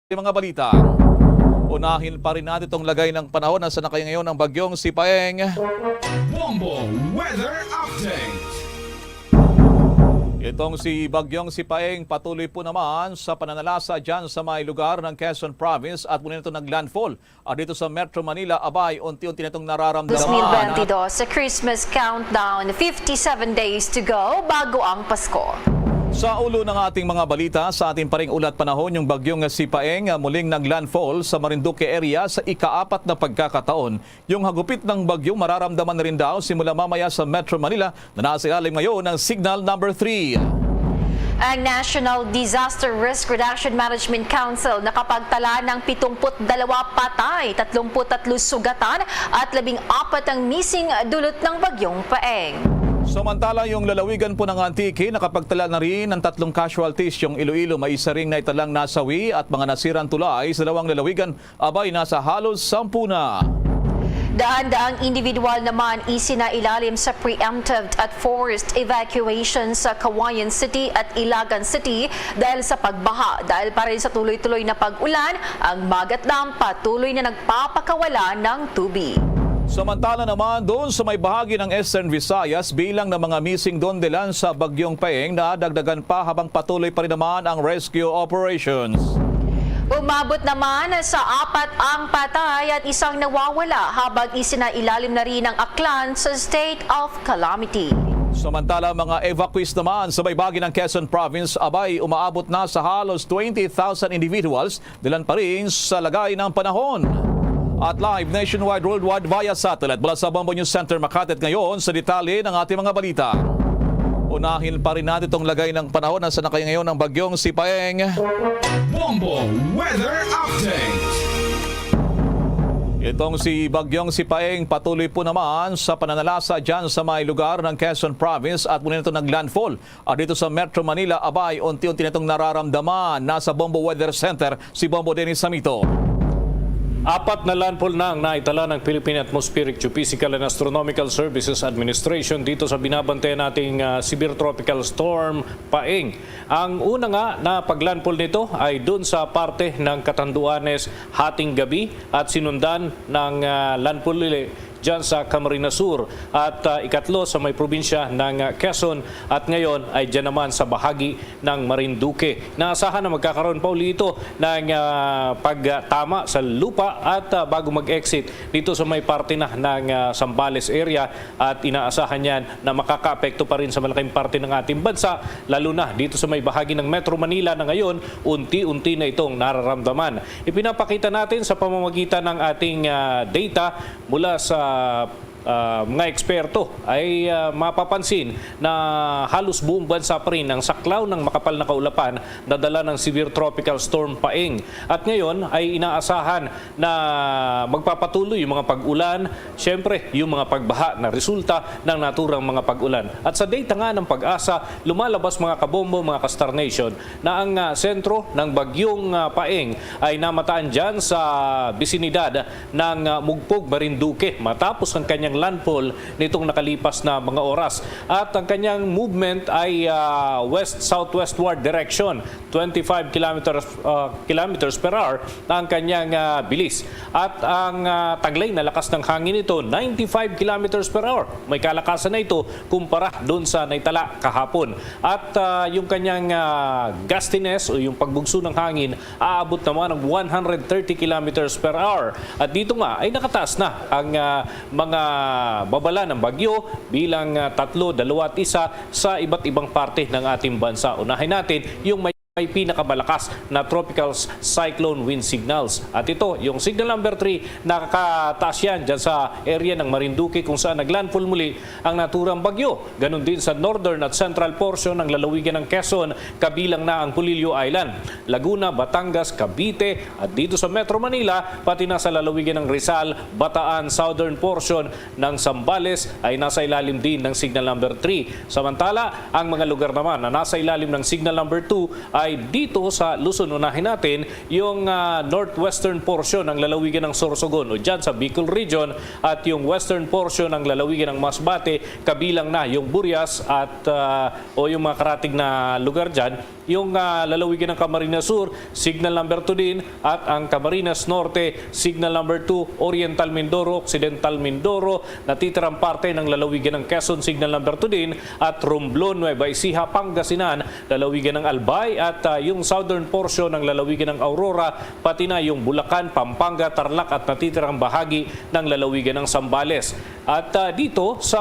Mga balita. Unahin pa rin natin itong lagay ng panahon na sa nakaya ngayon ng bagyong si Paeng. Bombo Weather Update. Itong si bagyong si Paeng patuloy po naman sa pananalasa dyan sa may lugar ng Quezon Province at muna ito naglandfall. At dito sa Metro Manila, abay, unti-unti na itong nararamdaman. 2022 sa Christmas countdown, 57 days to go bago ang Pasko. Sa ulo ng ating mga balita, sa ating paring ulat panahon, yung bagyong si Paeng muling naglandfall sa Marinduque area sa ika-4 na pagkakataon. Yung hagupit ng bagyo mararamdaman na rin daw simula mamaya sa Metro Manila na nasa ilalim ngayon ng Signal Number 3. Ang National Disaster Risk Reduction Management Council nakapagtala ng 72 patay, 33 sugatan at 14 ang missing dulot ng bagyong Paeng. Samantala, yung lalawigan po ng Antique, nakapagtala na rin ng 3 casualties. Yung Iloilo, may isa ring naitalang nasawi at mga nasirang tulay sa 2 lalawigan, abay nasa halos 10 na. Daan-daang individual naman isinailalim sa preemptive at forced evacuation sa Cauayan City at Ilagan City dahil sa pagbaha. Dahil pa rin sa tuloy-tuloy na pag-ulan, ang Magatlam patuloy na nagpapakawala ng tubig. Samantala naman doon sa may bahagi ng Eastern Visayas, bilang ng mga missing doon dilan sa bagyong Paeng na dagdagan pa habang patuloy pa rin naman ang rescue operations. Umabot naman sa 4 ang patay at 1 nawawala habang isinailalim na rin ang Aklan sa state of calamity. Samantala, mga evacuees naman sa may bahagi ng Quezon Province, abay umaabot na sa halos 20,000 individuals dilan pa rin sa lagay ng panahon. At live nationwide, worldwide via satellite mula sa Bombo News Center Makati ngayon sa detalye ng ating mga balita. Unahin pa rin natin itong lagay ng panahon na sa nakaya ngayon ng bagyong si Paeng. Bombo Weather Update. Itong si bagyong si Paeng patuloy po naman sa pananalasa dyan sa may lugar ng Quezon Province at muna ito naglandfall. At dito sa Metro Manila, abay, unti-unti na itong nararamdaman. Nasa Bombo Weather Center, si Bombo Dennis Samito. 4 na landfall na ang naitala ng Philippine Atmospheric Geophysical and Astronomical Services Administration dito sa binabantayan nating severe tropical storm Paeng. Ang una nga na paglandfall nito ay doon sa parte ng Catanduanes hating gabi at sinundan ng landfall dyan sa Camarines Sur at ikatlo sa may probinsya ng Quezon at ngayon ay dyan naman sa bahagi ng Marinduque. Naasahan na magkakaroon pa uli ito ng pagtama sa lupa at bago mag-exit dito sa may parte na ng Zambales area at inaasahan yan na makakaapekto pa rin sa malaking parte ng ating bansa lalo na dito sa may bahagi ng Metro Manila na ngayon unti-unti na itong nararamdaman. Ipinapakita natin sa pamamagitan ng ating data mula sa mga eksperto ay mapapansin na halos buong bansa pa rin ang saklaw ng makapal na kaulapan na dala ng severe tropical storm Paeng. At ngayon ay inaasahan na magpapatuloy yung mga pag-ulan, syempre yung mga pagbaha na resulta ng naturang mga pag-ulan. At sa data nga ng Pag-asa, lumalabas mga kabombo, mga ka-Star Nation na ang sentro ng bagyong Paeng ay namataan dyan sa bisinidad ng Mugpog, Marinduque matapos ang kanyang landfall nitong nakalipas na mga oras. At ang kanyang movement ay west-southwestward direction, 25 kilometers per hour ang kanyang bilis. At ang taglay na lakas ng hangin nito, 95 kilometers per hour. May kalakasan na ito kumpara doon sa naitala kahapon. At yung kanyang gustiness o yung pagbugso ng hangin, aabot naman ng 130 kilometers per hour. At dito nga ay nakataas na ang mga babala ng bagyo bilang 3, 2 at 1 sa iba't ibang parte ng ating bansa. Unahin natin yung may pinakamalakas na tropical cyclone wind signals. At ito, yung signal number 3, nakakataas yan dyan sa area ng Marinduque kung saan naglandfall muli ang naturang bagyo. Ganon din sa northern at central portion ng lalawigan ng Quezon, kabilang na ang Pulilio Island, Laguna, Batangas, Cavite at dito sa Metro Manila, pati na sa lalawigan ng Rizal, Bataan, southern portion ng Zambales ay nasa ilalim din ng signal number 3. Samantala, ang mga lugar naman na nasa ilalim ng signal number 2 ay ay dito sa Luzon. Unahin natin yung northwestern portion ng lalawigan ng Sorsogon o dyan sa Bicol Region at yung western portion ng lalawigan ng Masbate, kabilang na yung Burias at o yung mga karatig na lugar dyan, yung lalawigan ng Camarines Sur, signal number 2 din, at ang Camarines Norte, signal number 2, Oriental Mindoro, Occidental Mindoro, natitirang parte ng lalawigan ng Quezon, signal number 2 din, at Romblon, Nueva Ecija, Pangasinan, lalawigan ng Albay, at yung southern portion ng lalawigan ng Aurora, pati na yung Bulacan, Pampanga, Tarlac at natitirang bahagi ng lalawigan ng Zambales. At dito sa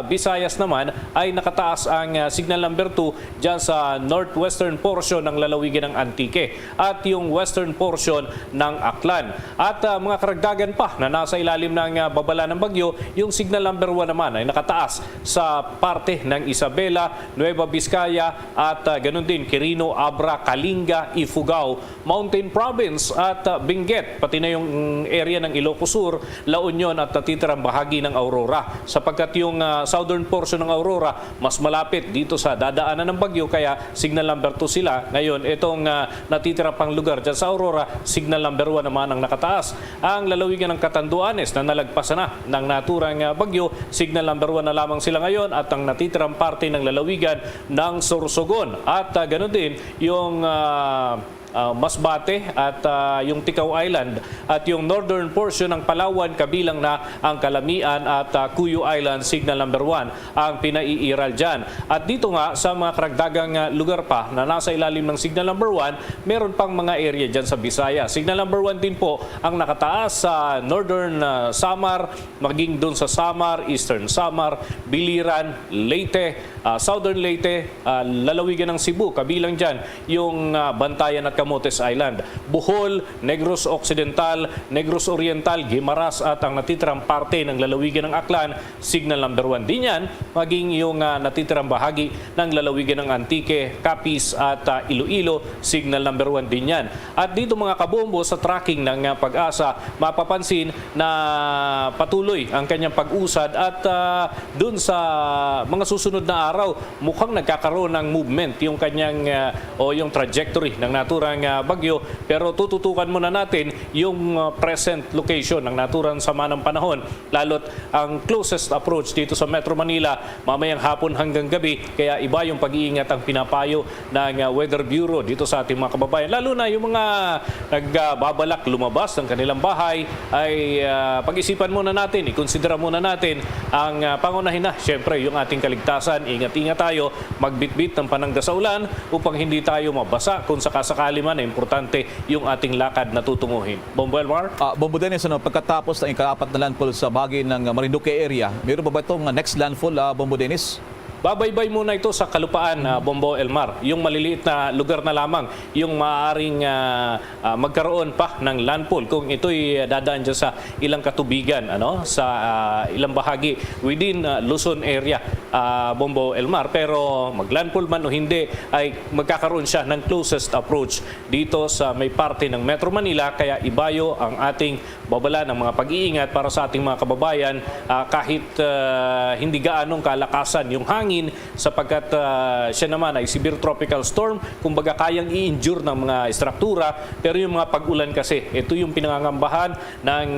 Visayas naman ay nakataas ang signal number 2 dyan sa northwestern portion ng lalawigan ng Antique at yung western portion ng Aklan. At mga karagdagan pa na nasa ilalim ng babala ng bagyo, yung signal number 1 naman ay nakataas sa parte ng Isabela, Nueva Vizcaya at ganun din Quirino, Abra, Kalinga, Ifugao, Mountain Province at Benguet, pati na yung area ng Ilocos Sur, La Union at natitirang bahagi ng Aurora. Sapagkat yung southern portion ng Aurora mas malapit dito sa dadaanan ng bagyo, kaya signal number 2 sila. Ngayon, itong natitira pang lugar dyan sa Aurora, signal number 1 naman ang nakataas. Ang lalawigan ng Catanduanes na nalagpasan na ng naturang bagyo, signal number 1 na lamang sila ngayon, at ang natitirang parte ng lalawigan ng Sorsogon. At ganoon din yung Masbate at yung Ticao Island at yung northern portion ng Palawan, kabilang na ang Calamian at Cuyo Island, signal number 1 ang pinaiiral dyan. At dito nga sa mga karagdagang lugar pa na nasa ilalim ng signal number 1, meron pang mga area dyan sa Visayas. Signal number 1 din po ang nakataas sa northern Samar, maging doon sa Samar, eastern Samar, Biliran, Leyte, southern Leyte, lalawigan ng Cebu, kabilang dyan yung Bantayan at Camotes Island, Bohol, Negros Occidental, Negros Oriental, Guimaras at ang natitirang parte ng lalawigan ng Aklan, signal number 1 din yan, maging yung natitirang bahagi ng lalawigan ng Antique, Capiz at Iloilo, signal number 1 din yan. At dito mga kabombo, sa tracking ng Pag-asa, mapapansin na patuloy ang kanyang pag-usad at dun sa mga susunod na araw, mukhang nagkakaroon ng movement yung kanyang o yung trajectory ng naturang bagyo. Pero tututukan muna natin yung present location ng naturang sama ng panahon, lalo't ang closest approach dito sa Metro Manila mamayang hapon hanggang gabi, kaya iba yung pag-iingat ang pinapayo ng Weather Bureau dito sa ating mga kababayan. Lalo na yung mga nagbabalak lumabas ng kanilang bahay ay pag-isipan muna natin, ikonsidera muna natin ang pangunahin na syempre yung ating kaligtasan. Ingat-ingat tayo, magbitbit ng panangga sa ulan upang hindi tayo mabasa kung sakasakali man, importante yung ating lakad na tutunguhin. Bombo Elmar? Bombo Dennis, pagkatapos ng ika-4 na landfall sa bahagi ng Marinduque area, mayroon ba itong next landfall, Bombo Dennis? Babaybay muna ito sa kalupaan, Bombo Elmar. Yung maliliit na lugar na lamang yung maaaring magkaroon pa ng landfall kung ito'y dadaan dyan sa ilang katubigan, sa ilang bahagi within Luzon area, Bombo Elmar. Pero maglandfall man o hindi, ay magkakaroon siya ng closest approach dito sa may parte ng Metro Manila. Kaya ibayo ang ating babala ng mga pag-iingat para sa ating mga kababayan, kahit hindi gaanong kalakasan yung hangin, sapagkat siya naman ay severe tropical storm, kumbaga kayang i-injure ng mga struktura. Pero yung mga pag-ulan kasi, ito yung pinangangambahan ng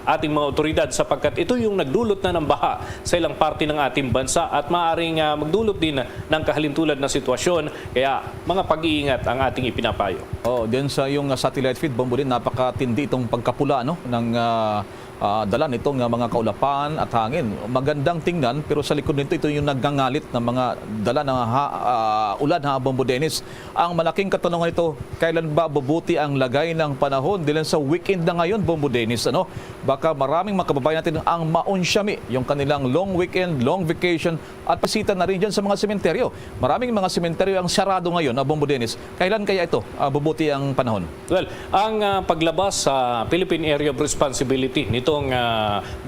ating mga otoridad, sapagkat ito yung nagdulot na ng baha sa ilang parte ng ating bansa at maaaring magdulot din ng kahalintulad na sitwasyon. Kaya mga pag-iingat ang ating ipinapayo. Din sa yung satellite feed, Bombo, din napakatindi itong pagkapula ng dala nitong mga kaulapan at hangin. Magandang tingnan, pero sa likod nito, ito yung nagngangalit ng mga dala ng ulan, Bombo Dennis. Ang malaking katanungan ito, kailan ba bubuti ang lagay ng panahon? Dahil sa weekend na ngayon, Bombo Dennis, baka maraming mga kababayan natin ang maunsyami yung kanilang long weekend, long vacation at pasita na rin dyan sa mga sementeryo. Maraming mga sementeryo ang sarado ngayon, Bombo Dennis. Kailan kaya ito bubuti ang panahon? Well, ang paglabas sa Philippine Area of Responsibility nito nitong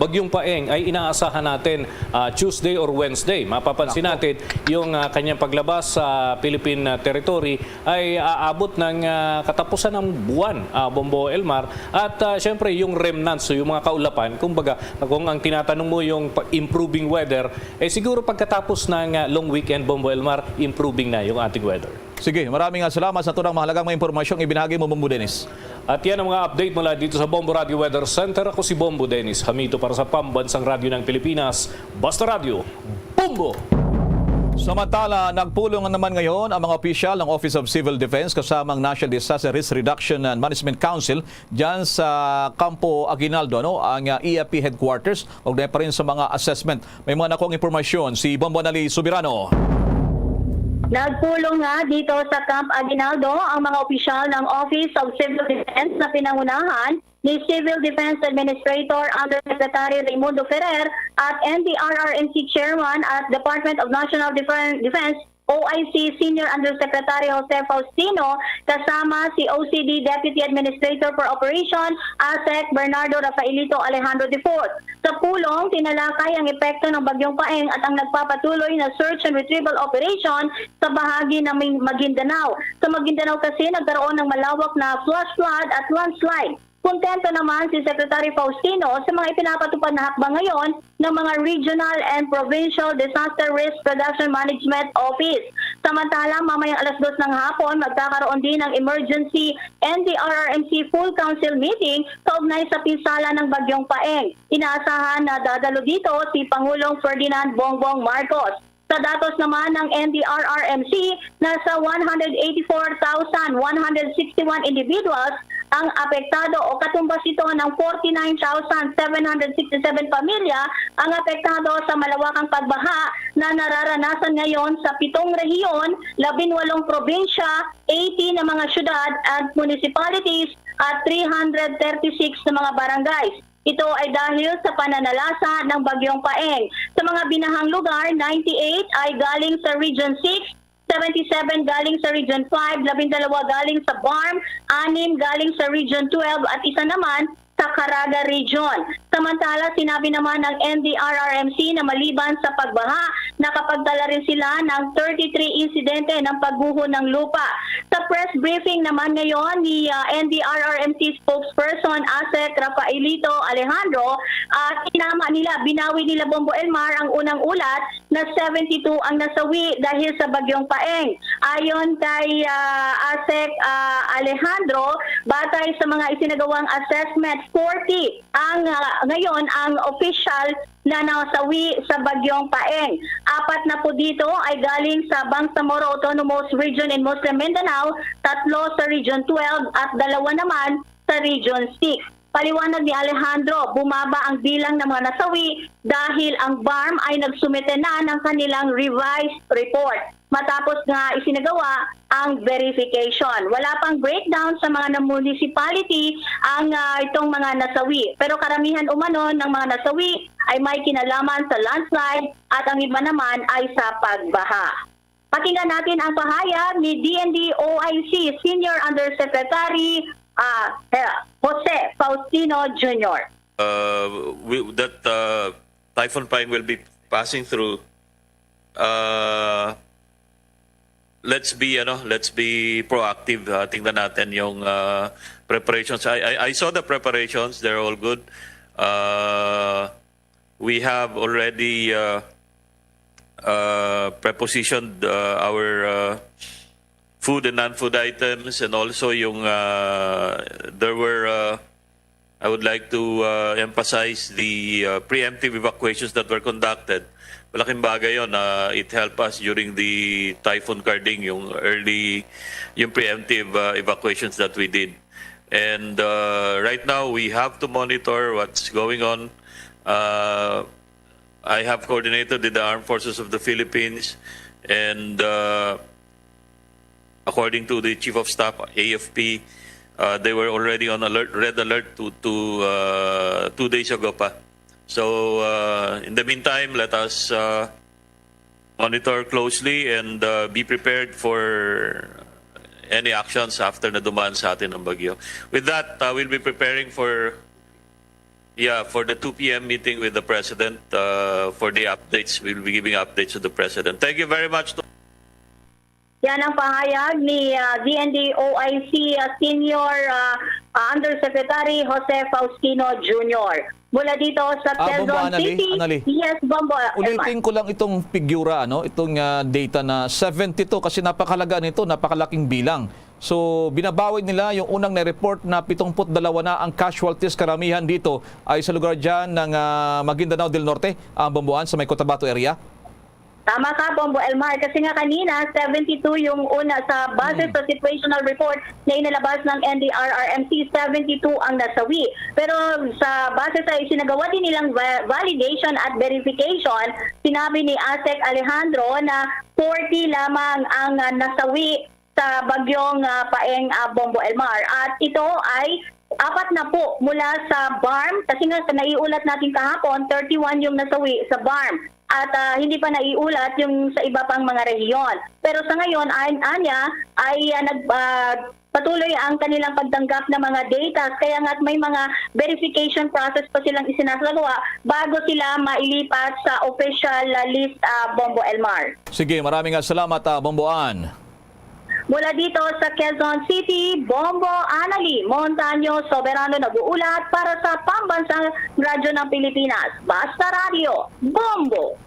Bagyong Paeng ay inaasahan natin Tuesday or Wednesday. Mapapansin natin yung kanyang paglabas sa Philippine territory ay aabot ng katapusan ng buwan, Bombo Elmar. At syempre yung remnants, so yung mga kaulapan, kumbaga kung ang tinatanong mo yung improving weather, siguro pagkatapos ng long weekend, Bombo Elmar, improving na yung ating weather. Sige, maraming salamat sa tunang mahalagang mga impormasyong ibinahagi mo, Bombo Dennis. At yan ang mga update mula dito sa Bombo Radio Weather Center. Ako si Bombo Dennis, hamito para sa Pambansang Radyo ng Pilipinas, Basta Radio, Bombo! Samantala, nagpulong naman ngayon ang mga opisyal ng Office of Civil Defense kasama ang National Disaster Risk Reduction and Management Council dyan sa Campo Aguinaldo, ang EFP headquarters. Ugnay pa rin sa mga assessment. May mga nakong impormasyon si Bombo Nali Subirano. Nagpulong nga dito sa Camp Aguinaldo ang mga opisyal ng Office of Civil Defense na pinangunahan ni Civil Defense Administrator Undersecretary Raimundo Ferrer at NDRRMC Chairman at Department of National Defense OIC Senior Undersecretary Jose Faustino kasama si OCD Deputy Administrator for Operation ASEC Bernardo Rafaelito Alejandro IV. Sa pulong, tinalakay ang epekto ng Bagyong Paeng at ang nagpapatuloy na search and retrieval operation sa bahagi ng Maguindanao. Sa Maguindanao kasi nagkaroon ng malawak na flash flood at landslide. Kontento naman si Secretary Faustino sa mga ipinapatupad na hakbang ngayon ng mga Regional and Provincial Disaster Risk Reduction Management Office. Samantalang mamayang 2:00 ng hapon, magkakaroon din ng emergency NDRRMC Full Council meeting kaugnay sa pinsala ng Bagyong Paeng. Inaasahan na dadalo dito si Pangulong Ferdinand Bongbong Marcos. Sa datos naman ng NDRRMC, nasa 184,161 individuals ang apektado o katumbas ito ng 49,767 pamilya ang apektado sa malawakang pagbaha na nararanasan ngayon sa 7 rehiyon, 18 probinsya, 80 na mga syudad at municipalities at 336 na mga barangays. Ito ay dahil sa pananalasa ng Bagyong Paeng. Sa mga binahang lugar, 98 ay galing sa Region 6, 77 galing sa Region 5, 12 galing sa BARM, 6 galing sa Region 12 at isa naman sa Caraga Region. Samantala, sinabi naman ng NDRRMC na maliban sa pagbaha, nakapagdala rin sila ng 33 insidente ng pagguho ng lupa. Sa press briefing naman ngayon ni NDRRMC spokesperson ASEC Rafaelito Alejandro, binawi nila Bombo Elmar ang unang ulat na 72 ang nasawi dahil sa Bagyong Paeng. Ayon kay ASEC Alejandro, batay sa mga isinagawang assessment, 40 ang ngayon ang official na nasawi sa Bagyong Paeng. 4 na po dito ay galing sa Bangsamoro Autonomous Region in Muslim Mindanao, 3 sa Region 12 at 2 naman sa Region 6. Paliwanag ni Alejandro, bumaba ang bilang ng mga nasawi dahil ang BARM ay nagsumite na ng kanilang revised report matapos nga isinagawa ang verification. Wala pang breakdown sa mga municipality ang itong mga nasawi. Pero karamihan umano ng mga nasawi ay may kinalaman sa landslide at ang iba naman ay sa pagbaha. Pakinggan natin ang pahayag ni DND OIC Senior Undersecretary Jose Faustino Jr. That Typhoon Paeng will be passing through. Let's be proactive. Tingnan natin yung preparations. I saw the preparations. They're all good. We have already prepositioned our food and non-food items, and also there were I would like to emphasize the preemptive evacuations that were conducted. Malaking bagay yun. It helped us during the Typhoon Carding, yung preemptive evacuations that we did. And right now, we have to monitor what's going on. I have coordinated with the Armed Forces of the Philippines, and according to the Chief of Staff, AFP, they were already on red alert to 2 days ago pa. So in the meantime, let us monitor closely and be prepared for any actions after na dumaan sa atin ang bagyo. With that, we'll be preparing for Yeah, for the 2 p.m. meeting with the President, for the updates, we'll be giving updates to the President. Thank you very much. Yan ang pahayag ni DND OIC Senior Undersecretary Jose Faustino Jr. Mula dito sa Bombo, Quezon City. Anali. Yes, Bombo. Ulitin ko lang itong figura, itong data na 72 kasi napakalaga nito, napakalaking bilang. So binabawi nila yung unang na-report na 72 na ang casualties. Karamihan dito ay sa lugar dyan ng Maguindanao del Norte, ang Bomboan sa may Cotabato area. Tama ka, Bombo Elmar. Kasi nga kanina, 72 yung una sa base sa situational report na inalabas ng NDRRMC, 72 ang nasawi. Pero sa base sa isinagawa din nilang validation at verification, sinabi ni ASEC Alejandro na 40 lamang ang nasawi sa bagyong Paeng, Bombo Elmar. At ito ay 4 na po mula sa BARM, kasi nga naiulat natin kahapon, 31 yung nasawi sa BARM. At hindi pa naiulat yung sa iba pang mga rehiyon. Pero sa ngayon, Anya, ay patuloy ang kanilang pagtanggap ng mga data. Kaya nga't may mga verification process pa silang isinasagawa bago sila mailipat sa official list, Bombo Elmar. Sige, maraming salamat, Bomboan. Mula dito sa Quezon City, Bombo Anali Montaño Soberano nag-uulat para sa Pambansang Radyo ng Pilipinas. Basta Radio, Bombo!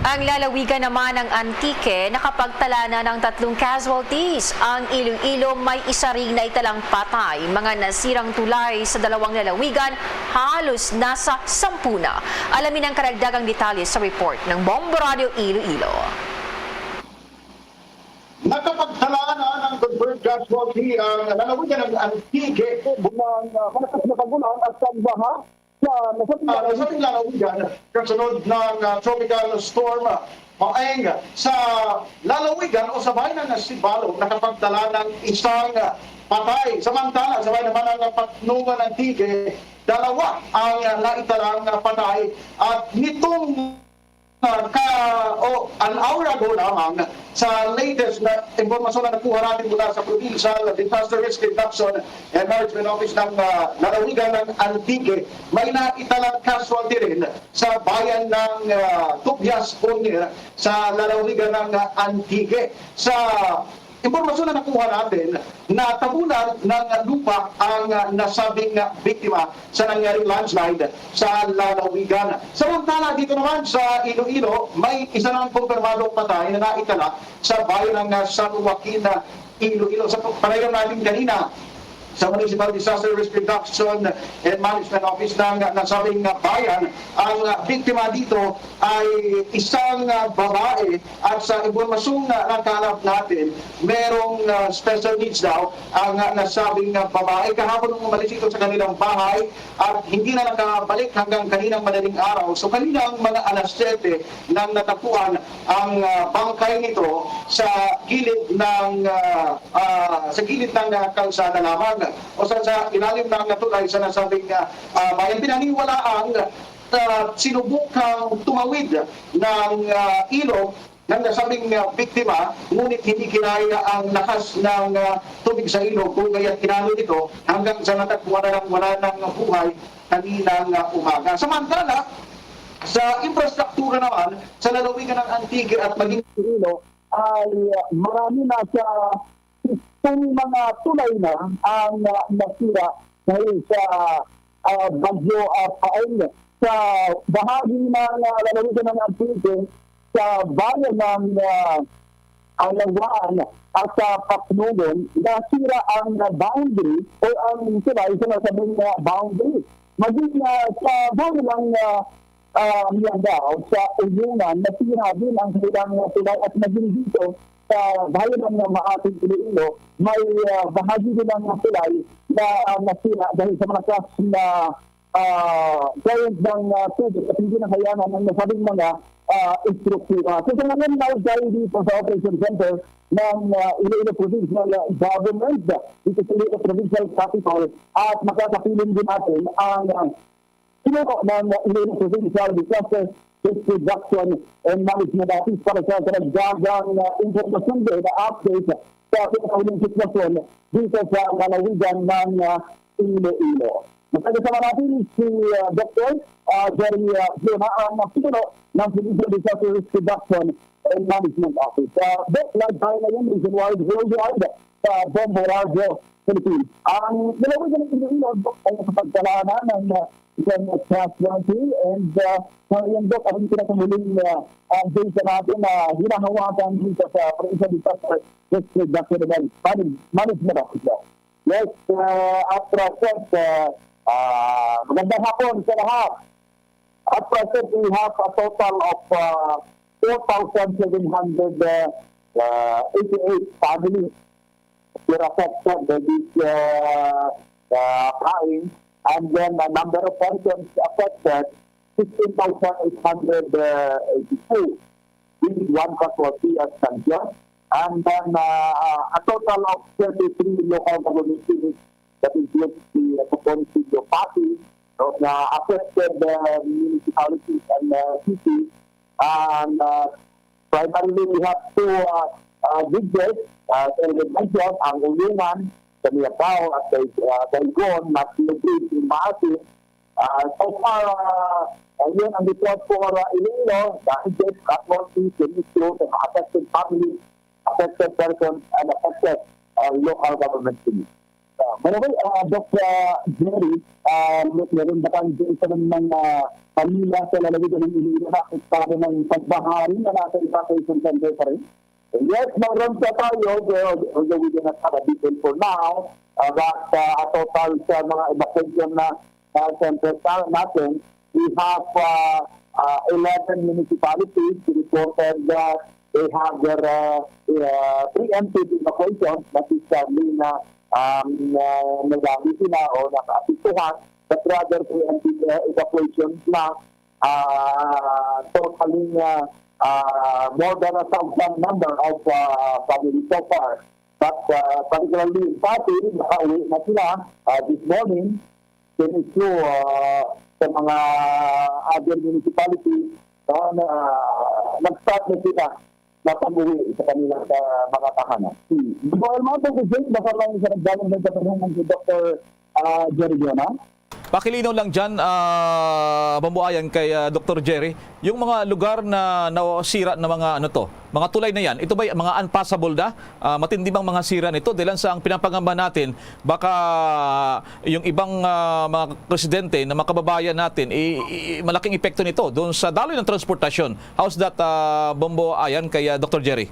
Ang lalawigan naman ng Antique nakapagtala na ng 3 casualties. Ang Iloilo may isa ring naitalang patay. Mga nasirang tulay sa 2 lalawigan halos nasa 10 na. Alamin ang karagdagang detalye sa report ng Bombo Radio Iloilo. Nakapagtala na ng confirmed casualty ang lalawigan ng Antique bulang malakas na pagulan at pagbaha sa nasabing lalawigan kasunod ng tropical storm Paeng. Sa lalawigan o sa bayan ng Sibalo, nakapagtala ng isang patay. Samantala, sa bayan naman ng Patnungan Antique, 2 ang naitalang patay. At nitong an hour ago lamang sa latest na impormasyon na nakuha natin mula sa Provincial Disaster Risk Reduction and Management Office ng lalawigan ng Antique, may naitalang casualty rin sa bayan ng Tubyas, Bonir sa lalawigan ng Antique. Sa impormasyon na nakuha natin, na tabunan ng lupa ang nasabing biktima sa nangyaring landslide sa lalawigan. Samantala dito naman sa Iloilo, may isa namang kumpirmadong patay na naitala sa bayan ng San Joaquin, Iloilo. Sa panayam natin kanina sa Municipal Disaster Risk Reduction and Management Office ng nasabing bayan, ang biktima dito ay isang babae at sa impormasyong nakalap natin, merong special needs daw ang nasabing babae. Kahapon nung umalis ito sa kanilang bahay at hindi na nakabalik hanggang kaninang madaling araw. So kaninang mga alas 7 nang natapuan ang bangkay nito sa gilid ng kalsada lamang o sa ilalim ng tulay sa nasabing bayan. Pinaniwalaang sinubukang tumawid ng ilog ng nasabing biktima, ngunit hindi kinaya ang lakas ng tubig sa ilog, kung kaya kinalo nito hanggang sa natagpuan na wala ng buhay kaninang umaga. Samantala, sa infrastruktura naman, sa lalawigan ng Antique at maging Iloilo, ay marami na sa itong mga tulay na ang nasira dahil sa bagyo Paeng. Sa bahagi ng lalawigan ng Antique, sa bayan ng Alawaan at sa Patnungan, nasira ang boundary o ang tulay sa nasabing boundary. Maging sa bayan ng Miandao, sa Uyungan, nasira din ang kanilang tulay at maging dito sa bayan ng Maating Iloilo, may bahagi din ng tulay na nasira dahil sa malakas na current ng tubig at hindi na kayanan ng nasabing mga instruktura. So sa ngayon na dahil dito sa Operation Center ng Iloilo Provincial Government, dito sa Iloilo Provincial Capital, at makakapiling din natin ang sinuko ng Iloilo Provincial Disaster Risk Reduction and Management Office para sa karagdagang informasyon din na update sa pinakauling sitwasyon dito sa lalawigan ng Iloilo. Magkakasama natin si Dr. Jerry Fiona, ang pitulo ng Philippine Disaster Risk Reduction and Management Office. Dok, live tayo ngayon nationwide, worldwide, sa Bombo Radio Philippines. Ang nalawigan ng Iloilo, Dok, ay napagkalaanan ng isang trustworthy and ngayon, Dok, ang pinakamuling data natin na hinahawakan dito sa Philippine Disaster Risk Reduction and Management Office. Yes, at present, magandang hapon sa lahat. At present, we have a total of 4,788 families were affected by this fire, and then the number of persons affected, 16,882, with one casualty as mentioned, and then a total of 33 local government units that includes the Cocoon City Party, na affected municipalities and cities. And primarily we have two bridges, as I mentioned, ang Ulungan, sa Miagao at Saigon, na bridge in Maasin. So far, yun ang report for Iloilo, dahil just casualties, issue, the affected families, affected persons, and affected local government units. Maraming, Dr. Jerry, meron ba tayong isa ng pamilya sa lalawigan ng Iloilo na para ng pagbahari na nasa evacuation center pa rin? Yes, meron sa tayo, although we do not have a detail for now, but a total sa mga evacuation na center natin, we have 11 municipalities reported that they have their preemptive evacuation, that is nagamit sila o nakaapituhan, but rather preemptive evacuation na totaling more than 1,000 number of families so far. But particularly in Pati, nakauwi na sila this morning, issue sa mga other municipalities, nag-start na sila na pag-uwi sa kanilang mga tahanan. Bukal mga pag-uwi, baka lang sa nagdalang ng katanungan si Dr. Jerry Fiona. Pakilinaw lang dyan, Bambuayan, kay Dr. Jerry, yung mga lugar na nasira na mga mga tulay na yan, ito ba mga unpassable na? Matindi bang mga sira nito? Dahil sa ang pinapangamba natin, baka yung ibang mga presidente na makababayan natin, malaking epekto nito doon sa daloy ng transportasyon. How's that, Bambuayan, kay Dr. Jerry?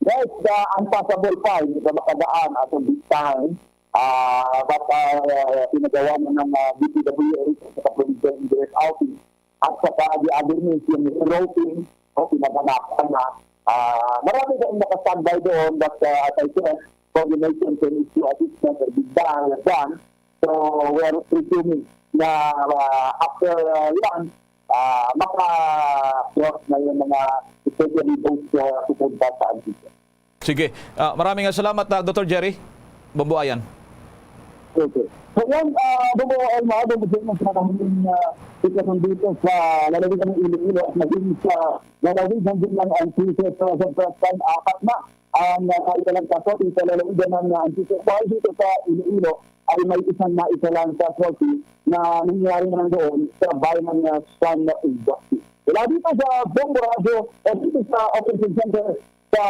Yes, the unpassable pa, hindi ka makadaan at this time. Baka pinagawa na ng DPWH sa Provincial Indirect Outing at saka the other means yung routing, pinaganapan na. Marami kayong nakastandby doon, but as I said, coordination can issue assistance or bigdaan done. So we are presuming na after yan, maka-cross na yung mga especially those pupunta sa Antique. Sige, maraming salamat, Dr. Jerry Bambuayan. Okay. So yan, Bumo Elma, bumagay ng pinakamuling sitwasyon dito sa lalawigan ng Iloilo at naging sa lalawigan din ng Antique Present Time, apat na ang naitalang casualty sa lalawigan ng Antique. Dahil dito sa Iloilo ay may isang naitalang casualty na nangyari naman doon sa bayan ng San Ignacio. Wala dito sa Bombo Radio at dito sa Operation Center sa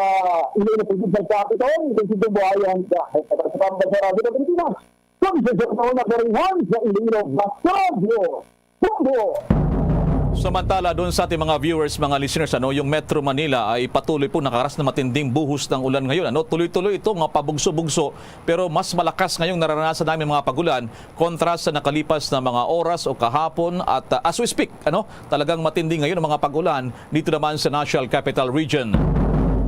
Iloilo Provincial Capital, dito si Bambuayan sa Pambansa Radio ng Pilipinas. Samantala doon sa ating mga viewers, mga listeners, yung Metro Manila ay patuloy po nakaras na matinding buhos ng ulan ngayon. Tuloy-tuloy ito, mga pabugso-bugso, pero mas malakas ngayong naranasan namin mga pagulan kontra sa nakalipas na mga oras o kahapon at as we speak, talagang matindi ngayon ang mga pagulan dito naman sa National Capital Region.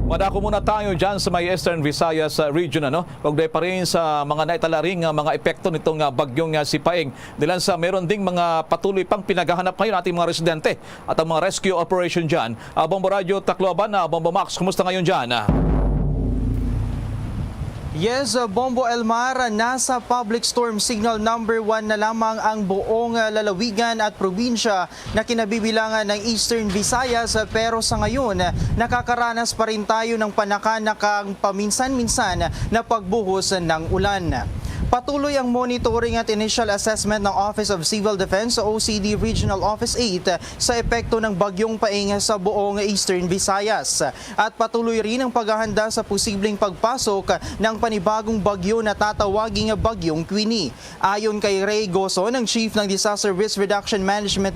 Madako muna tayo dyan sa may Eastern Visayas region, Pagday pa rin sa mga naitalaring mga epekto nitong bagyong si Paeng. Dilan sa meron ding mga patuloy pang pinaghahanap ngayon ating mga residente at ang mga rescue operation dyan. Bombo Radio Tacloban, Bombo Max, kumusta ngayon dyan? Yes, Bombo Elmar, nasa public storm signal number 1 na lamang ang buong lalawigan at probinsya na kinabibilangan ng Eastern Visayas, pero sa ngayon nakakaranas pa rin tayo ng panakanakang paminsan-minsan na pagbuhos ng ulan. Patuloy ang monitoring at initial assessment ng Office of Civil Defense o OCD Regional Office 8 sa epekto ng bagyong Paeng sa buong Eastern Visayas. At patuloy rin ang paghahanda sa posibleng pagpasok ng panibagong bagyo na tatawaging bagyong Queenie. Ayon kay Ray Gozo, ng Chief ng Disaster Risk Reduction Management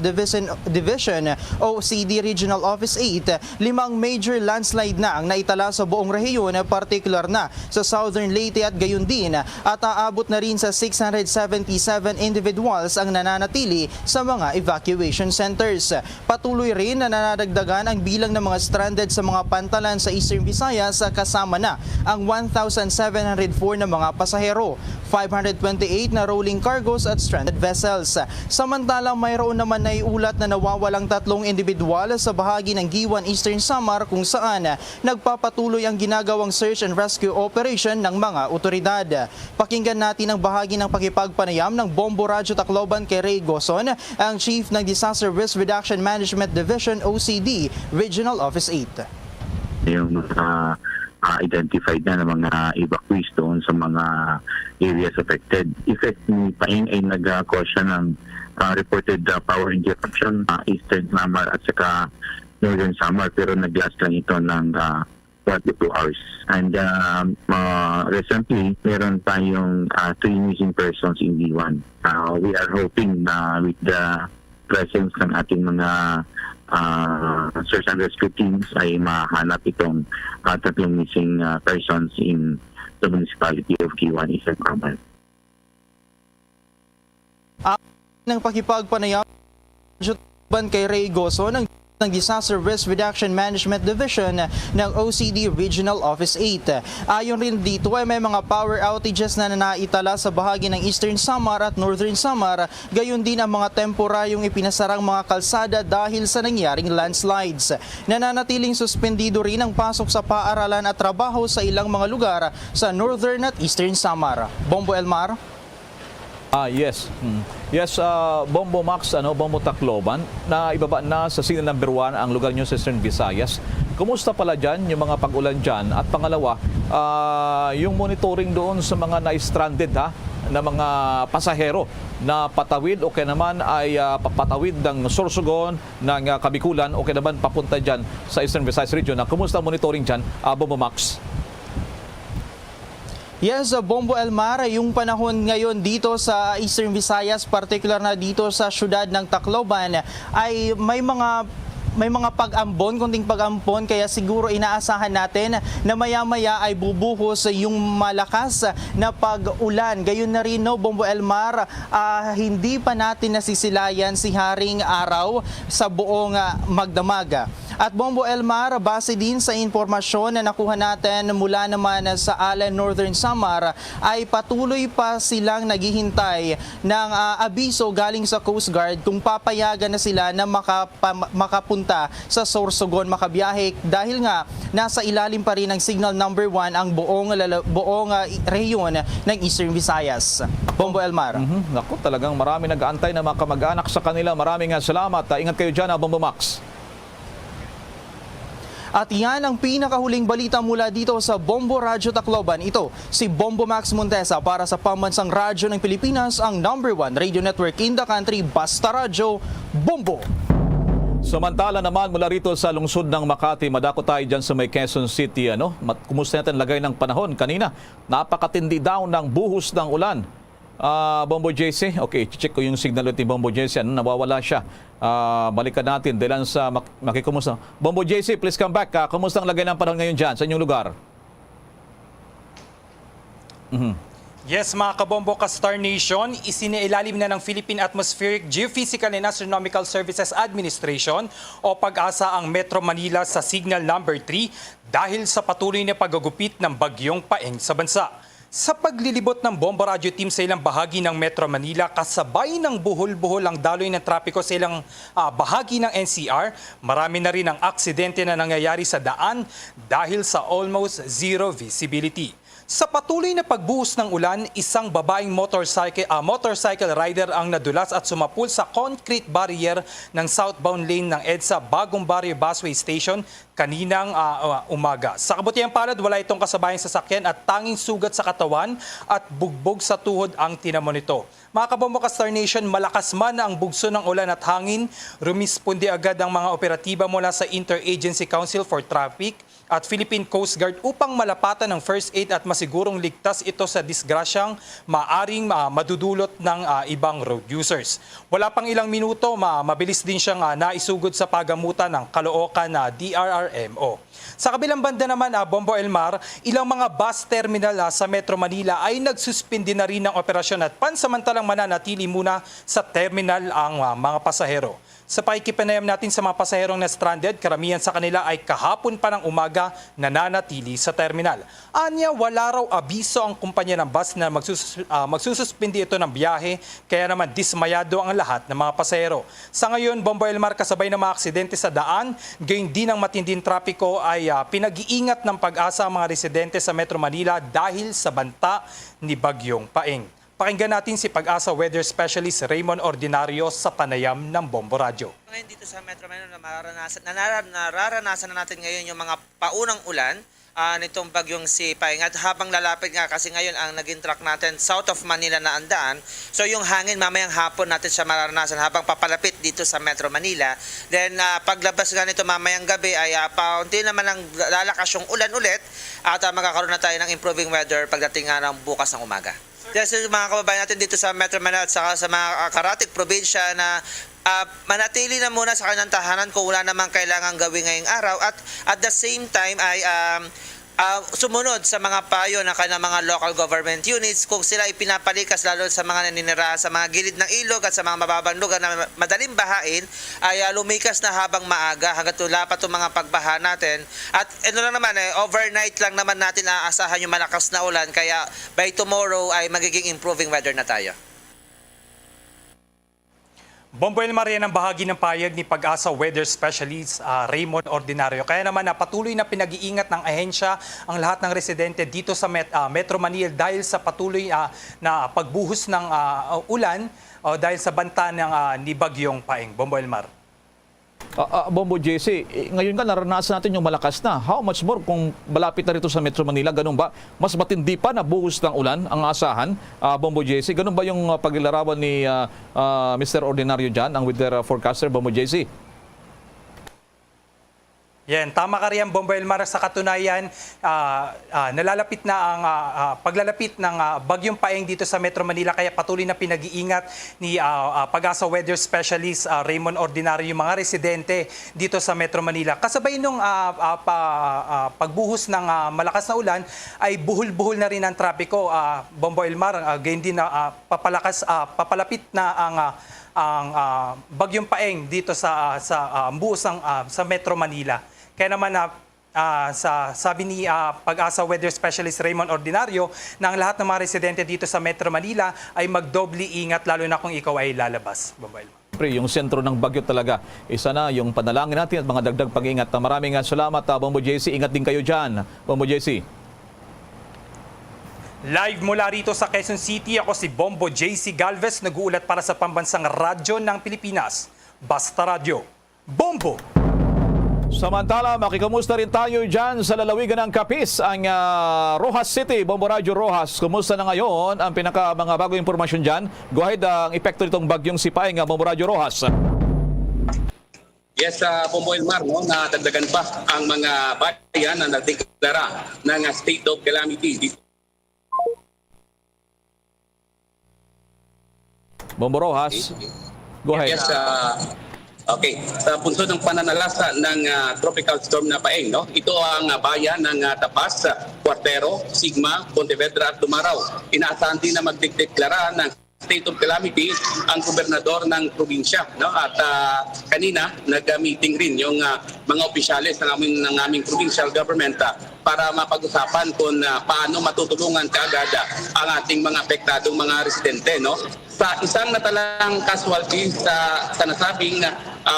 Division OCD Regional Office 8, 5 major landslide na ang naitala sa buong rehiyon, partikular na sa Southern Leyte at gayon din, at aabot na rin sa 677 individuals ang nananatili sa mga evacuation centers. Patuloy rin na nanadagdagan ang bilang ng mga stranded sa mga pantalan sa Eastern Visayas, kasama na ang 1,704 na mga pasahero, 528 na rolling cargos at stranded vessels. Samantalang mayroon naman na iulat na nawawalang 3 individual sa bahagi ng Giwan, Eastern Samar, kung saan nagpapatuloy ang ginagawang search and rescue operation ng mga otoridad. Pakinggan natin ang bahagi ng pakipagpanayam ng Bombo Radyo Tacloban kay Ray Gozon, ang Chief ng Disaster Risk Reduction Management Division OCD Regional Office 8. Yung identified na ng mga evacuees doon sa mga areas affected. Effect ni Paeng ay nag-cause siya ng reported power interruption Eastern Samar at saka Northern Samar, pero nag-last lang ito ng 42 hours. And recently, meron tayong 3 missing persons in D1. We are hoping na with the presence ng ating mga search and rescue teams ay mahanap itong 3 missing persons in the municipality of Giwan, Eastern Samar. Ng pakipagpanayam kay Ray Gozo ng Disaster Risk Reduction Management Division ng OCD Regional Office 8. Ayon rin dito ay may mga power outages na naitala sa bahagi ng Eastern Samar at Northern Samar, gayon din ang mga temporaryong ipinasarang mga kalsada dahil sa nangyaring landslides. Nananatiling suspendido rin ang pasok sa paaralan at trabaho sa ilang mga lugar sa Northern at Eastern Samar. Bombo Elmar. Yes. Yes, Bombo Max, Bombo Tacloban, na ibaba na sa signal number 1 ang lugar nyo sa Eastern Visayas. Kumusta pala dyan yung mga pag-ulan dyan? At pangalawa, yung monitoring doon sa mga na-stranded na mga pasahero na patawid o kaya naman ay papatawid ng Sorsogon, ng Kabikulan o kaya naman papunta dyan sa Eastern Visayas region. Kumusta ang monitoring dyan, Bombo Max? Yes, Bombo Elmar, yung panahon ngayon dito sa Eastern Visayas, particular na dito sa syudad ng Tacloban, ay may mga pag-ambon, kunting pag-ambon, kaya siguro inaasahan natin na maya-maya ay bubuhos yung malakas na pag-ulan. Gayon na rin, Bombo Elmar, hindi pa natin nasisilayan si Haring Araw sa buong magdamag. At Bombo Elmar, base din sa impormasyon na nakuha natin mula naman sa Allen, Northern Samar, ay patuloy pa silang naghihintay ng abiso galing sa Coast Guard kung papayagan na sila na makapunta sa Sorsogon, makabiyahe, dahil nga nasa ilalim pa rin ng signal number 1 ang buong rehiyon ng Eastern Visayas. Bombo Elmar. Naku, talagang marami nag-aantay na mga kamag-anak sa kanila. Maraming salamat. Ingat kayo dyan, Bombo Max. At yan ang pinakahuling balita mula dito sa Bombo Radyo Tacloban. Ito si Bombo Max Montesa para sa Pambansang Radyo ng Pilipinas, ang number 1 radio network in the country, Basta Radyo, Bombo! Samantala naman mula rito sa lungsod ng Makati, madako tayo dyan sa may Quezon City. Kumusta natin lagay ng panahon? Kanina, napakatindi daw ng buhos ng ulan. Bombo JC, okay, check ko yung signal ulit ni Bombo JC. Nawawala siya. Balikan natin dahil sa makikumusta. Bombo JC, please come back. Kumusta ang lagay ng panahon ngayon dyan sa inyong lugar? Yes, mga kabombo ka Star Nation, isinailalim na ng Philippine Atmospheric, Geophysical and Astronomical Services Administration o PAG-ASA ang Metro Manila sa signal number 3 dahil sa patuloy na paggugupit ng bagyong Paeng sa bansa. Sa paglilibot ng Bombo Radio Team sa ilang bahagi ng Metro Manila, kasabay ng buhol-buhol ang daloy ng trapiko sa ilang bahagi ng NCR, marami na rin ang aksidente na nangyayari sa daan dahil sa almost zero visibility. Sa patuloy na pagbuhos ng ulan, isang babaeng motorcycle rider ang nadulas at sumapul sa concrete barrier ng southbound lane ng EDSA Bagong Barrio Busway Station kaninang umaga. Sa kabutihang palad, wala itong kasabayang sasakyan at tanging sugat sa katawan at bugbog sa tuhod ang tinamo nito. Mga kabombo ka Star Nation, malakas man ang bugso ng ulan at hangin, rumisponde agad ang mga operatiba mula sa Interagency Council for Traffic at Philippine Coast Guard upang malapatan ng first aid at masigurong ligtas ito sa disgrasyang maaring madudulot ng ibang road users. Wala pang ilang minuto, mabilis din siyang naisugod sa pagamutan ng Caloocan na DRRMO. Sa kabilang banda naman, Bombo Elmar, ilang mga bus terminal sa Metro Manila ay nagsuspindi na rin ng operasyon at pansamantalang mananatili muna sa terminal ang mga pasahero. Sa pakikipanayam natin sa mga pasaherong na stranded, karamihan sa kanila ay kahapon pa ng umaga nananatili sa terminal. Anya, wala raw abiso ang kumpanya ng bus na magsususpindi ito ng biyahe, kaya naman dismayado ang lahat ng mga pasahero. Sa ngayon, Bombo Elmar, kasabay ng mga aksidente sa daan, gayon din ang matinding trapiko ay pinag-iingat ng Pag-asa ang mga residente sa Metro Manila dahil sa banta ni Bagyong Paeng. Pakinggan natin si Pag-asa Weather Specialist Raymond Ordinario sa panayam ng Bombo Radio. Ngayon dito sa Metro Manila, nararanasan na natin ngayon yung mga paunang ulan nitong bagyong si Paeng. At habang lalapit nga kasi ngayon ang naging track natin south of Manila na andaan. So yung hangin mamayang hapon natin siya mararanasan habang papalapit dito sa Metro Manila. Then paglabas nga nito mamayang gabi ay paunti naman ang lalakas yung ulan ulit at magkakaroon na tayo ng improving weather pagdating nga ng bukas ng umaga. Kasi mga kababayan natin dito sa Metro Manila at saka sa mga karatig probinsya na manatili na muna sa kanilang tahanan kung wala namang kailangan gawin ngayong araw at the same time ay sumunod sa mga payo ng kanilang mga local government units kung sila ipinapalikas lalo sa mga naninirahan sa mga gilid ng ilog at sa mga mababang lugar na madaling bahain ay lumikas na habang maaga hanggat wala pa itong mga pagbaha natin. At ito lang naman overnight lang naman natin aasahan yung malakas na ulan kaya by tomorrow ay magiging improving weather na tayo. Bombo Elmar, yan ang bahagi ng payag ni Pag-asa Weather Specialist Raymond Ordinario. Kaya naman patuloy na pinag-iingat ng ahensya ang lahat ng residente dito sa Metro Manila dahil sa patuloy na pagbuhos ng ulan dahil sa banta ni Bagyong Paeng. Bombo Elmar. Bombo JC, ngayon ka naranasan natin yung malakas na. How much more kung malapit na rito sa Metro Manila? Ganun ba? Mas matindi pa na buhos ng ulan ang asahan, Bombo JC? Ganun ba yung paglalarawan ni Mr. Ordinario dyan, ang weather forecaster, Bombo JC? Yan, tama ka riyan, Bombo Elmar. Sa katunayan, nalalapit na ang paglalapit ng Bagyong Paeng dito sa Metro Manila kaya patuloy na pinag-iingat ni Pag-asa Weather Specialist Raymond Ordinario yung mga residente dito sa Metro Manila. Kasabay nung pagbuhos ng malakas na ulan ay buhol-buhol na rin ang trapiko, Bombo Elmar. Gayon din papalapit na ang Bagyong Paeng dito sa buhos sa Metro Manila. Kaya naman sabi ni Pag-asa Weather Specialist Raymond Ordinario na ang lahat ng mga residente dito sa Metro Manila ay magdobli ingat lalo na kung ikaw ay lalabas. Yung sentro ng bagyo talaga, isa na yung panalangin natin at mga dagdag pag-ingat. Maraming salamat, Bombo JC. Ingat din kayo dyan, Bombo JC. Live mula rito sa Quezon City, ako si Bombo JC Galvez, nag-uulat para sa Pambansang Radyo ng Pilipinas. Basta Radio. Bombo! Samantala, makikamusta rin tayo dyan sa lalawigan ng Capiz, ang Rojas City, Bombo Radio Rojas. Kumusta na ngayon ang mga bagong impormasyon dyan? Go ahead, ang epekto nitong bagyong si Paeng, Bombo Radio Rojas. Yes, Bombo Elmar, nadagdagan pa ang mga bayan na nagdeklara ng state of calamity. Bombo Rojas, go ahead. Yes, okay. Sa punso ng pananalasa ng tropical storm na Paeng, ito ang bayan ng Tapas, Cuartero, Sigma, Pontevedra at Tumaraw. Inaasahan din na magdeklara ng state of calamity ang gobernador ng probinsya. At kanina, nag-meeting rin yung mga opisyalis ng aming provincial government para mapag-usapan kung paano matutulungan kaagad ang ating mga apektadong mga residente. Sa isang natalang casualty sa nasabing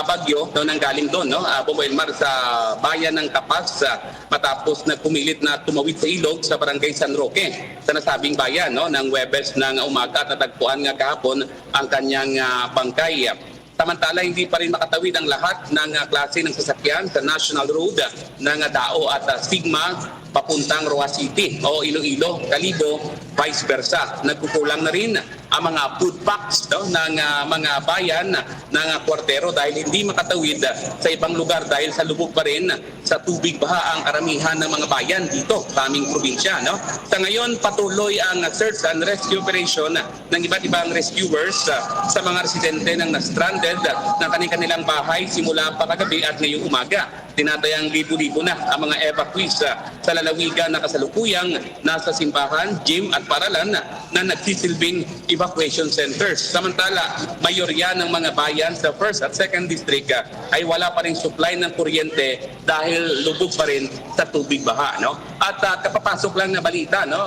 bagyo no, nanggaling doon, no? Bombo Elmar, sa bayan ng Tapas, matapos na pumilit na tumawid sa ilog sa barangay San Roque sa nasabing bayan, no, ng Huwebes ng umaga at natagpuan nga kahapon ang kanyang bangkay. Samantala, hindi pa rin makatawid ang lahat ng klase ng sasakyan sa National Road ng Dao at Sigma papuntang Roa City o Iloilo, Kalibo, vice versa. Nagkukulang na rin ang mga food packs, no, ng mga bayan ng Kuartero dahil hindi makatawid sa ibang lugar dahil sa lubog pa rin sa tubig baha ang karamihan ng mga bayan dito sa aming probinsya. No? Sa ngayon, patuloy ang search and rescue operation ng iba't ibang rescuers sa mga residente ng na-stranded ng kanilang bahay simula pa kagabi at ngayong umaga. Tinatayang libo-libo na ang mga evacuees sa lalawigan na kasalukuyang nasa simbahan, gym at paralan na nagsisilbing evacuation centers. Samantala, mayorya ng mga bayan sa 1st at 2nd District ay wala pa rin supply ng kuryente dahil lubog pa rin sa tubig baha. No? At kapapasok lang na balita, no,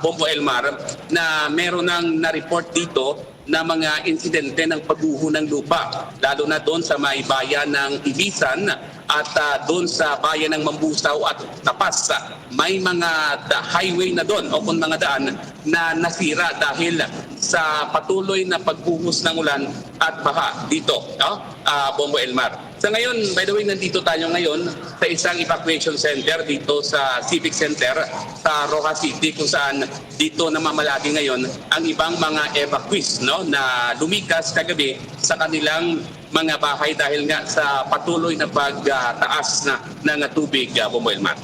Bombo Elmar, na meron nang na-report dito na mga insidente ng pagguho ng lupa, lalo na doon sa may bayan ng Ibisan at doon sa bayan ng Mambusaw at Tapas. May mga highway na doon o kung mga daan na nasira dahil sa patuloy na pagbuhos ng ulan at baha dito, no? Bombo Elmar. Sa ngayon, by the way, nandito tayo ngayon sa isang evacuation center dito sa Civic Center sa Roja City kung saan dito namamalagi ngayon ang ibang mga evacuees, no, na lumikas kagabi sa kanilang mga bahay dahil nga sa patuloy na pagtaas ng tubig, Bombo Elmar.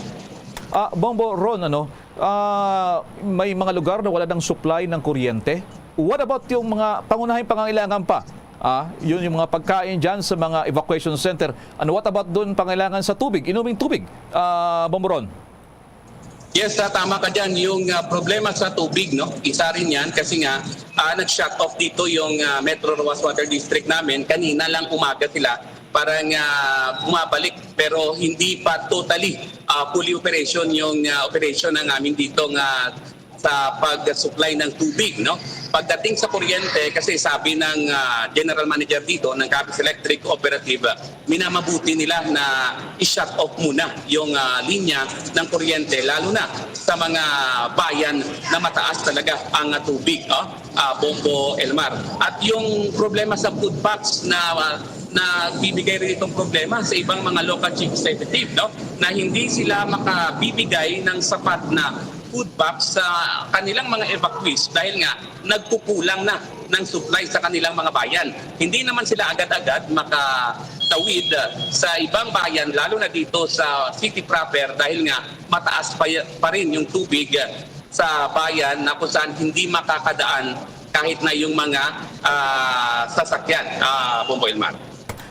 Bombo Ron, may mga lugar na wala ng supply ng kuryente. What about yung mga pangunahing pangangailangan pa? Yun yung mga pagkain dyan sa mga evacuation center. And what about doon pangailangan sa tubig, inuming tubig, Bombo Ron? Yes, tama ka dyan. Yung problema sa tubig, no? Isa rin yan kasi nga nag-shut off dito yung Metro Roas Water District namin. Kanina lang umaga sila parang bumabalik pero hindi pa totally fully operation yung operation ng amin dito nga sa pag-supply ng tubig, no? Pagdating sa kuryente, kasi sabi ng general manager dito ng Capiz Electric Cooperative, minamabuti nila na i-shut off muna yung linya ng kuryente, lalo na sa mga bayan na mataas talaga ang tubig, Bombo Elmar. At yung problema sa food packs na bibigay rin itong problema sa ibang mga local chief executive, no? Na hindi sila makabibigay ng sapat na food packs sa kanilang mga evacuees dahil nga nagkukulang na ng supply sa kanilang mga bayan. Hindi naman sila agad-agad makatawid sa ibang bayan, lalo na dito sa city proper dahil nga mataas pa rin yung tubig sa bayan na kung saan hindi makakadaan kahit na yung mga sasakyan, Bombo Elmar.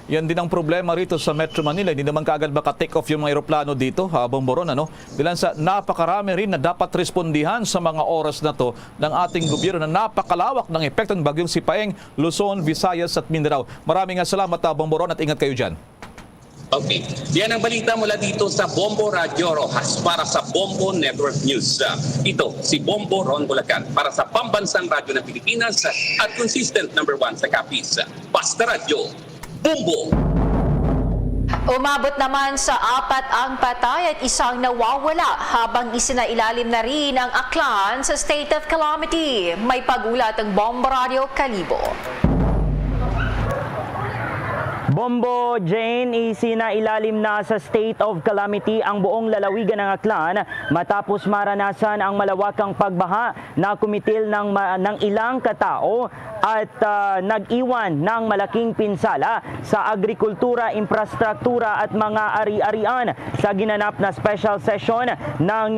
Yan din ang problema rito sa Metro Manila. Hindi naman kaagad maka-take off yung mga aeroplano dito, Bombo Ron, Bilang sa napakarami rin na dapat respondihan sa mga oras na to ng ating gobyerno na napakalawak ng epekto ng bagyong Sipaeng, Luzon, Visayas at Mindanao. Maraming salamat, Bombo Ron, at ingat kayo dyan. Okay. Yan ang balita mula dito sa Bombo Radio Rojas para sa Bombo Network News. Ito si Bombo Ron Bulacan para sa Pambansang Radyo ng Pilipinas at consistent number 1 sa Capiz. Basta Radio, Bombo! Umabot naman sa 4 ang patay at 1 nawawala habang isinailalim na rin ang Aklan sa state of calamity. May pagulat ang Bombo Radio Kalibo. Bombo Jane, isinailalim na sa state of calamity ang buong lalawigan ng Aklan matapos maranasan ang malawakang pagbaha na kumitil ng ilang katao at nag-iwan ng malaking pinsala sa agrikultura, infrastruktura at mga ari-arian sa ginanap na special session ng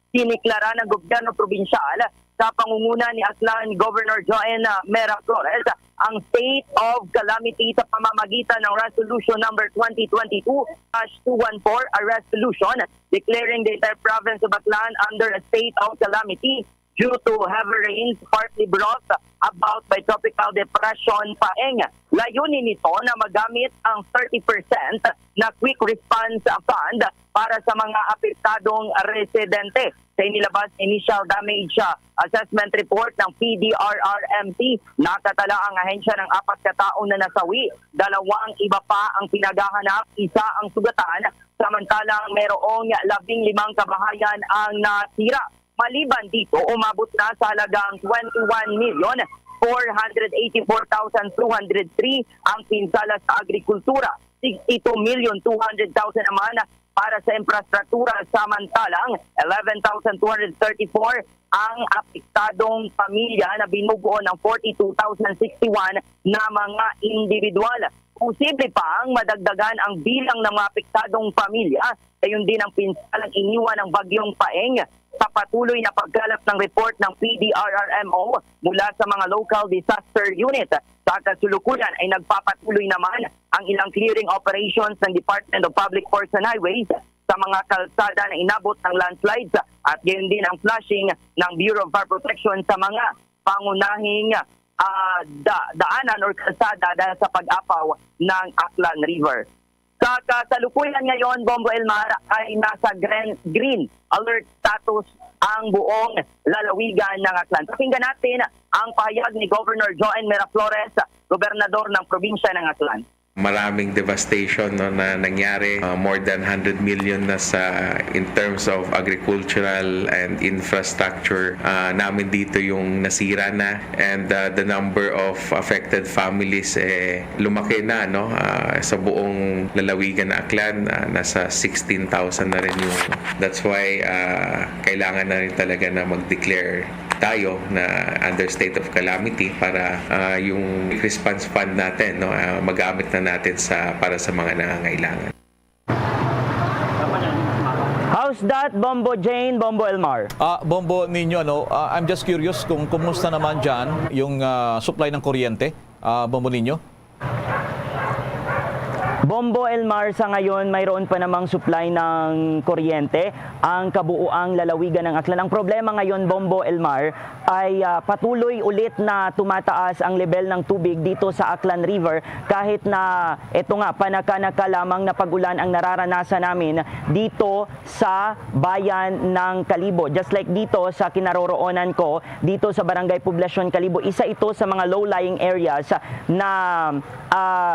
siniklara ng gobyerno probinsyal sa pangunguna ni Aklan Governor Joanna Mera Flores ang state of calamity sa pamamagitan ng Resolution number 2022-214, a resolution declaring the entire province of Aklan under a state of calamity. due to heavy rains partly brought about by Tropical Depression Paeng. Layunin nito na magamit ang 30% na Quick Response Fund para sa mga apektadong residente. Sa inilabas initial damage assessment report ng PDRRMC, nakatala ang ahensya ng 4 kataong na nasawi, 2 iba pa ang pinaghahanap, 1 ang sugatan, samantalang mayroong 15 kabahayan ang natira. Maliban dito, umabot na sa halagang 21,484,203 ang pinsala sa agrikultura, 62,200,000 naman para sa infrastruktura, samantalang 11,234 ang apektadong pamilya na binubuo ng 42,061 na mga individual. Posible pa ang madagdagan ang bilang ng mga apektadong pamilya, gayon din ang pinsalang iniwan ng bagyong Paeng sa patuloy na paggalap ng report ng PDRRMO mula sa mga local disaster unit. Sa kasulukuyan ay nagpapatuloy naman ang ilang clearing operations ng Department of Public Works and Highways sa mga kalsada na inabot ng landslides at gayon din ang flushing ng Bureau of Fire Protection sa mga pangunahing daanan or kalsada dahil sa pag-apaw ng Aklan River. Sa kasalukuyan ngayon, Bombo Elmar, ay nasa green alert status ang buong lalawigan ng Aklan. Pakinggan natin ang pahayag ni Governor Joen Miraflores, gobernador ng probinsya ng Aklan. Maraming devastation no, na nangyari. More than 100 million na in terms of agricultural and infrastructure namin dito yung nasira na, and the number of affected families lumaki na no, sa buong lalawigan na Aklan, nasa 16,000 na rin yung. That's why kailangan na rin talaga na mag-declare tayo na under state of calamity para yung response fund natin no, magamit na natin para sa mga nangangailangan. How's that, Bombo Jane, Bombo Elmar? Bombo ninyo, I'm just curious kung kumusta naman dyan yung supply ng kuryente, Bombo ninyo? Bombo Elmar, sa ngayon mayroon pa namang supply ng kuryente ang kabuuang lalawigan ng Aklan. Ang problema ngayon, Bombo Elmar, ay patuloy ulit na tumataas ang level ng tubig dito sa Aklan River, kahit na ito nga panaka-naka lamang na pag-ulan ang nararanasan namin dito sa bayan ng Kalibo. Just like dito sa kinaroroonan ko, dito sa Barangay Poblacion Kalibo, isa ito sa mga low-lying areas na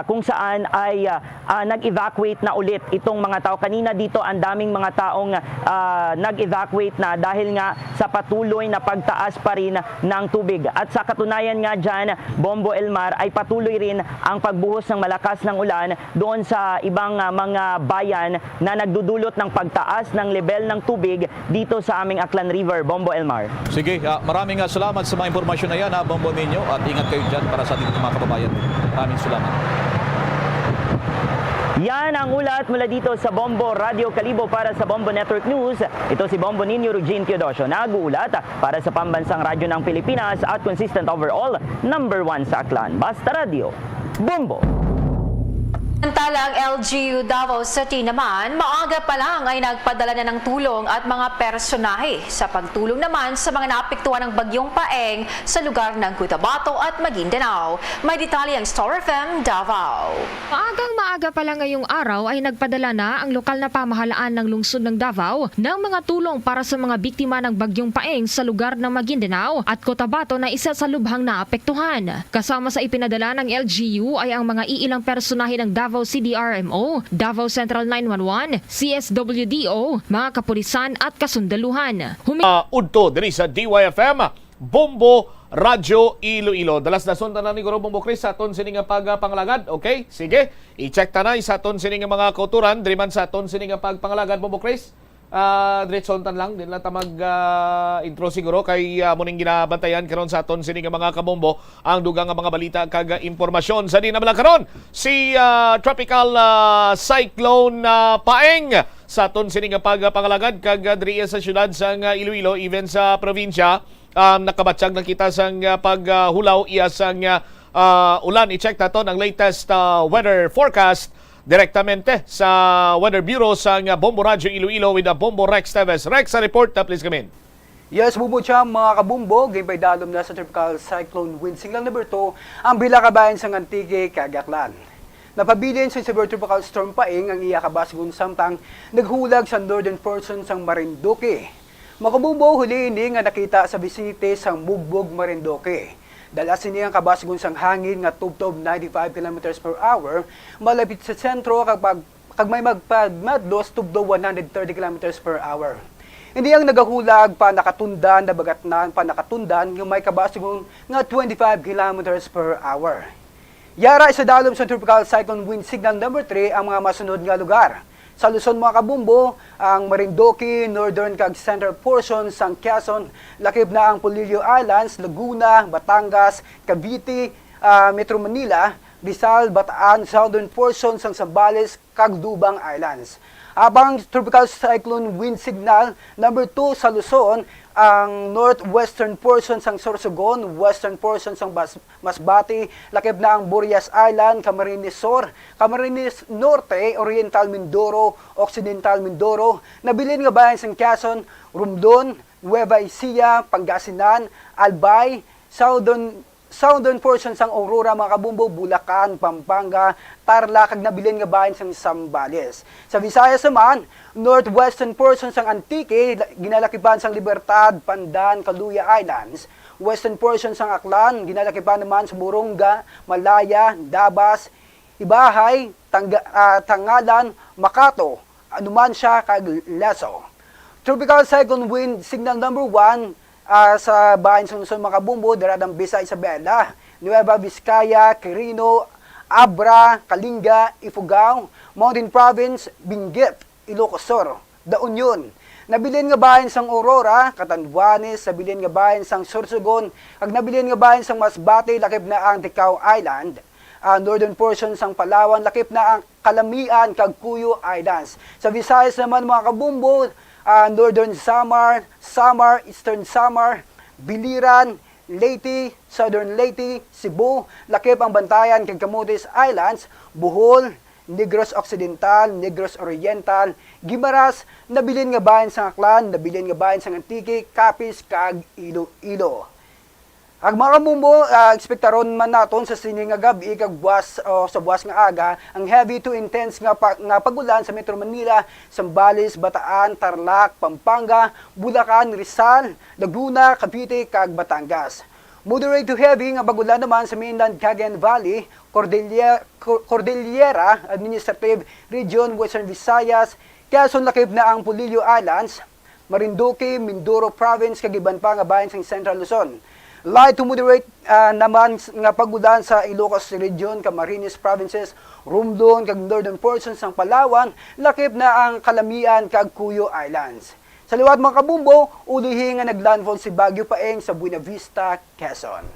kung saan ay nag-evacuate na ulit itong mga tao. Kanina dito ang daming mga taong nag-evacuate na dahil nga sa patuloy na pagtaas pa rin ng tubig. At sa katunayan nga dyan, Bombo Elmar, ay patuloy rin ang pagbuhos ng malakas ng ulan doon sa ibang mga bayan na nagdudulot ng pagtaas ng level ng tubig dito sa aming Aklan River, Bombo Elmar. Sige, maraming salamat sa mga impormasyon na yan, Bombo ninyo, at ingat kayo dyan para sa ating mga kababayan. Maraming salamat. Yan ang ulat mula dito sa Bombo Radio Kalibo para sa Bombo Network News. Ito si Bombo Ninyo Rugine Teodosio, nag-uulat para sa pambansang radyo ng Pilipinas at consistent overall, #1 sa Aklan. Basta Radio, Bombo. Samantala, ang LGU Davao City naman, maaga pa lang ay nagpadala na ng tulong at mga personahe sa pagtulong naman sa mga naapektuhan ng bagyong Paeng sa lugar ng Cotabato at Maguindanao. May detalye ang Star FM Davao. Maaga pa lang ngayong araw ay nagpadala na ang lokal na pamahalaan ng lungsod ng Davao ng mga tulong para sa mga biktima ng bagyong Paeng sa lugar ng Maguindanao at Cotabato na isa sa lubhang naapektuhan. Kasama sa ipinadala ng LGU ay ang mga iilang personahe ng Davao CDRMO, Davao Central 911, CSWDO, mga kapulisan at kasundaluhan. Udto diri sa DYFM, Bombo Radyo Iloilo. Dalas dason tanan ni Guro Bombo Chris sa aton sining pagpangalagad. Okay? Sige. I-check tanay sa aton sining mga kauturan diri man sa aton sining pagpangalagad, Bombo Chris. Diretson tan lang din lang ta mag intro siguro kay muning ginabantayan karon sa aton sining mga kabombo ang dugang nga mga balita kag impormasyon sa di na lang karon si tropical cyclone Paeng sa aton sining pagpangalagad kag diri sa syudad sa Iloilo, even sa probinsya. Nakabatsyag na kita sang paghulaw iya sang ulan. I-check nato ang latest weather forecast direktamente sa Weather Bureau sa Bombo Radyo Iloilo with Bombo Rex Teves. Rex, sa report, please come in. Yes, bubutya mga kabumbo, game by dalom na sa Tropical Cyclone Wind Signal number 2, ang bilakabayan sa Antique, Cagaclan. Napabilin sa Severe Tropical Storm Paeng ang iyakabasgun samtang naghulag sa northern portion ng Marinduque. Mga kabumbo, huli ini nga nakita sa bisite sa Mugbog, Marinduque. Dalas ini ang kabasgun sang hangin nga tubtob 95 km per hour, malapit sa sentro kag may magpadmadlos tubdo 130 km per hour. Hindi ang nagahulag pa nakatundan na bagatnan pa nakatundan yung may kabasgon nga 25 km per hour. Yara isa dalom sa Tropical Cyclone Wind Signal number 3 ang mga masunod nga lugar. Sa Luzon mga kabumbo, ang Marinduque, northern kag central portion sang Quezon, lakip na ang Polillo Islands, Laguna, Batangas, Cavite, Metro Manila, Rizal, Bataan, southern portion sang Zambales kag Lubang Islands. Habang Tropical Cyclone Wind Signal number 2 sa Luzon, ang northwestern portion sang Sorsogon, western portion sang Masbate, lakip na ang Burias Island, Camarines Sur, Camarines Norte, Oriental Mindoro, Occidental Mindoro, nabilin nga bayan sang Quezon, Romblon, Nueva Ecija, Pangasinan, Albay, southern portion sang Aurora, mga kabumbo, Bulacan, Pampanga, Tarlac, kag nabilin nga bayan sang Zambales. Sa Visayas naman, northwestern portion sang Antique, ginalakipan sang Libertad, Pandan, Kaluya Islands, western portion sang Aklan, ginalakipan naman sa Moronga, Malaya, Dabas, Ibahay, Tangalan, Makato, Numancia, kag Leso. Tropical Cyclone Wind Signal number 1 sa bayan sa Luzon mga kabumbo, daradang Bisa Isabela, Nueva Vizcaya, Quirino, Abra, Kalinga, Ifugao, Mountain Province, Benguet, Ilocos Sur, Da Union. Nabilin nga bayan sang Aurora, Catanduanes, nabilin nga bayan sang Sorsogon, ag nabilin nga bayan sang Masbate, lakip na ang Ticao Island, northern portion sang Palawan, lakip na ang Kalamian, kag Cuyo Islands. Sa Visayas naman mga kabumbo, northern Samar, eastern Samar, Biliran, Leyte, southern Leyte, Cebu, lakip ang Bantayan kag Camotes Islands, Bohol, Negros Occidental, Negros Oriental, Guimaras, nabilin nga bayan sang Aklan, nabilin nga bayan sang Antique, Capiz, kag Iloilo. Ang mga kabumbo, ekspektaron man naton sa sining nga gabi kag sa buwas nga aga ang heavy to intense nga pagulan sa Metro Manila, Zambales, Bataan, Tarlac, Pampanga, Bulacan, Rizal, Laguna, Cavite kag Batangas. Moderate to heavy nga pagulan naman sa mainland Cagayan Valley, Cordillera Administrative Region, Western Visayas, Quezon, lakip na ang Polillo Islands, Marinduque, Mindoro Province kag iban pa nga bayan sa Central Luzon. Light to moderate naman nga pagulan sa Ilocos Region, Camarines Provinces, Romblon, kag northern portions ng Palawan, lakip na ang Kalamian kag Cuyo Islands. Sa liwat mga kabumbo, ulihi nga naglandfall si Baguio Paeng sa Buena Vista, Quezon.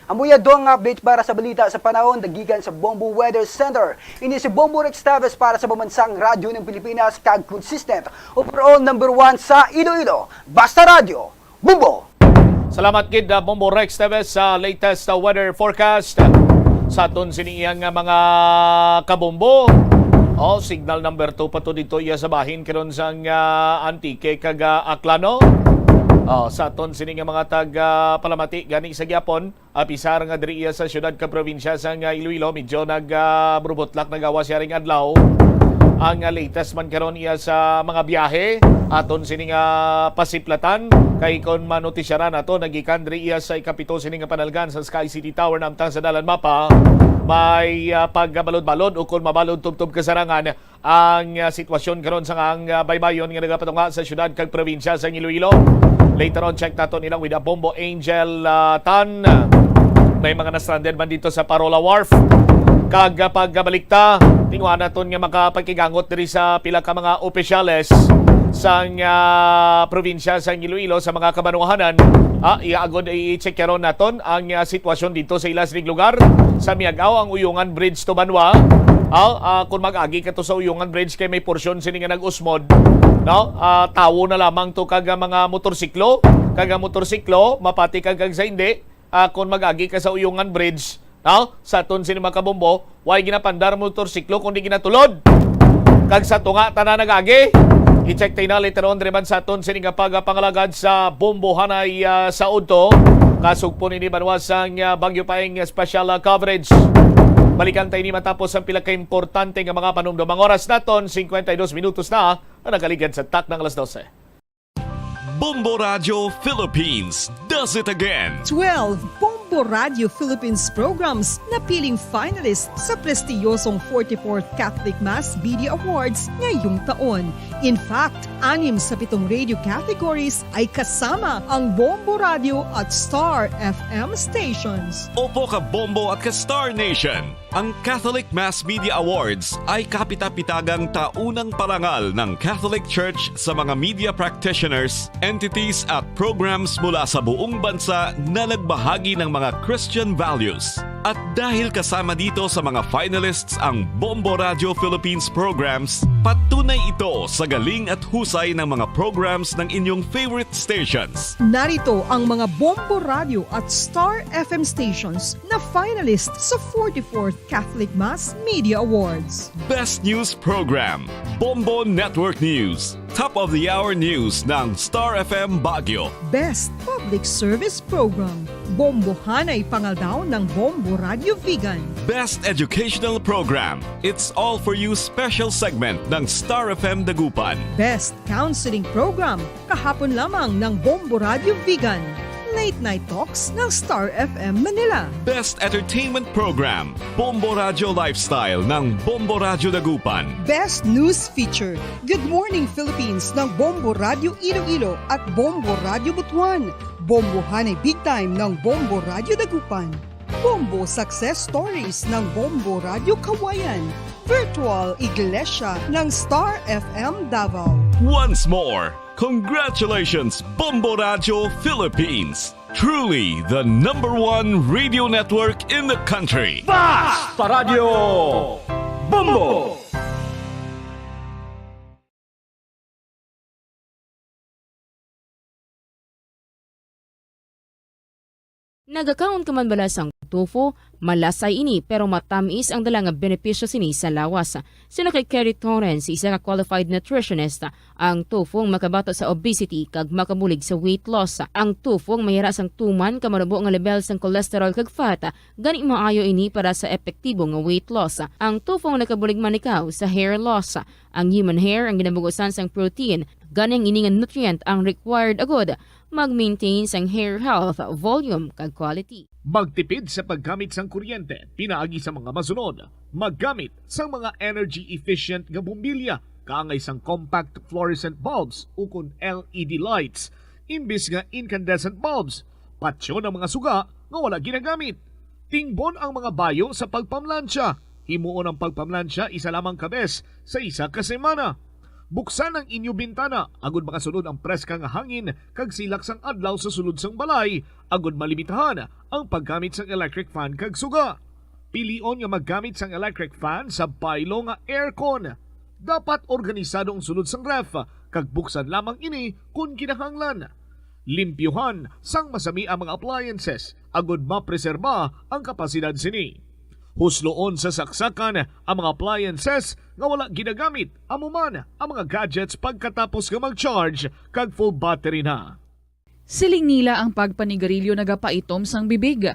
Ang buyadong update para sa balita sa panahon, dagikan sa Bombo Weather Center. Ini si Bombo Rex Taves para sa Pamansang Radyo ng Pilipinas, kag consistent overall number 1 sa Iloilo. Basta Radio, Bombo! Salamat kid Bombo Rex Teves sa latest weather forecast sa aton siniyang mga kabombo. Signal number 2 pa to dito iya sa bahin karon sang Antique kag Aklano. Sa aton sining mga taga Palamati gani sa gyapon, apisar nga diri iya sa syudad ka probinsya sang Iloilo, medyo nagburubotlak nagawas yaring adlaw. Ang latest man karon iya sa mga biyahe aton sining pasiplatan kay kon manotisyaran ato nagikan diri iya sa ikapito sining panalgan sa Sky City Tower namtang sa dalan mapa may pagbalod-balod o kung mabalod tubtob kasarangan ang sitwasyon karon sa ang baybayon nga nagapatunga sa syudad kag probinsya sa Iloilo. Later on check nato nilang with a Bombo Angel Tan. May mga na-stranded man dito sa Parola Wharf. Kag pagbalikta, tingwa naton nga makapagkigangot diri sa pila ka mga opisyales sa probinsya sa Iloilo sa mga kabanuhanan. Iaagod i-check karon naton ang sitwasyon dito sa ilas ning lugar. Sa Miagaw ang Uyungan Bridge to Banwa. Kung mag-agi ka to sa Uyungan Bridge kay may porsyon sini nga nag-usmod. Tawo na lamang to kag mga motorsiklo. Kag motorsiklo mapati kag sa hindi. Kung mag-agi ka sa Uyungan Bridge, sa aton sini mga kabombo, way ginapandar motorsiklo kundi ginatulod. Kag sa tunga tanan nag-agi. I-check tayo na later on man sa aton sining pagpangalagad sa Bombohanay sa Udto. Kasug po ni Banwasang Bagyo Paeng special coverage. Balikan tayo ni matapos ang pila ka-importante nga mga panumdum. Ang oras naton 52 minutos na nagaligad sa tak ng alas 12. Bombo Radio Philippines does it again. 12 Bombo Radio Philippines programs na piling finalist sa prestiyosong 44th Catholic Mass Media Awards ngayong taon. In fact, 6 sa 7 radio categories ay kasama ang Bombo Radio at Star FM stations. Opo ka Bombo at ka Star Nation. Ang Catholic Mass Media Awards ay kapita-pitagang taunang parangal ng Catholic Church sa mga media practitioners, entities at programs mula sa buong bansa na nagbahagi ng mga Christian values. At dahil kasama dito sa mga finalists ang Bombo Radio Philippines programs, patunay ito sa galing at husay ng mga programs ng inyong favorite stations. Narito ang mga Bombo Radio at Star FM stations na finalist sa 44th Catholic Mass Media Awards. Best News Program, Bombo Network News. Top of the Hour News ng Star FM Baguio. Best Public Service Program, Bombohanay Pangaldaw ng Bombo Radio Vegan. Best Educational Program, It's All For You special segment ng Star FM Dagupan. Best Counseling Program, kahapon lamang ng Bombo Radio Vegan. Late Night Talks ng Star FM Manila. Best Entertainment Program, Bombo Radio Lifestyle ng Bombo Radio Dagupan. Best News Feature, Good Morning Philippines ng Bombo Radio Iloilo at Bombo Radio Butuan. Bombohanay Big Time ng Bombo Radio Dagupan. Bombo Success Stories ng Bombo Radio Kawayan. Virtual Iglesia ng Star FM Davao. Once more, congratulations Bombo Radio Philippines. Truly the #1 radio network in the country. Basta Radio Bombo! Nagakaon ka man bala sang tofu, malasay ini pero matamis ang dala nga benepisyo sini sa lawas. Sino kay Kerry Torrens, isa ka qualified nutritionist, ang tofu ang makabato sa obesity kag makabulig sa weight loss. Ang tofu ang mahira sang tuman kamarabo nga level sang cholesterol kag fat, gani maayo ini para sa epektibo nga weight loss. Ang tofu ang nakabulig man ikaw sa hair loss. Ang human hair ang ginabugusan sang protein, gani ang ini nga nutrient ang required agod mag-maintain sang hair health, volume kag quality. Magtipid sa paggamit sang kuryente, pinaagi sa mga masunod. Maggamit sang mga energy-efficient nga bumbilya, kaangay sang compact fluorescent bulbs ukon LED lights, imbis nga incandescent bulbs. Patsyo ng mga suga nga wala ginagamit. Tingbon ang mga bayo sa pagpamlansya. Himuon ang pagpamlansya isa lamang kabes sa isa ka semana. Buksan ang inyo bintana, agud makasunod ang preska nga hangin kag silak sang adlaw sa sulod sang balay, agud malimitahan ang paggamit sang electric fan kag suga. Pilion nga maggamit sang electric fan sa baylo nga aircon. Dapat organisado ang sulod sang ref kag buksan lamang ini kung kinahanglan. Limpyuhan sang masami ang mga appliances, agud mapreserba ang kapasidad sini. Husloon sa saksakan ang mga appliances nga wala ginagamit, amuman ang mga gadgets pagkatapos nga mag-charge kag full battery na. Siling nila ang pagpanigarilyo nagapaitom sang bibig.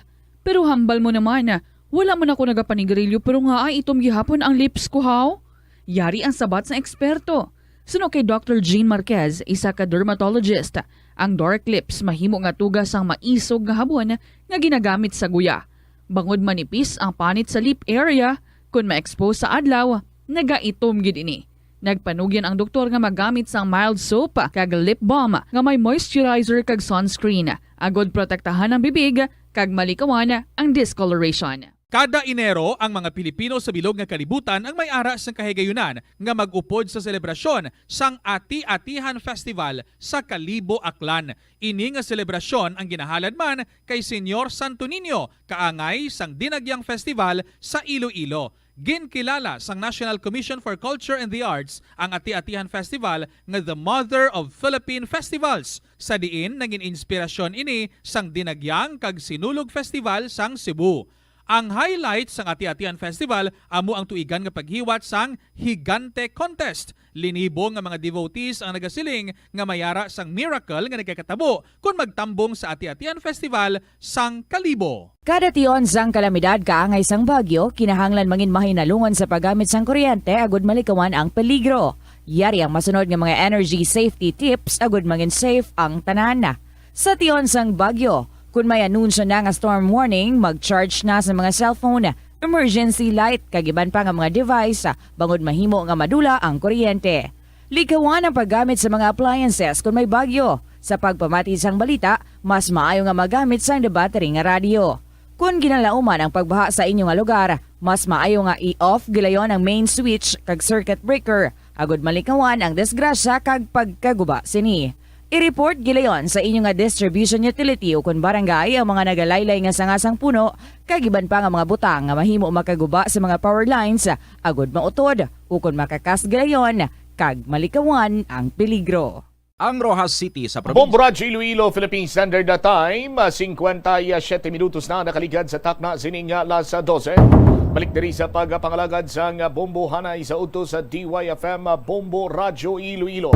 Pero hambal mo naman, wala man ako nagapanigarilyo pero nga ay itom gihapon ang lips ko haw. Yari ang sabat sa eksperto. Suno kay Dr. Jean Marquez, isa ka dermatologist, ang dark lips mahimo nga tugas ang maisog nga habon nga ginagamit sa guya. Bangod manipis ang panit sa lip area, kung ma-expose sa adlaw, nagaitom gid ini. Nagpanugyan ang doktor nga magamit sang mild soap kag lip balm nga may moisturizer kag sunscreen. Agod protektahan ang bibig kag malikawan ang discoloration. Kada Enero, ang mga Pilipino sa bilog nga kalibutan ang may ara sang kahigayunan nga mag-upod sa selebrasyon sang Ati-Atihan Festival sa Kalibo, Aklan. Ini nga selebrasyon ang ginahalad man kay Senyor Santo Niño, kaangay sang Dinagyang Festival sa Iloilo. Ginkilala sang National Commission for Culture and the Arts ang Ati-Atihan Festival nga the Mother of Philippine Festivals. Sa diin naging inspirasyon ini sang Dinagyang kag Sinulog Festival sang Cebu. Ang highlight sang Ati-Atihan Festival amo ang tuigan nga paghiwat sang Higante Contest. Linibo nga mga devotees ang nagasiling nga mayara sang miracle nga nagkakatabo kung magtambong sa Ati-Atihan Festival sang Kalibo. Kada tion sang kalamidad kaangay sang bagyo, kinahanglan mangin mahinalungan sa paggamit sang kuryente agud malikawan ang peligro. Yari ang masunod nga mga energy safety tips agud mangin safe ang tanan. Sa tion sang bagyo, kung may anunsyo na nga storm warning, mag-charge na sa mga cellphone, emergency light, kagiban pa nga mga device, bangod mahimo nga madula ang kuryente. Likawan ang paggamit sa mga appliances kung may bagyo. Sa pagpamati sang balita, mas maayo nga magamit sang battery nga radio. Kung ginalauman ang pagbaha sa inyong lugar, mas maayo nga i-off gilayon ang main switch kag circuit breaker, agud malikawan ang disgrasya kag pagkaguba sini. I-report gilayon sa inyong nga distribution utility o kung barangay ang mga nagalaylay nga sangasang puno, kagiban pa nga mga butang nga mahimo makaguba sa mga power lines, agud mautod o kung makakas gilayon, kag malikawan ang peligro. Ang Rojas City sa Bombo Radyo Iloilo, Philippine Standard Time, 57 minutos na nakaligad sa takna sining alas 12. Balik diri sa pagpangalagad sa Bombo Hanay sa uto sa DYFM Bombo Radyo Iloilo.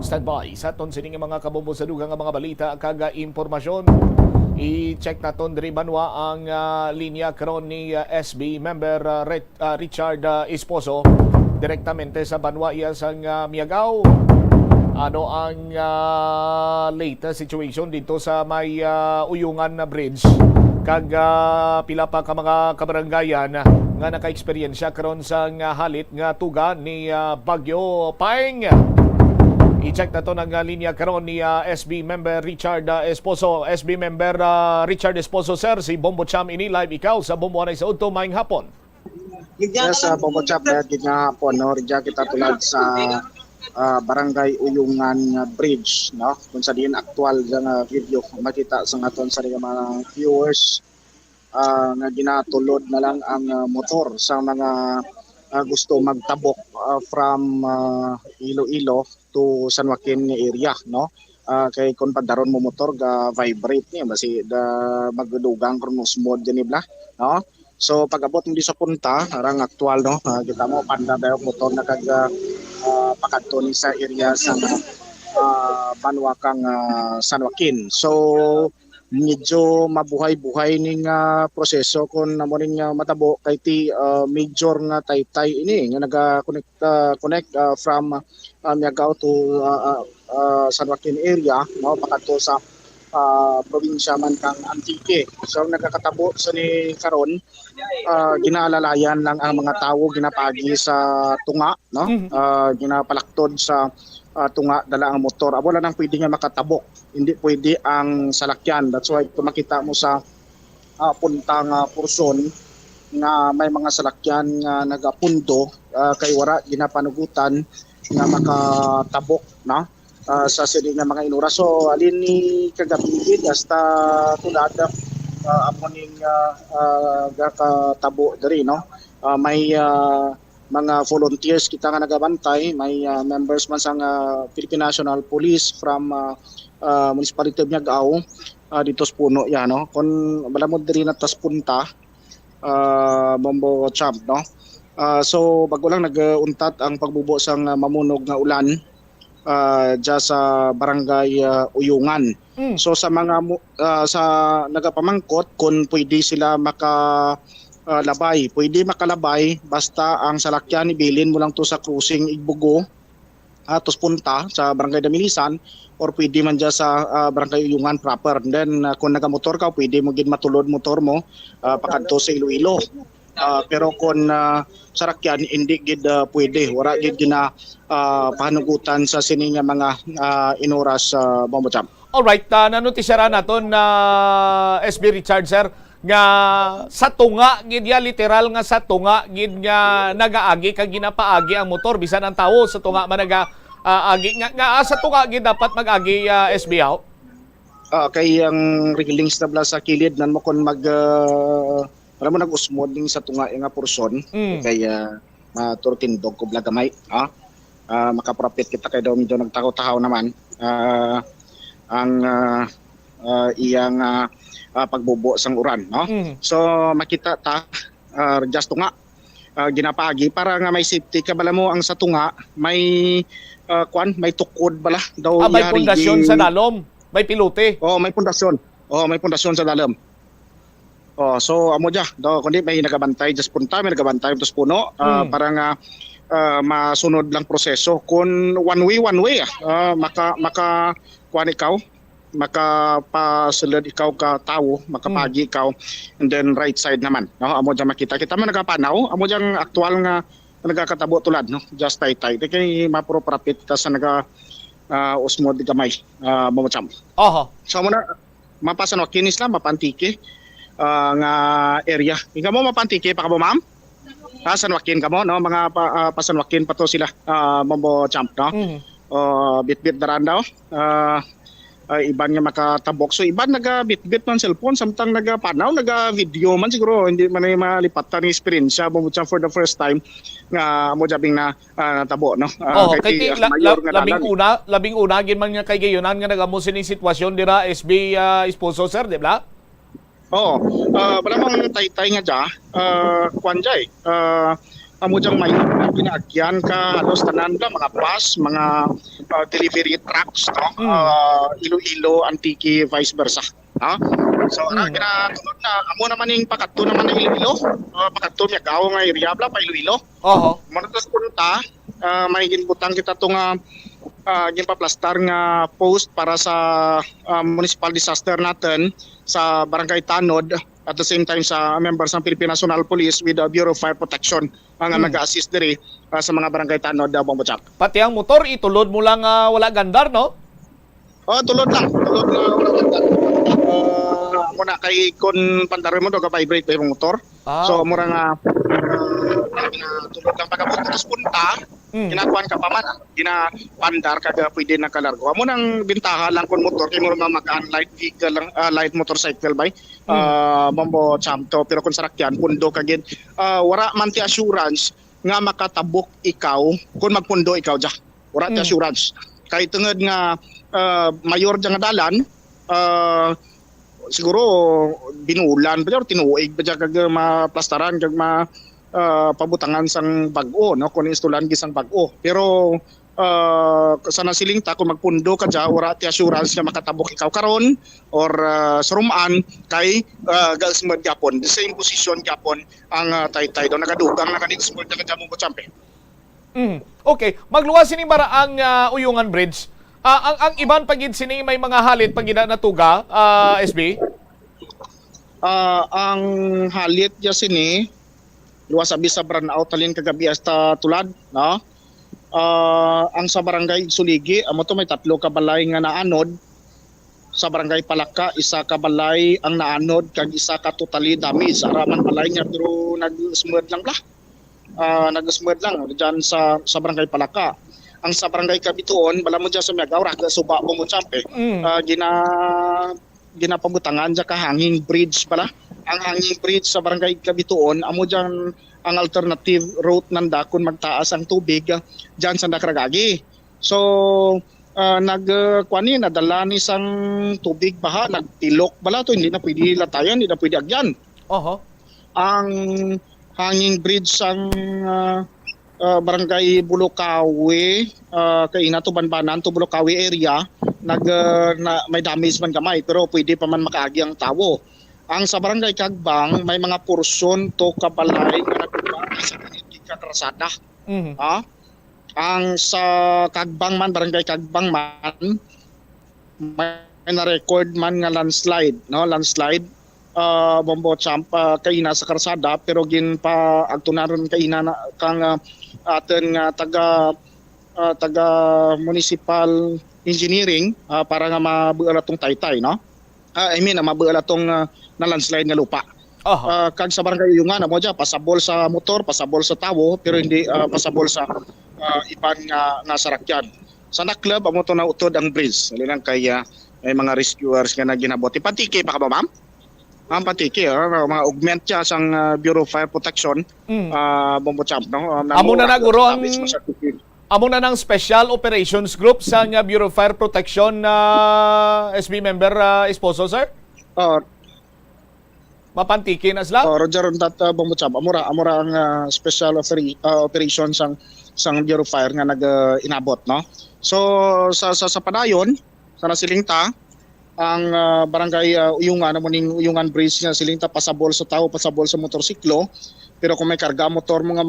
Standby sa aton sining mga kabombo sa dugang mga balita kag impormasyon. I-check naton diri banwa ang linya karon ni SB member Richard Esposo direktamente sa banwa iya sang Miagao. Ano ang latest situation dito sa may Uyungan na bridge kag pila pa ka mga kabarangayan nga naka-eksperyensya karon sa halit nga tuga ni Bagyo Paeng. I-check na to ng linya karon ni SB member Richard Esposo. SB member Richard Esposo, sir, si Bombo Cham ini live ikaw sa Bombo Hanay sa Udto maayong hapon. Yes, Bombo Cham nga hapon no, rija kita tulad sa Barangay Uyungan Bridge, no, kung sa diin aktual nga video makita sa aton sa mga viewers nga ginatulod na lang ang motor sa mga gusto magtabok from Iloilo to San Joaquin area, no. Kay kung padaron mo motor ga vibrate niya basi da magdugang kronos mode ganibla, no. So pag-abot mo di sa punta, arang aktual no, kita mo panda daw motor na kag pakadto ni sa area sa Banwakang San Joaquin. So medyo mabuhay-buhay ning proseso kun namo ning matabo kay ti major nga taytay ini nga naga-connect from Miagao to San Joaquin area, no, pakadto sa probinsya man kang Antique. So nagkakatabo sa ni karon ginaalalayan lang ang mga tawo ginapagi sa tunga, no, ginapalaktod sa tunga dala ang motor. Wala nang pwede nga makatabok, hindi pwede ang salakyan. That's why kung makita mo sa puntang porson nga may mga salakyan nga nagapundo kay wara ginapanugutan nga makatabok, no, sa sining nga mga inura. So alin ni kagabi hasta tulada amoning gakatabo diri, no. May mga volunteers kita nga nagabantay, may members man sa Philippine National Police from Municipality of Miagao dito sa puno ya, no. Kon balamod diri na tas punta Bombo Champ, no. So bago lang nag-untat ang pagbubo sang mamunog nga ulan dya sa Barangay Uyungan. So sa mga sa nagapamangkot kung pwede sila labay, pwede makalabay basta ang salakyan ibilin mo lang to sa cruising Igbugo atos punta sa Barangay Damilisan or pwede man dyan sa Barangay Uyungan proper. And then kung nagamotor ka, pwede mo gid matulod motor mo pakadto sa Iloilo. Pero kung sarakyan hindi gid pwede, wala gid gina pahanugutan sa sining mga inoras Bombo Champ. Alright, nanotisyara naton na SB Richard, sir, nga sa tunga gid ya, literal nga sa tunga gid nga nagaagi kag ginapaagi ang motor bisan ang tawo sa tunga man agi nga sa tunga gid dapat mag-agi SB out. Kay ang railings na bla sa kilid nan mo kon alam mo nag-usmod ning sa tunga nga porson kay maturtindog ko blagamay, makaprofit kita kay daw medyo nagtakaw-takaw naman ang iyang pagbubo sang uran, no? So makita ta just nga ginapagi para nga may safety ka bala mo ang sa tunga may may tukod bala daw may pundasyon sa dalom, may pilote. May pundasyon. May pundasyon sa dalom. So amo ja daw kundi may nagabantay just punta, may nagabantay tos puno para nga masunod lang proseso kun one way maka kuan ikaw makapasulod ikaw ka tawo makapagi ikaw and then right side naman no amo ja makita kita man nagapanaw amo jang aktual nga nagakatabo tulad no just tay kay maproprapit ta sa naga usmod di gamay mamacham so mo na mapasan kinis lang mapantiki nga area ikaw mo mapantiki pa ka mo ma'am Sanwakin ka mo, no? Mga pasanwakin pa to sila, mambo champ, no? Bit-bit daran daw. Iban nga makatabok. So iban naga-bit-bit ng cellphone, samtang nagapanaw, naga-video man siguro. Hindi man ay malipatan ng experience mambo champ for the first time nga mo jabing na natabo, no? Kay labing una, gin man nga kay gayonan nga nagamo sining sitwasyon dira SB Esposo, sir, di ba? Malamang tay-tay nga dya, kwan dya amo dyang may ginaagyan ka halos tanan da mga bus, mga delivery trucks, no? Iloilo, Antique, vice versa. So ginatulog na, amo naman yung pakadto naman ng Iloilo, pakadto niya gaw nga area bla pa Iloilo. Manatas punta, may ginbutang kita to nga ginpaplastar nga post para sa municipal disaster natin sa Barangay Tanod at the same time sa members ng Philippine National Police with the Bureau of Fire Protection ang nag-assist diri sa mga Barangay Tanod Bombachak. Pati ang motor itulod mo lang wala gandar, no? Tulod lang wala gandar. Muna kay kun pandaroy mo do ka vibrate pa yung motor. So mura nga tulog lang pagkapuntos punta ginakuan ka pa man ginapandar kada pwede na kalargo amo nang bintaha lang kun motor kay mo makaan light vehicle lang light motorcycle bay mambo chamto pero kun sarakyan pundo kagid wara man ti assurance nga makatabok ikaw kun magpundo ikaw ja wara ti assurance kay tungod nga mayor ja nga dalan siguro binulan pa tinuig pa kag maplastaran kag pabutangan sang bag-o, no? Kung instalan gisang bag-o. Pero sa nasiling ta kung magpundo ka dya, wala ti assurance na makatabok ikaw karon or surumaan kay gasmad gyapon. The same position gyapon ang tay-tay do nagadugang na kanil smooth na kadya mo champion. Okay, magluwas sini maraang Uyungan Bridge. Ang iban pagid sini may mga halit pagid na tuga, SB? Ang halit dya sini luwas sabi sa burnout talin kagabi hasta tulad, no? Ang sa barangay Suligi, amo to may 3 ka balay nga naanod. Sa barangay Palaka, 1 ka balay ang naanod kag 1 ka totally damage. Araman balay nga pero nag-smooth lang bla. Nag-smooth lang diyan sa barangay Palaka. Ang sa barangay Kabituon, bala mo diyan sa Miagawra, suba mo champe. Ginapabutangan dyan ka hanging bridge pala. Ang hanging bridge sa barangay Kabituon, amo dyan ang alternative route nanda kung magtaas ang tubig dyan sa Nakragagi. So, nadala ni sang tubig baha, nagtilok bala to, hindi na pwede latayan, hindi na pwede agyan. Ang hanging bridge sang barangay Bulokawi, kay ina to Banbanan to Bulokawi area, may damage man gamay pero pwede pa man makaagi ang tawo. Ang sa barangay Kagbang may mga porsyon to kabalay nga nagdumaan sa katrasada. Ang sa Kagbang man barangay Kagbang man may na-record man nga landslide, no? Landslide bombo champ kaina sa karsada pero gin pa agtunaron kaina na kang aten nga taga municipal engineering para nga mabuala tong taytay, no? Mabuala tong na landslide nga lupa. Kag sa barangay Uyungan mo dya pasabol sa motor, pasabol sa tawo pero hindi pasabol sa iban nga sarakyan. Sa club amo to na utod ang bridge. Lilang kay may mga rescuers nga ginabot. Ipantiki pa ka ba, ma'am? Ma'am Pantiki, mga augment siya sang Bureau of Fire Protection, Bombo Champ, no? Amo na naguro ang amo na ng Special Operations Group sa Bureau of Fire Protection SB member Esposo, sir? Mapantikin asla. Roger on that Bombo Cham. Amura ang special operation sang Bureau of Fire nga inabot, no. So sa padayon sa Nasilingta ang barangay Uyungan Uyungan Bridge nga Silingta pasabol sa tao, pasabol sa motorsiklo. Pero kung may karga motor mga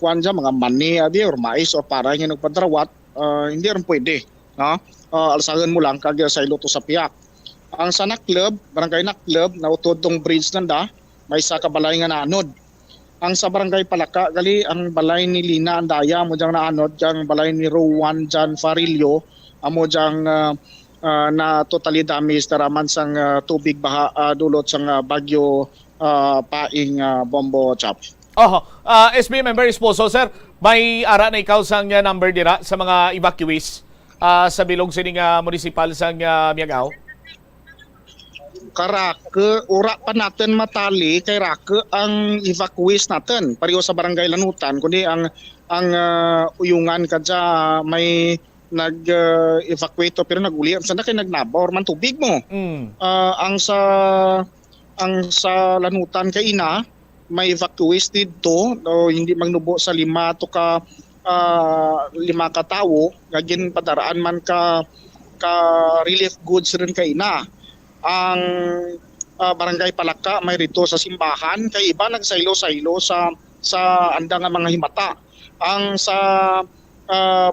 kuan dyan, mga mani or mais o para nga nagpadrawat, hindi rin pwede, no. Alsagan mo lang kag sa iloto sa piyak. Ang sa Club, barangay Club, nautod tong bridge nanda, may sa kabalay nga naanod. Ang sa barangay Palaka, gali ang balay ni Lina Andaya, mo diyang naanod, diyang balay ni Rowan Jan Farillo, amo diyang na totally damaged taraman sang tubig baha dulot sang bagyo paing Bombo Chap. SB member Esposo, sir, may ara na ikaw sang number dira sa mga evacuees sa bilog sining municipal sang Miagao? Karake, ura pa natin matali kay Rake ang evacuees natin. Pareho sa barangay Lanutan, kundi ang Uyungan kadya may nag-evacuate pero nag-uli. Sana kay nagnabor man tubig mo. Ang sa Lanutan kay ina, may evacuees dito, hindi magnubo sa 5 ka tawo, gagin padaraan man ka relief goods rin kay ina. Ang barangay Palaka may rito sa simbahan kay iba nagsaylo-saylo sa andang mga himata. Ang sa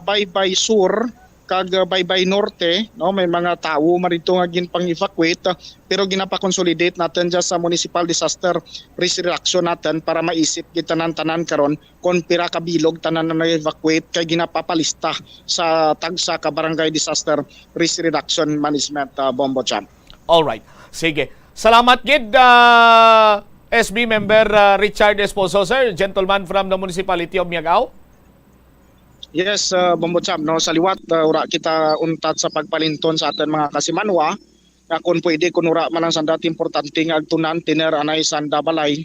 Baybay Sur kag Baybay Norte, no, may mga tawo marito nga gin pang-evacuate pero ginapa-consolidate natin dyan sa Municipal Disaster Risk Reduction natin para maisip gitanan-tanan karon kung pira kabilog tanan na evacuate kay ginapapalista sa tagsa ka Barangay Disaster Risk Reduction Management Bombo Cham. Alright. Sige. Salamat gid SB member Richard Esposo, sir, gentleman from the Municipality of Miagao. Yes, Bombo Cham, no, sa liwat ura kita untat sa pagpalinton sa atin mga kasimanwa. Kung pwede kun ura man ang sandat importante nga agtunan tiner anay sanda balay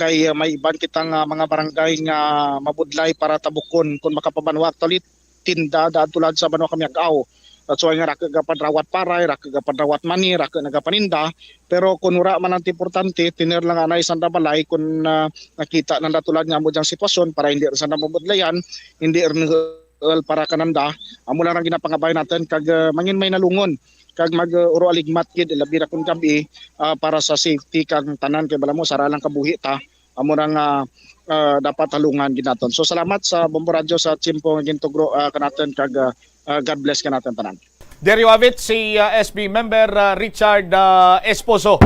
kay may iban kitang mga barangay nga mabudlay para tabukon kung makapabanwa actually tinda tulad sa Banwa Miagao. So nga raka gapadrawat paray, raka gapadrawat mani, raka nagapaninda. Pero kung ura man ang importante, tiner lang anay sanda balay kung nakita nanda tulad nga mo diyang sitwasyon para hindi rin sanda mabudlayan, hindi rin para kananda. Amo lang ang ginapangabay natin kag mangin may nalungon. Kag mag-uro aligmat gid labi ra kun gabi para sa safety kag tanan kay bala mo saralang kabuhi ta. Amo lang dapat talungan ginaton. So salamat sa Bombo Radio sa Chimpo gintugro kanaton kag God bless ka natin tanan. There you have it, si SB member Richard Esposo.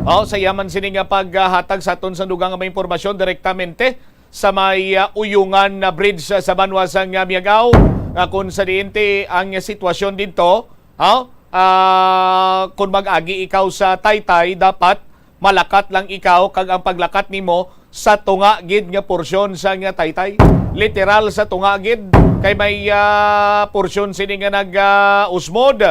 Sa yaman sining paghatag sa aton sa dugang may impormasyon direktamente sa may Uyungan na bridge sa Banwa sang Miagao. Kung sa diente ang sitwasyon dito, kung mag-agi ikaw sa Taytay, dapat malakat lang ikaw kag ang paglakat nimo sa tunga gid nga porsyon sa nga Taytay. Literal sa tunga gid kay may porsyon sini nga nag-usmod.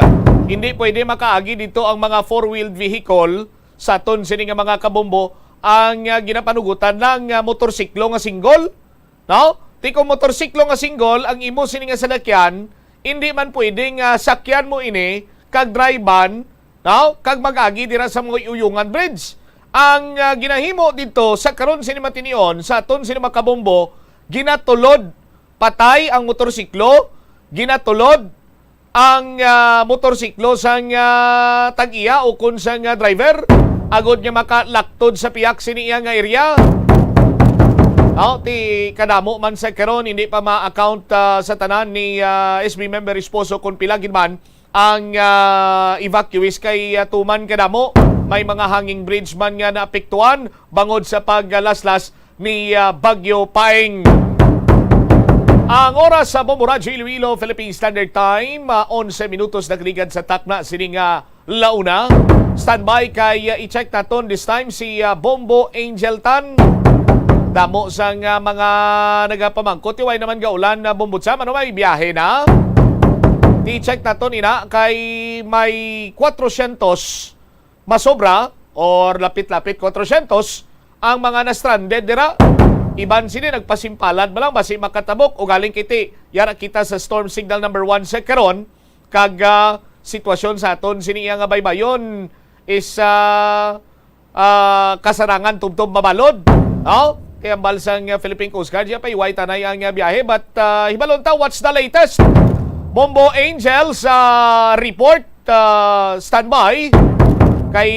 Hindi pwede makaagi dito ang mga four-wheeled vehicle sa ton sini nga mga kabombo ang ginapanugutan ng motorsiklo nga single. No? Ti kung motorsiklo nga single ang imo sini nga salakyan, hindi man pwedeng sakyan mo ini kag drivean, no? Kag mag-agi dira sa mga Uyungan Bridge. Ang ginahimo dito sa karon sinima tinion sa aton sinima kabombo, ginatulod patay ang motorsiklo, ginatulod ang motorsiklo sang tag-iya o kun sang driver agod nga makalaktod sa piyak siniya nga area. Ti kadamo man sa karon hindi pa ma-account sa tanan ni SB member Esposo kung pilagin man ang evacuees kay tuman kadamo. May mga hanging bridge man nga naapektuhan bangod sa paglaslas ni Bagyo Paing. Ang oras sa Bombo Radio Iloilo, Philippine Standard Time, 11 minutos nagligad sa takna sining launa. Standby kay i-check naton this time si Bombo Angel Tan. Damo sang mga nagapamangkot. Iway naman gaulan na Bombo Cham. Ano may biyahe na? I-check naton ina kay may 400 masobra or lapit-lapit 400 ang mga na-stranded dira. Iban sini nagpasimpalan ba lang basi makatabok o galing kiti yara kita sa storm signal number 1 sa karon kag sitwasyon sa aton sini nga baybayon is kasarangan tumtum mabalod. No? Kaya ang balsang Philippine Coast Guard, pay white tanay ang biyahe. But hibalon ta, what's the latest? Bombo Angels report, standby. Kay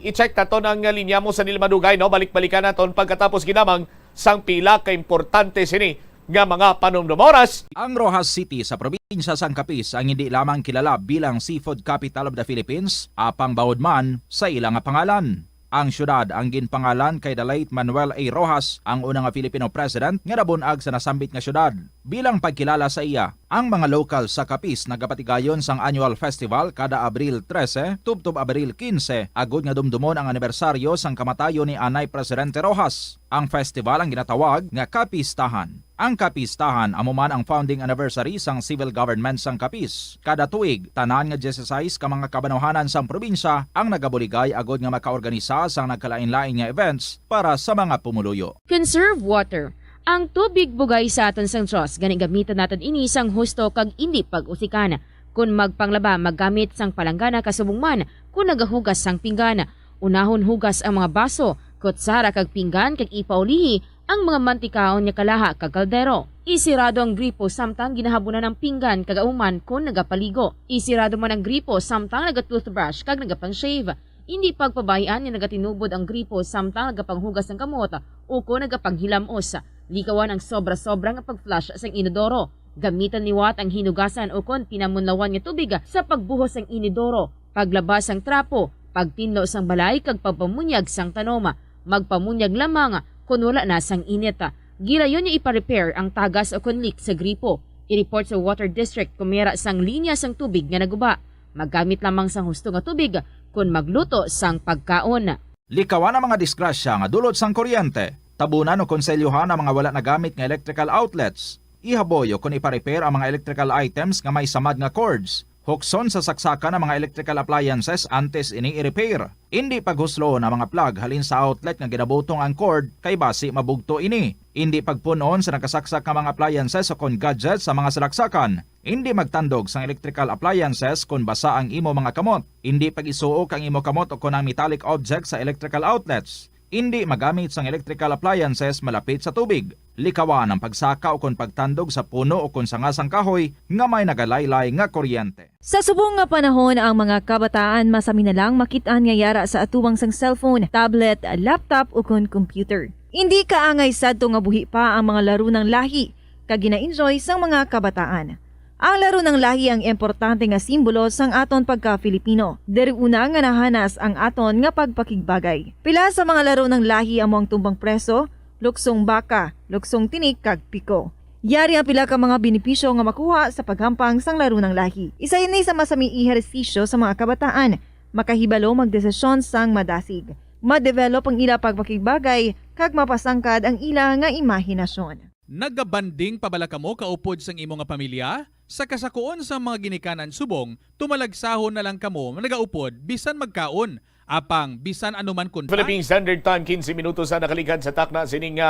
i-check na to ng linya mo sa Nilmadugay, no? Balik-balikan na to pagkatapos ginamang sang pila ka importante sini nga mga panumdumoras. Ang Rojas City sa probinsya sang Capiz ang hindi lamang kilala bilang seafood capital of the Philippines, apang bawod man sa ilang pangalan. Ang syudad ang ginpangalan kay the late Manuel A. Rojas, ang unang Filipino president nga nabunag sa nasambit nga syudad. Bilang pagkilala sa iya, ang mga local sa Capiz nagapatigayon sang annual festival kada Abril 13 tubtob Abril 15 agud nga dumdumon ang anibersaryo sang kamatayon ni Anay Presidente Rojas. Ang festival ang ginatawag nga Capistahan. Ang Capistahan amo man ang founding anniversary sang civil government sang Capiz. Kada tuig, tanan nga 16 ka mga kabanuhanan sang probinsya ang nagabuligay agud nga makaorganisa sang nagkalain-lain nga events para sa mga pumuluyo. Conserve water. Ang tubig bugay sa aton sang Diyos, gani gamitan natin ini sang husto kag indi pag-usikan. Kung magpanglaba, maggamit sang palanggana kasubong man, kung nagahugas sang pinggana. Unahon hugas ang mga baso, kutsara kag pinggan kag ipaulihi ang mga mantikaon nga kalaha kag kaldero. Isirado ang gripo samtang ginahabunan ng pinggan kag auman kung nagapaligo. Isirado man ang gripo samtang nagatoothbrush kag nagapang-shave. Hindi pagpabayaan nga nagatinubod ang gripo samtang nagapanghugas ng kamot o kung nagapanghilamos. Likawan ang sobra-sobra nga pag-flush sa inodoro. Gamitan niwat ang hinugasan o kung pinamunlawan nga tubig sa pagbuhos ng inodoro, paglabas ang trapo, pagtinlo sang balay kag pagpamunyag sang tanoma, magpamunyag lamang kung wala na sang init. Gilayon niya ipa-repair ang tagas o kung leak sa gripo. I-report sa Water District kung mayroon sang linya sang tubig nga naguba. Maggamit lamang sang husto nga tubig kung magluto sang pagkaon. Likawan ang mga disgrasya nga dulot sang kuryente. Tabunan o konselyuhan ang mga wala nagamit nga electrical outlets. Ihaboyo kung ipa-repair ang mga electrical items nga may samad nga cords. Hukson sa saksakan ng mga electrical appliances antes ini i-repair. Hindi paghuslo na mga plug halin sa outlet nga ginabutong ang cord kay basi mabugto ini. Hindi pagpunon sa nakasaksak nga mga appliances o kon gadgets sa mga salaksakan. Hindi magtandog sa electrical appliances kung basa ang imo mga kamot. Hindi pag-isuok ang imo kamot o kon ang metallic objects sa electrical outlets. Hindi magamit sang electrical appliances malapit sa tubig. Likawan ang pagsaka o kon pagtandog sa puno o kon sangasang kahoy nga may nagalaylay nga kuryente. Sa subong nga panahon, ang mga kabataan masami na lang makitaan nga yara sa atuwang sang cellphone, tablet, laptop o kon computer. Hindi kaangay sadto nga buhi pa ang mga laro ng lahi kag gina-enjoy sang mga kabataan. Ang laro ng lahi ang importante nga simbolo sang aton pagka-Filipino. Diri una nga nahanas ang aton nga pagpakigbagay. Pila sa mga laro ng lahi amo ang tumbang preso, luksong baka, luksong tinik kag piko. Yari ang pila ka mga benepisyo nga makuha sa paghampang sang laro ng lahi. Isa ini sa masami ehersisyo sa mga kabataan, makahibalo magdesisyon sang madasig. Ma-develop ang ila pagpakigbagay kag mapasangkad ang ila nga imahinasyon. Nagabanding pabala kamo kaupod sang imo nga pamilya? Sa kasakuon sa mga ginikanan subong, tumalagsahon na lang kamo nagaupod bisan magkaon. Apang bisan anuman kun Philippine Standard Time 15 minutos sa nakalikad sa takna sining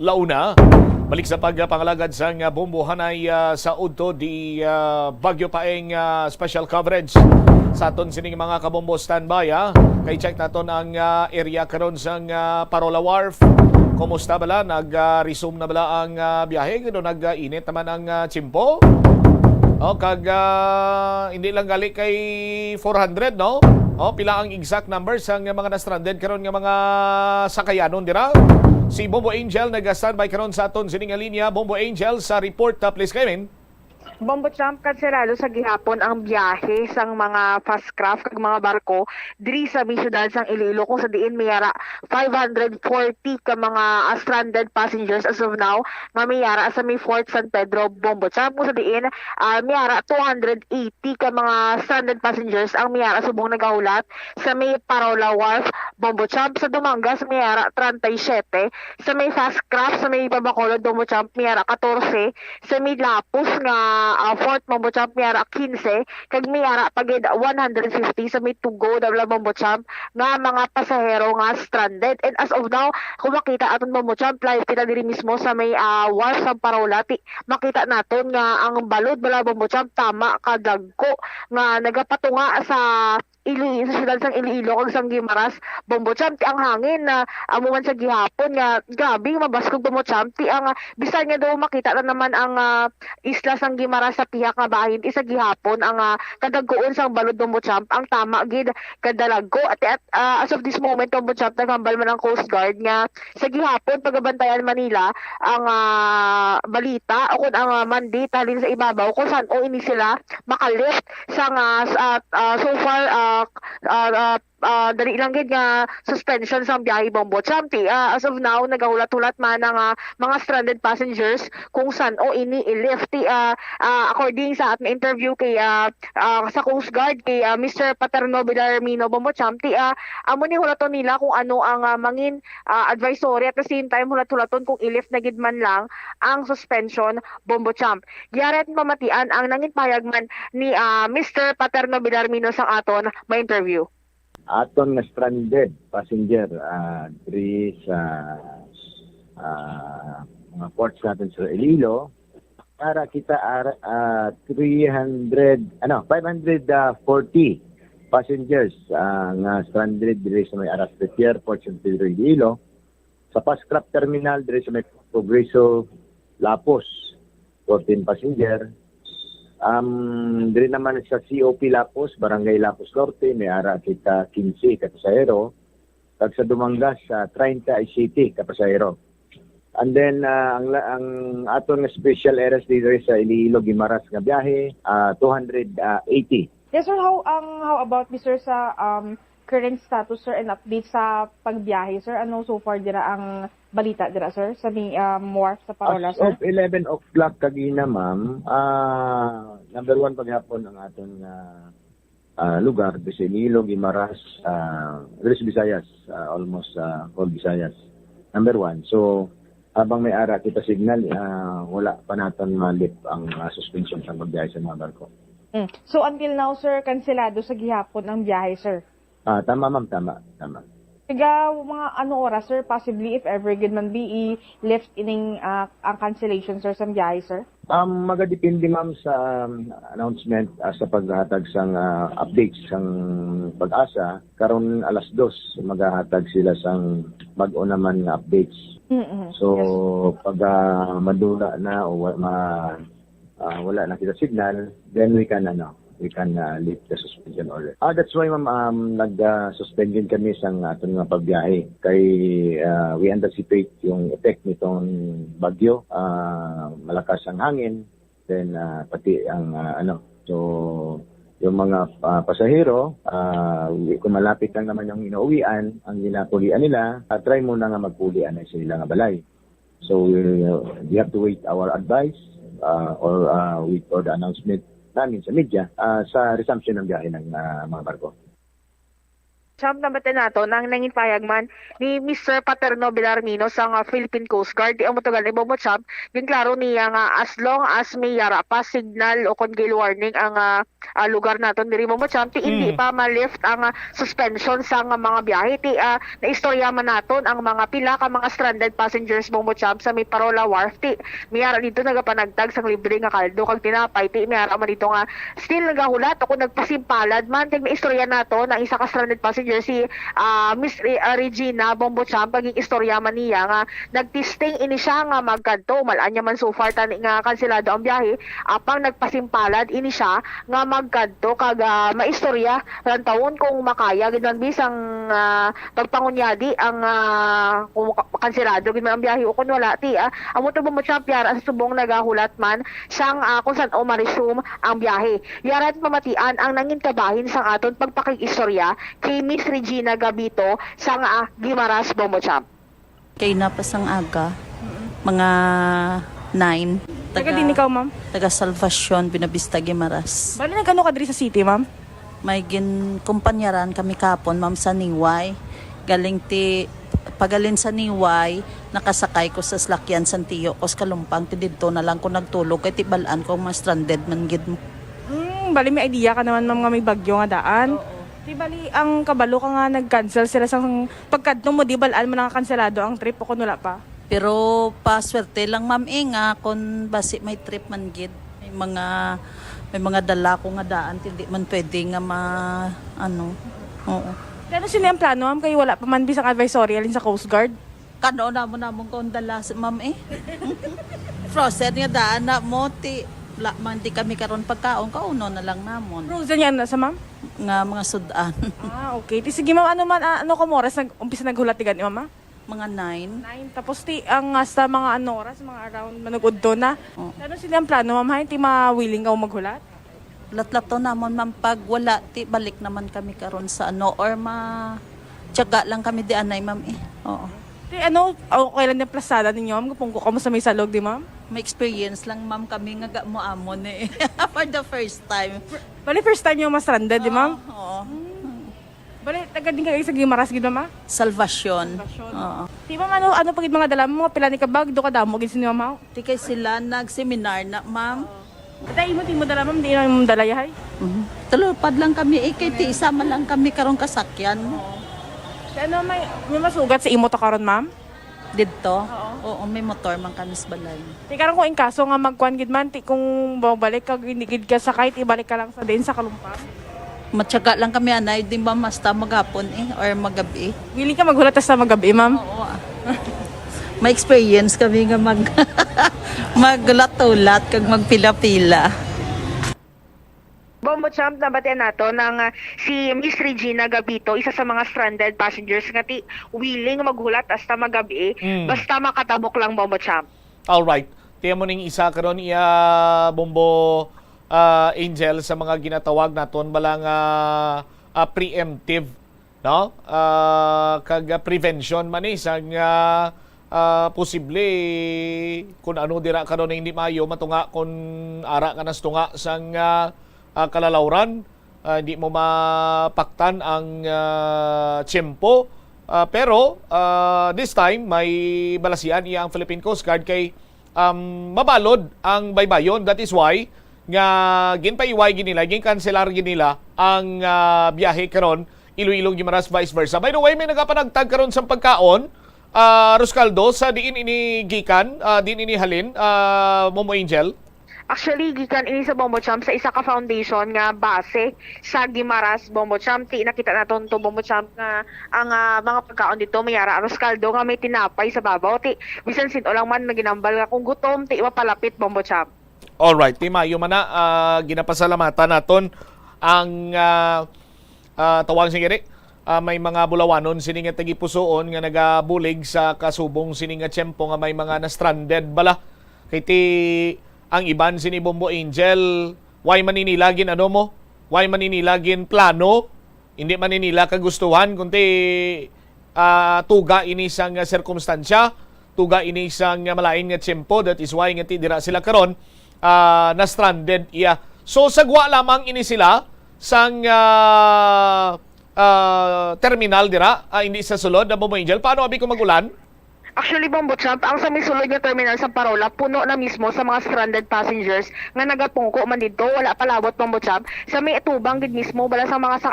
launa. Balik sa pagpangalagad sang bombohanay sa udto di Bagyo Paeng special coverage sa aton sining mga kabombo standby. Kay check naton ang area karon sang Parola Wharf. Kumusta bala? Nag-resume na bala ang biyahe? Nag-init naman ang tsimpo? Kag hindi lang gali kay 400, no? Pila ang exact numbers ang mga na-stranded karon nga mga sakayanon dira? Si Bombo Angel nag-standby karon sa aton sining linya. Bombo Angel sa report, please Kevin. Bombo Champ, kanselado sa gihapon ang biyahe sang mga fast craft kag mga barko diri sa syudad sang Iloilo kung sa diin mayara 540 ka mga stranded passengers as of now nga mayara sa may Fort San Pedro. Bombo Champ, kung sa diin mayara 280 ka mga stranded passengers ang mayara subong nagahulat sa may Parola Wharf. Bombo Champ, sa Dumangas mayara 37, sa may fast craft sa may Babacolod Bombo Champ mayara 14, sa may Lapus nga Fort Bombo Champ mayara 15, kag mayara pagid 150 sa may Tugo Dabla Bombo Champ nga mga pasahero nga stranded. And as of now, kung makita aton Bombo Champ live kita diri mismo sa may wharf sa Parola, makita naton nga ang balod bala Bombo Champ tama kadagko nga nagapatunga sa sa syudad sang Iloilo kag sang Guimaras Bombo Champ ti ang hangin na amuman sa gihapon nga grabe mabaskog Bombo Champ ti ang bisan nga daw makita na naman ang isla sang Guimaras sa pihak nga bahin isa gihapon ang kadaggoon sang balod Bombo Champ ang tama gid kadalago at as of this moment Bombo Champ naghambal man ang Coast Guard nga sa gihapon pagabantayan Manila ang balita o kun ang mandate halin sa ibabaw kung saan o ini sila makalift sang so far dali lang gid nga suspension sa biyahe Bombo Champ. As of now nagahulat-hulat man ang mga stranded passengers kung saan o ini i-lift according sa atong interview kay sa Coast Guard kay Mr. Paterno Villarmino Bombo Champ amo ni hulaton nila kung ano ang mangin advisory at the same time hulat-hulaton kung i-lift na gid man lang ang suspension Bombo Champ. Giyaret mamatian ang nangin payagman ni Mr. Paterno Villarmino sang aton may interview. Aton nga stranded passenger diri sa mga ports natin sa Iloilo para kita 540 passengers nga stranded diri sa may Araspet Airport sa Pedro Iloilo sa Pascrap Terminal diri sa may Progreso Lapos 14 passenger. Diri naman sa COP Lapos, Barangay Lapos Norte, may ara kita 15 kapasahero. Kag sa Dumangas, 30 ICT kapasahero. And then, ang aton nga special areas dito sa Iloilo, Guimaras nga biyahe, 280. Yes, sir. How about, Mr. sa current status, sir, and update sa pagbiyahe, sir? Ano so far dira ang balita dira, sir, sa wharf sa Parola, sir? As of 11 o'clock kagina, ma'am, number 1 paghapon ang aton lugar, Iloilo, Guimaras, Visayas, almost all Visayas. Number 1. So, habang may ara kita signal, wala pa natin malip ang suspension sa pagbiyahe sa mga barko. So, until now, sir, kanselado sa gihapon ang biyahe, sir? Tama, ma'am, tama. Tiga mga ano oras, sir, possibly if ever good man be lift ining ang cancellation, sir, sa biyahe, sir? Magadepende, ma'am, sa announcement sa paghatag sang updates sang Pag-asa. Karon alas 2 maghahatag sila sang bag-o naman nga updates. So pag madula na o wala na kita signal, then we can lift the suspension order. That's why, ma'am, nag-suspend din kami sa ating mga pagbiyahe. Kay we anticipate yung effect nitong bagyo, malakas ang hangin, then pati ang so yung mga pasahero, kung malapit lang naman yung inuuwian, ang ginapulian nila, try muna nga magpulian na sila nga balay. So we have to wait our advice or wait for the announcement namin sa media sa resumption ng biyahe ng mga barko. Champ nabatin nato nang nangin payagman ni Mr. Paterno Villarmino sa Philippine Coast Guard. Di ang matagal ni Bombo Champ, yung klaro niya nga as long as may yara pa signal o con gale warning ang lugar naton diri Bombo Champ, hindi pa ma-lift ang suspension sa mga biyahe. Naistorya man naton ang mga pila ka mga stranded passengers Bombo Champ sa may Parola Wharf. May yara dito nagapanagtag sang libre nga kaldo kag tinapay. May yara man dito nga still nagahulat ako nagpasimpalad man kag naistorya naton ang isa ka stranded passenger si Miss Regina Bombo Champ paging istorya man niya nga nagtisting ini siya nga magkadto malaan niya man so far tani nga kanselado ang biyahe apang nagpasimpalad ini siya nga magkadto kag maistorya lang taon kung makaya gidman bisang pagpangunyadi ang kanselado gid man ang biyahe o kun wala amo to Bombo Champ yara sa subong nagahulat man sang kung saan o ma-resume ang biyahe yarat mamatian ang nangin kabahin sang aton pagpakig-istorya kay Miss Regina Gabito sa Guimaras Bombo Champ. Kay napasang aga, mga 9. Taga din ikaw, ma'am? Taga Salvacion, Binabista, Guimaras. Bali nagkano ka diri sa city, ma'am? May kumpanyaran kami kapon, ma'am, sa Niway. Pagalin sa Niway, nakasakay ko sa Slakyan Santiyo, kos Kalumpang, dito na lang ko nagtulog, kay tibalaan ko mga stranded man gid mo. Bali may idea ka naman, ma'am, nga may bagyo nga daan. Di bali, ang kabalo ka nga nag-cancel sila sa pagkadto mo, di balaan mo nakakanselado ang trip o kung wala pa? Pero paswerte lang, ma'am, nga kung basi may trip man gid. May mga May mga dala ko nga daan, hindi man pwede nga oo. Ano sila yung plano, ma'am? Kayo wala pa man bisang advisory alin sa Coast Guard? Kano na mo namang kong dala, ma'am eh. Frozen nga daan na mo, wala man di kami karon pagkaon, kauno na lang namon. Frozen yan na sa ma'am? Nga mga sudan. Okay. Sige ma'am, ano ko oras umpisa naghulat tigan ni mama? Mga 9. Tapos ang hasta mga oras, mga around manugod do na. Ano sila ang plano ma'am? Hindi ma-willing ka maghulat? Lat-lat to namon ma'am, pag wala, balik naman kami karon sa or tiyaga lang kami di anay ma'am eh. Oo. Okay lang yung plasada ninyo ma'am? Kung ka mo sa may salog di ma'am? May experience lang ma'am kami nga mo amon eh. For the first time. Bali first time yung ma-stranded di ma'am? Oo. Bali taga din kayo sa Gimaras gid ma'am? Salvation. Oo. Di ma'am, ano pagid mga dala mo? Pila ni kabag do ka damo gid sini ma'am? Di kay sila nag-seminar na ma'am. Dahil mo dala ma'am, di na mo dala yahay? Tulupad lang kami, kay isama lang kami karong kasakyan. Ano, may masugat sa imo to karon ma'am? Dito? Oo, may motor man kami sa balay. Di karon kung inkaso nga magkuan gid man, kung babalik ka, gid ka sakay, ibalik ka lang sa din sa Kalumpang. Matyaga lang kami anay, di ba basta maghapon or magabi. Willing ka maghulat sa magabi ma'am? Oo. May experience kami nga maglat-ulat kag magpila-pila. Bombo Champ, nabatian nato ng si Miss Regina Gabito, isa sa mga stranded passengers nga willing maghulat hasta magabi, basta makatabok lang Bombo Champ. Alright. Tiyan mo ning isa karon Bombo Angel sa mga ginatawag naton balang preemptive, no? Kag prevention man isang posible kung ano dira karon na hindi maayo matunga kung ara ka nas tunga sang kalalawran, hindi mo mapaktan ang tiyempo, pero this time may balasian iya ang Philippine Coast Guard kay mabalod ang baybayon. That is why nga ginpaiway ginila, ginkanselar ginila ang biyahe karon Iloilo Guimaras vice versa. By the way, may nagapanagtag karon sa pagkaon Roscaldo, sa diin ini gikan, diin ini halin, Momo Angel? Actually, gikan ini sa Bombo Champ sa isa ka foundation nga base sa Gimaras Bombo Champ. Nakita naton to Bombo Champ nga ang mga pagkaon dito mayara Roscaldo nga may tinapay sa babaw. Bisan sin lang man naginambal nga kung gutom, mapalapit Bombo Champ. Alright, Mayo man na ginapasalamatan naton ang tawag sigiri. May mga bulawanon sini nga tagipusoon nga nagabulig sa kasubong sini nga tiyempo nga may mga na-stranded bala. Kay ang iban sini Bombo Angel, why maninilagin why maninilagin plano, hindi maninila kagustuhan kundi tuga ini sang sirkumstansya, tuga ini sang malain nga tiyempo. That is why nga dira sila karon na-stranded iya. So sagwa lamang ini sila sang terminal dira, hindi sa sulod na Bombo Angel. Paano abi kung magulan? Actually, Bombo Champ, ang sa misulod nga terminal sa Parola, puno na mismo sa mga stranded passengers nga nagapungko man dito, wala palabot Bombo Champ. Sa may atubang gid mismo bala sa mga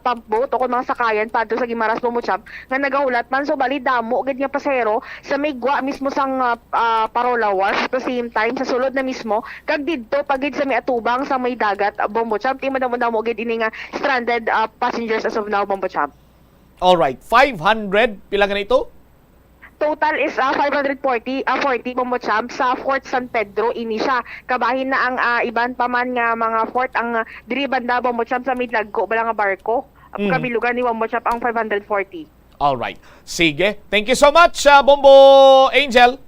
pump boat o mga sakayan padto sa Gimaras Bombo Champ nga nagahulat man, so bali damo gid nga pasahero sa may gwa mismo sang Parola Wharf at the same time sa sulod na mismo kag didto pagid sa may atubang sa may dagat Bombo Champ. Madamo gid ini nga stranded passengers as of now Bombo Champ. All right, 500 pila ganito? Total is 540 Bombo Champ sa Fort San Pedro ini siya. Kabahin na ang iban pa man nga mga fort ang diri banda Bombo Champ sa Midlagco bala nga barko. Kabilugan ni Bombo Champ ang 540. All right. Sige. Thank you so much Bombo Angel.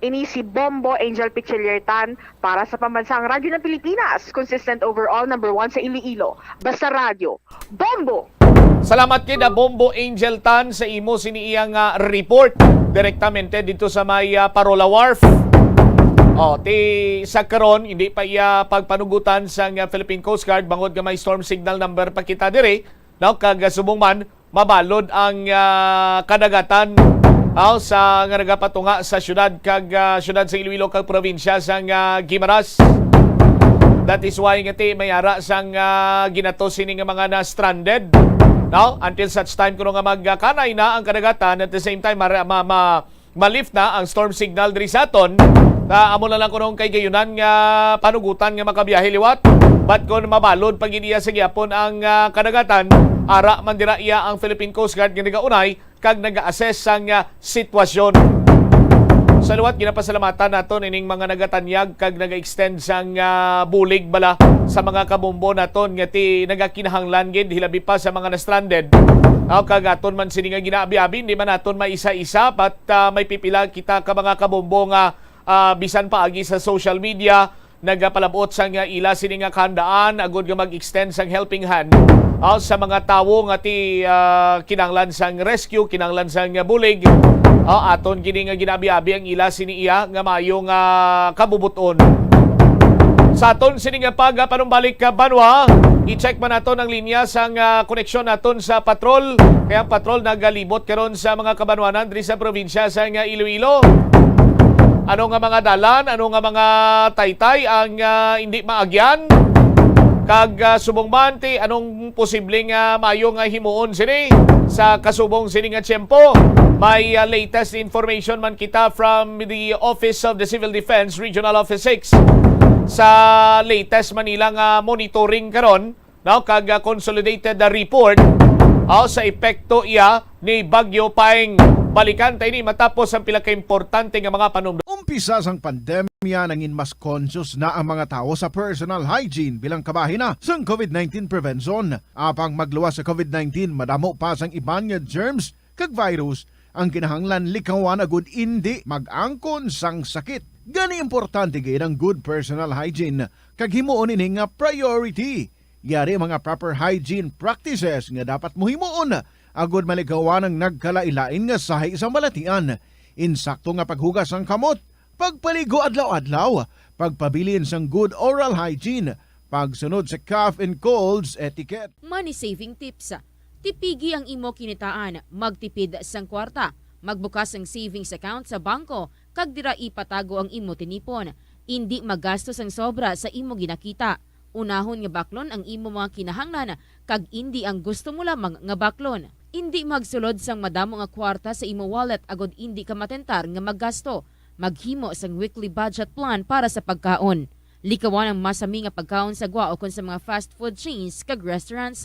Ini si Bombo Angel Pichiliertan para sa Pambansang Radyo ng Pilipinas. Consistent overall, number 1 sa Iloilo. Basta radyo. Bombo! Salamat kay Bombo Angel Tan sa imo siniiyang report direktamente dito sa may Parola Wharf. Sa karon hindi pa iya pagpanugutan sa Philippine Coast Guard bangod nga may storm signal number pa kita dire, no, kag subong man mabalod ang kadagatan sa nga nagapatunga sa syudad kag syudad sa Iloilo kag probinsya sa Gimaras. That is why ngati mayara sang ginato sini nga mga na-stranded. Now, until such time kuno nga magkanay na ang kadagatan at the same time ma-lift na ang storm signal diri sa aton, Amo na lang kunong kay gayunan nga panugutan nga makabiyahe liwat. But kung mabalod pag iniya sa gyapon ang kadagatan, ara man dira iya ang Philippine Coast Guard nga nagaunay kag naga-assess sang sitwasyon. Sa liwat, ginapasalamatan naton ining mga nagatanyag kag naga-extend sang bulig bala sa mga kabumbo naton nga ti nagakinahanglan gid hilabi pa sa mga na-stranded. Kag aton man sini nga ginaabi-abi, di man naton maisa-isa but may pipila kita ka mga kabumbo nga bisan paagi sa social media nagapalabot sang ila sini nga kahandaan agud nga mag-extend sang helping hand sa mga tawo nga ti kinahanglan sang rescue, kinahanglan sang bulig. Aton gini nga ginabi-abi ang ila sini iya nga mayong kabubuton. Sa aton sini nga panumbalik ka Banwa, i-check man naton ang linya sang koneksyon naton sa patrol. Kaya ang patrol nagalibot karon sa mga kabanwanan diri sa probinsya sa Iloilo. Ano nga mga dalan, ano nga mga taytay ang hindi maagyan? Kag subong man ti anong posibleng mayo nga himuon sini sa kasubong sini nga tiyempo. May latest information man kita from the Office of the Civil Defense Regional Office 6 sa latest Manilang monitoring karon, no, kag consolidated report sa epekto iya ni Bagyo Paeng. Balikan tayo ni matapos ang pila ka-importante nga mga panumdum. Umpisa sang pandemya nangin mas conscious na ang mga tao sa personal hygiene bilang kabahin na sang COVID-19 prevention. Apang magluwas sa COVID-19, madamo pa sang iban nga germs kag virus ang kinahanglan likawan agud hindi mag-angkon sang sakit. Gani importante gid ang good personal hygiene kag himuon ini nga priority. Yari mga proper hygiene practices nga dapat mohimuon agud malikawan ang nagkalailain nga sahi sa malatian. Insakto nga paghugas sang kamot, pagpaligo adlaw-adlaw, pagpabilin sang good oral hygiene, pagsunod sa cough and colds etiquette. Money saving tips. Tipigi ang imo kinitaan, magtipid sang kwarta, magbukas ng savings account sa bangko, kag dira ipatago ang imo tinipon. Hindi magastos ang sobra sa imo ginakita. Unahon nga baklon ang imo mga kinahanglan, kag hindi ang gusto mo lamang nga baklon. Hindi magsulod sang madamo nga kwarta sa imo wallet agod hindi ka matentar nga maggasto. Maghimo sang weekly budget plan para sa pagkaon. Likawan ang masami nga pagkaon sa gwa o kon sa mga fast food chains kag restaurants.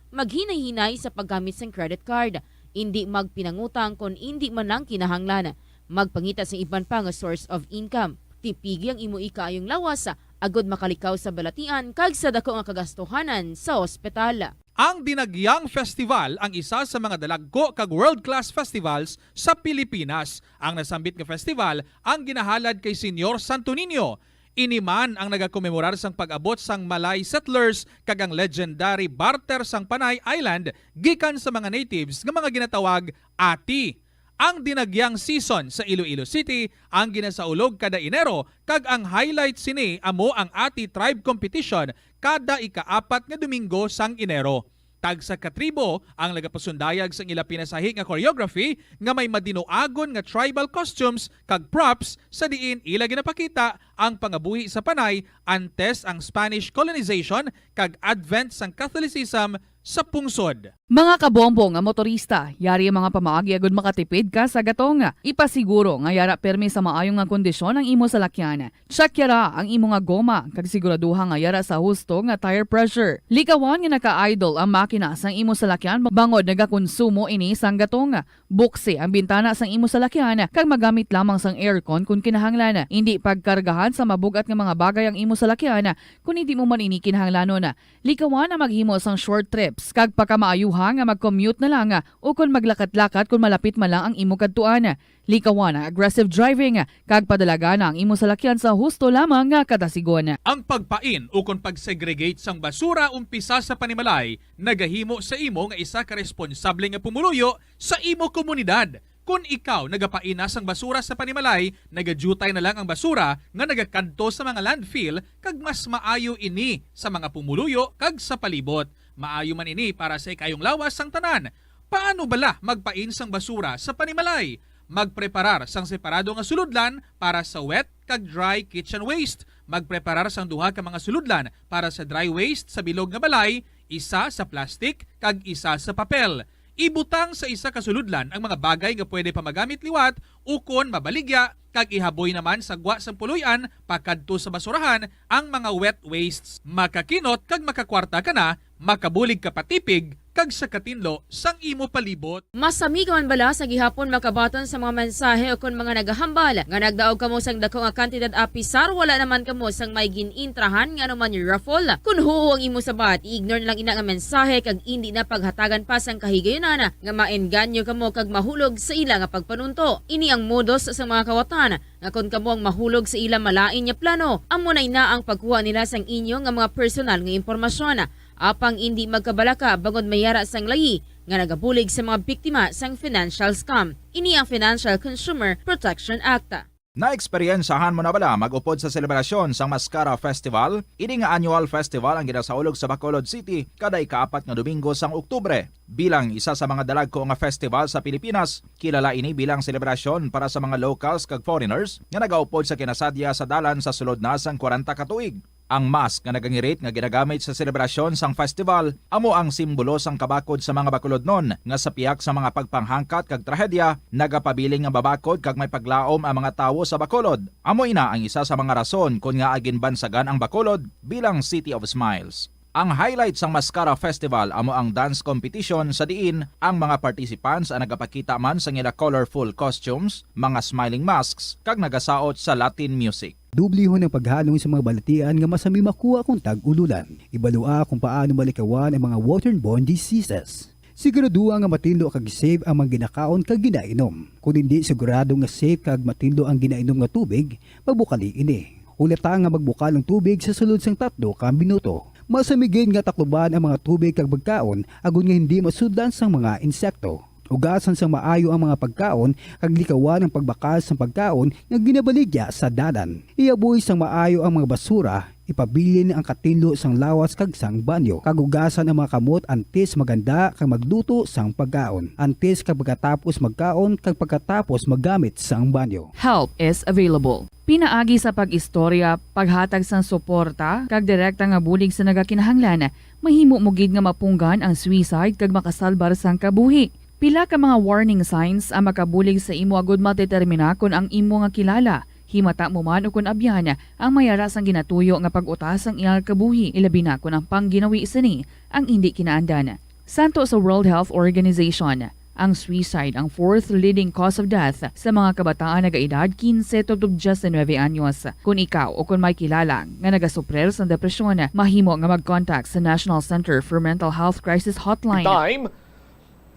Maghinay-hinay sa paggamit sang credit card. Hindi magpinangutang kon hindi man lang kinahanglan. Magpangita sa iban pa nga source of income. Tipigi ang imo ikaayong lawas agod makalikaw sa balatian kag sa dako nga kagastuhanan sa ospital. Ang Dinagyang Festival ang isa sa mga dalagko kag world-class festivals sa Pilipinas. Ang nasambit nga festival ang ginahalad kay Senyor Santo Niño. Iniman ang nagakomemorar sang pag-abot sang Malay settlers kag ang legendary barter sang Panay Island gikan sa mga natives nga mga ginatawag Ati. Ang Dinagyang season sa Iloilo City ang ginasaulog kada Enero kag ang highlight sini amo ang Ati Tribe Competition kada ika-4 nga Domingo sang Enero. Tag sa katribo ang nagapasundayag sang ila pinasahi nga choreography nga may madinoagon nga tribal costumes kag props sa diin ila ginapakita ang pangabuhi sa Panay antes ang Spanish colonization kag advent sang Catholicism sa pungsod. Mga kabombo nga motorista, yari ang mga pamaagi agud makatipid ka sa gatong. Ipasiguro nga yara permi sa maayong nga kondisyon ang imo salakyan. Check yara ang imo nga goma kag siguraduha nga yara sa husto nga tire pressure. Likawan nga naka-idle ang makina sang imo salakyan bangod nagakonsumo ini sang gatong. Buksi ang bintana sang imo salakyan kag magamit lamang sang aircon kung kinahanglan. Hindi pagkargahan sa mabugat nga mga bagay ang imo salakyan kung hindi mo man ini kinahanglanon. Likawan na maghimo sang short trips kag pagkamaayuhan nga mag-commute na lang o kung maglakat-lakat kung malapit man lang ang imo kadtuan. Likawan na aggressive driving kag padalaga na ang imo salakyan sa husto lamang nga katasigon. Ang pagpain o kung pagsegregate sang basura umpisa sa panimalay nagahimo sa imo nga isa ka responsable nga pumuluyo sa imo komunidad. Kung ikaw nagapaina sang basura sa panimalay, nagadutay na lang ang basura nga nagakanto sa mga landfill kag mas maayo ini sa mga pumuluyo kag sa palibot. Maayo man ini para sa ikayong lawas sang tanan. Paano bala magpain sang basura sa panimalay? Magpreparar sang separado nga suludlan para sa wet kag dry kitchen waste. Magpreparar sang duha ka mga suludlan para sa dry waste sa bilog nga balay, isa sa plastic kag isa sa papel. ibutang sa isa ka suludlan ang mga bagay nga pwede pa magamit liwat ukon mabaligya kag ihaboy naman sa gwa sang puluyan pakadto sa basurahan ang mga wet wastes. Makakinot kag makakwarta ka na, makabulig ka patipig kag sa katinlo sang imo palibot. Masami ka man bala sa gihapon makabaton sa mga mensahe o kung mga nagahambal nga nagdaog kamo sang dako nga kantidad apisar wala naman kamo sang may ginintrahan nga naman yung raffle. Kung huo ang imo sabat, ignore na lang ina nga mensahe kag hindi na paghatagan pa sang kahigayonan nga maenganyo kamo kag mahulog sa ila nga pagpanunto. Ini ang modos sa mga kawatan nga kung kamo ang mahulog sa ila malain nga plano, amo na ang pagkuha nila sang inyo nga mga personal nga impormasyon. Apang hindi magkabalaka bangod mayara sang layi nga nagabulig sa mga biktima sang financial scam. Ini ang Financial Consumer Protection Act. Na-eksperyensahan mo na bala mag-upod sa selebrasyon sang Mascara Festival? Ini nga annual festival ang ginasaulog sa Bacolod City kada ika-4 nga Domingo sang Oktubre. Bilang isa sa mga dalagko nga festival sa Pilipinas, kilala ini bilang selebrasyon para sa mga locals kag foreigners nga nagaupod sa kinasadya sa dalan sa sulod na sang 40 ka tuig. Ang mask nga nagangirit nga ginagamit sa selebrasyon sang festival amo ang simbolo sang kabakod sa mga Bacolodnon nga sa piyak sa mga pagpanghangkat kag trahedya nagapabiling nga babakod kag may paglaom ang mga tawo sa Bacolod. Amo ina ang isa sa mga rason kung nga agin bansagan ang Bacolod bilang City of Smiles. Ang highlight sang Mascara Festival amo ang dance competition sa diin ang mga participants ang nagapakita man sa ila colorful costumes, mga smiling masks kag nagasaot sa Latin music. Dublihon ang paghalong sa mga balatian nga masami makuha kung tag-ululan. Ibalua kung paano malikawan ang mga waterborne diseases. Sigurado nga matindlo kag safe ang mga ginakaon kag ginainom. Kung hindi sigurado nga safe kag matindlo ang ginainom nga tubig, magbukali ini. Ulata nga magbukal ang tubig sa sulod sang 3 ka minuto. Masamigin nga takloban ang mga tubig kag pagkaon agon nga hindi masudlan sang mga insekto. Ugasan sang maayo ang mga pagkaon kag likawan ang pagbakal sang pagkaon nga ginabaligya sa dalan. Iaboy sang maayo ang mga basura, ipabilin ang katinlo sang lawas kag sang banyo. Kag ugasan ang mga kamot antes maganda kag magluto sang pagkaon. Antes kag pagkatapos magkaon kag pagkatapos maggamit sang banyo. Help is available. Pinaagi sa pag-istorya, paghatag sang suporta, kag direkta nga bulig sa nagakinahanglan, mahimo mo gid nga mapunggan ang suicide kag makasalbar sang kabuhi. Pila ka mga warning signs ang makabulig sa imo agud matetermina kung ang imo nga kilala. Himata mo man o kung abyan ang mayara sang ginatuyo nga pag-utas ang iyang kabuhi, ilabi na kung ang pangginawi sini ang hindi kinaandan. Santo sa World Health Organization, ang suicide ang 4th leading cause of death sa mga kabataan nagaedad 15 to 19 anyos. Kung ikaw o kung may kilala nga nagasuprer sa depresyon, mahimo nga mag-contact sa National Center for Mental Health Crisis Hotline. Time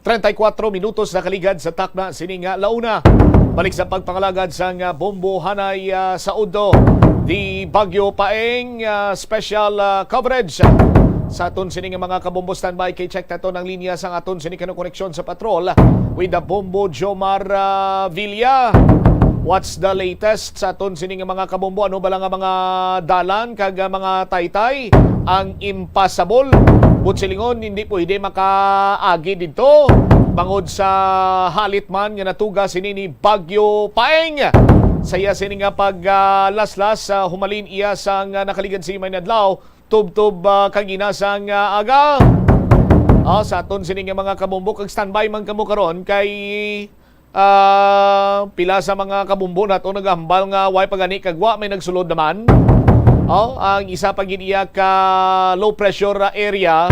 34 minutos na kaligad sa takna sininga launa. Balik sa pagpangalagad sang Bombo Hanay sa Udo. Di Bagyo Paeng special coverage sa aton sining mga kabombo standby kay check nato ng linya sang aton sining koneksyon sa patrol with the Bombo Jomar Villa. What's the latest sa aton sining mga kabombo? Ano ba lang ang mga dalan kag mga taytay ang impossible? Butsilingon hindi pwede makaagi dito bangod sa halit man nga natuga sinini Bagyo Paeng. Saya sini nga pag laslas humalin iya sang nakaligad si Maynadlaw tub-tub kagina sang aga. Sa aton sini nga mga kabombo kag standby man kamo karon kay pila sa mga kabombo nato nagahambal nga way pagani kag wa may nagsulod naman. Ang isa pa giniya ka low pressure area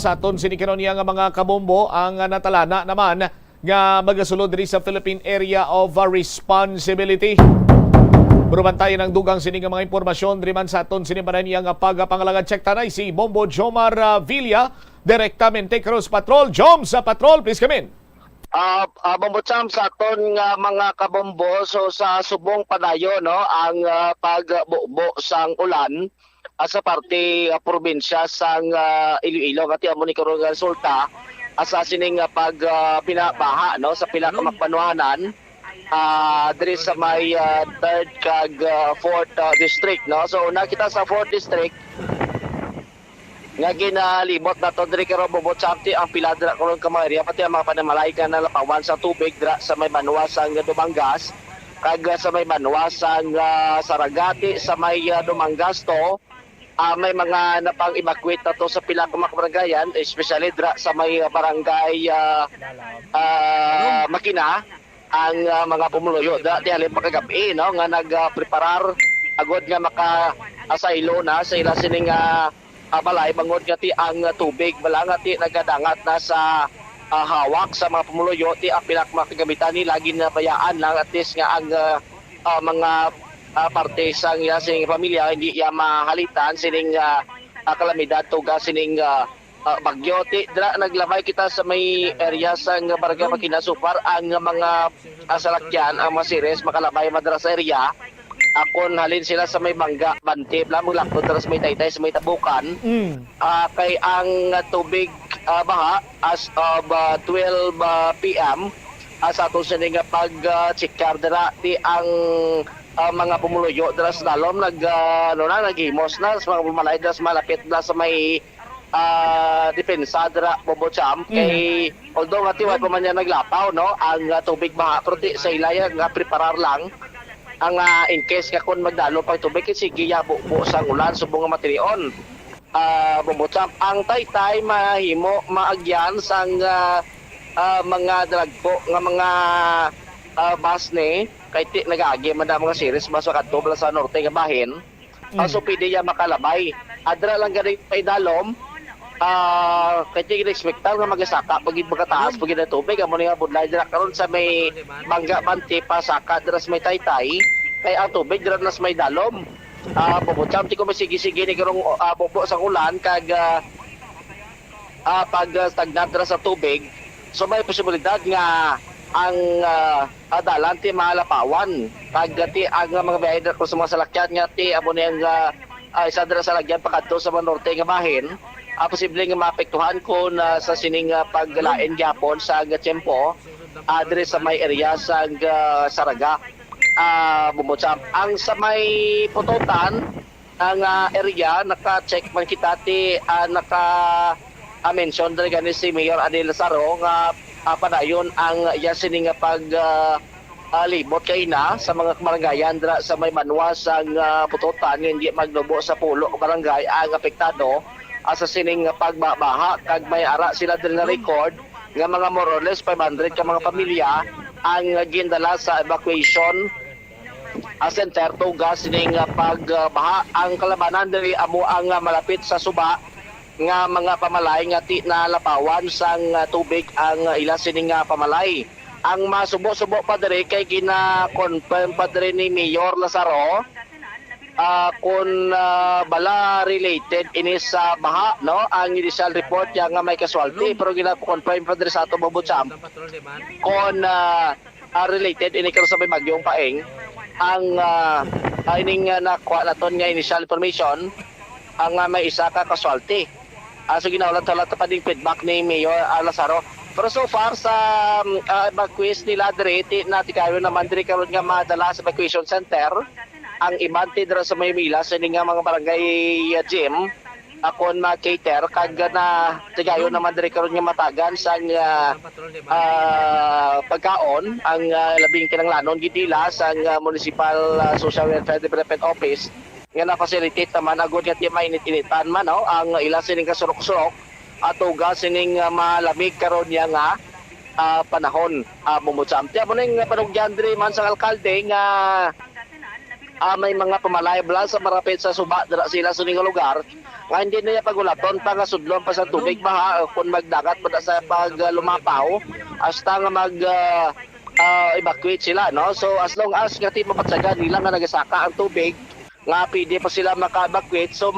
sa aton sinikanon niya nga mga kabombo ang natalana naman nga magasulod diri sa Philippine Area of Responsibility. Burubantayan ang dugang sini nga mga impormasyon diri man sa aton sinibanan niya nga pagpangalagad. Check tanay si Bombo Jomar Villa direktamente Cross Patrol. Jom sa Patrol, please come in. Bombo Cham sa aton nga mga kabombo, so sa subong padayo no ang pagbubo sang ulan sa parte probinsya sang Iloilo kati amo ni karon nga resulta asa sining pag pinabaha no sa pila ka makpanuanan diri sa may 3rd kag 4th district no. So nakita sa 4th district nga ginalibot na to diri karon Bombo Chamti ang pila dira karon ka mga area pati ang mga panamalay na lapawan sa tubig dira sa may Manuas sang Dumangas kag sa may Manuas sang Saragati sa may Dumangas to may mga napang-evacuate na to sa pila ka mga barangayan, especially sa may barangay Makina, ang mga pumuluyo di halin pa kagabi no nga nagpreparar agod nga maka-asaylo na sa ila sining balay bangod nga ti ang tubig bala nga ti nagadangat na sa hawak sa mga pumuluyo ti ang pinakmakagamitan ni lagi na bayaan lang at least nga ang mga parte sa sining pamilya hindi ya mahalitan sining kalamidad tuga sining bagyo ti dra naglabay kita sa may area sa barangay Makina Supar ang mga salakyan ang mga series makalabay madra sa area akon halin sila sa may Bangga Bantib lamang lakto dras may Taytay sa may Tabukan kay ang tubig baha as of 12 PM sa ato sining pag-checkar dira ti ang mga pumuluyo dras lalom naghimos na sa mga pumalay dras malapit na sa may depensa dira Bobocham kay although nga tiway pa man niya naglapaw no ang tubig baha pero sa ilaya nga preparar lang ang in case nga kung magdalo pang tubig sige ya buo sang ulan subong nga materion Bobocham ang Taytay mahimo maagyan sang mga dragpo nga mga bus ni kay ti nagagi man mga series mas kadto bala sa norte nga bahin so pwede ya makalabay adra lang gani pay dalom kay ti expectar nga magasaka pag magataas pag na tubig amo ni budlay dira karon sa may Bangga Bante pa saka dira sa may Taytay kay ang tubig dira nas may dalom Bobocham ti ko masigi-sige ni karong bubo sa ulan kag pag stagnant dira sa tubig so may posibilidad nga ang dalan ti malapawan kag ti ang mga biyahe ko sa mga salakyan nga ti amo ni ang isa dira sa lagyan pakadto sa mga norte nga bahin posible nga maapektuhan ko na sa sining paglain gyapon sa tiyempo dire sa may area sa Saraga Bobocham ang sa may Pututan ang area naka-check man kita ti naka-mention diri gani si Mayor Adel Lazaro nga padayon ang sining pag libot kay na sa mga barangayan dra sa may Manwas ang Pututan hindi magnubo sa pulo barangay ang apektado sa sining pagbabaha kag may ara sila diri na record nga mga more or less 500 ka mga pamilya ang gindala sa evacuation center tuga sining pagbaha ang kalabanan diri amo ang malapit sa suba nga mga pamalay nga ti nalapawan sang tubig ang ila sining pamalay ang masubo-subo pa diri kay gina-confirm pa diri ni Mayor Lazaro kung bala related ini sa baha no ang initial report ya nga may casualty pero gina-confirm pa diri sa ato Bobocham kung related ini karon sa may bagyong Paeng ang ining nakuha naton nga initial information ang may isa ka casualty so ginaulat-ulat pa ding feedback ni Mayor Lazaro pero so far sa evacuation nila diri nati kayo naman diri karon nga madala sa evacuation center ang ibante dira sa Maymila sa nga mga barangay gym akon ma-cater kag na tigayon naman diri karon nga matagan sa pagkaon ang labing kinanglanon gidila sa Municipal Social Welfare Development Office nga na-facilitate naman agod nga ti mainit-initan man no ang ila sining kasurok-surok at uga sining malamig karon niya nga panahon Bobocham. Ti amo ning panugyan diri man sa alkalde nga may mga pamalay bala sa marapit sa suba dira sila sa ning lugar nga hindi na pagulaton pa nga sudlon pa sa tubig baha kung magdagat pa sa pag lumapaw hasta nga mag evacuate sila no so as long as nga ti mapatsagan nila nga nagasaka ang tubig nga pwede pa sila maka-evacuate so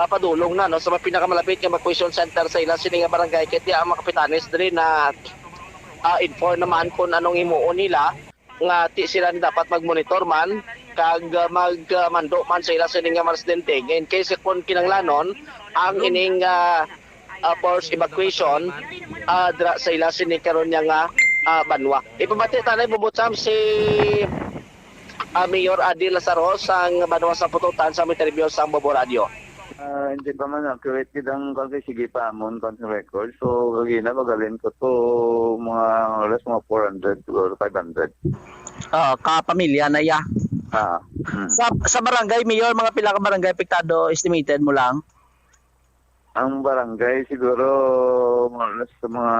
padulong na no sa mga pinakamalapit nga evacuation center sa ilang sining barangay kaya ang mga kapitanes diri na inform naman kung anong himuon nila nga ti sila dapat mag-monitor man kag magmando man sa ila sining nga residente in case kung kinanglanon ang ining force evacuation dra sa ila sining karon nga banwa ipamati tanay Bobocham si Mayor Adel Lazaro sang Banwa sa Pututan sa interview sa Bombo Radio. Hindi pa man accurate ang kasi sige pa amon sa record. So, gagina magalin ko to mga oras mga 400 or 500. Kapamilya na ya. Sa barangay, Mayor, mga pila ka barangay apektado, estimated mo lang? Ang barangay siguro sa mga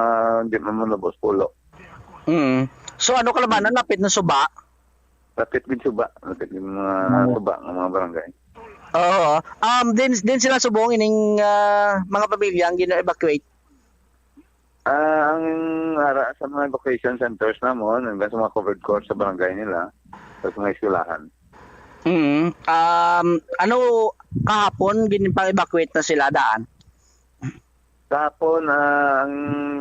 hindi man lubos pulo. So ano kalamanan, lapit na suba? Lapit din suba. Lapit din mga suba ng mga barangay. Oo. Din sila subong ining mga pamilya ang gina-evacuate. Ang ara sa mga evacuation centers namon, hanggang sa mga covered court sa barangay nila, sa mga eskwelahan. Ano kahapon ginipang-evacuate na sila daan? Kahapon, ang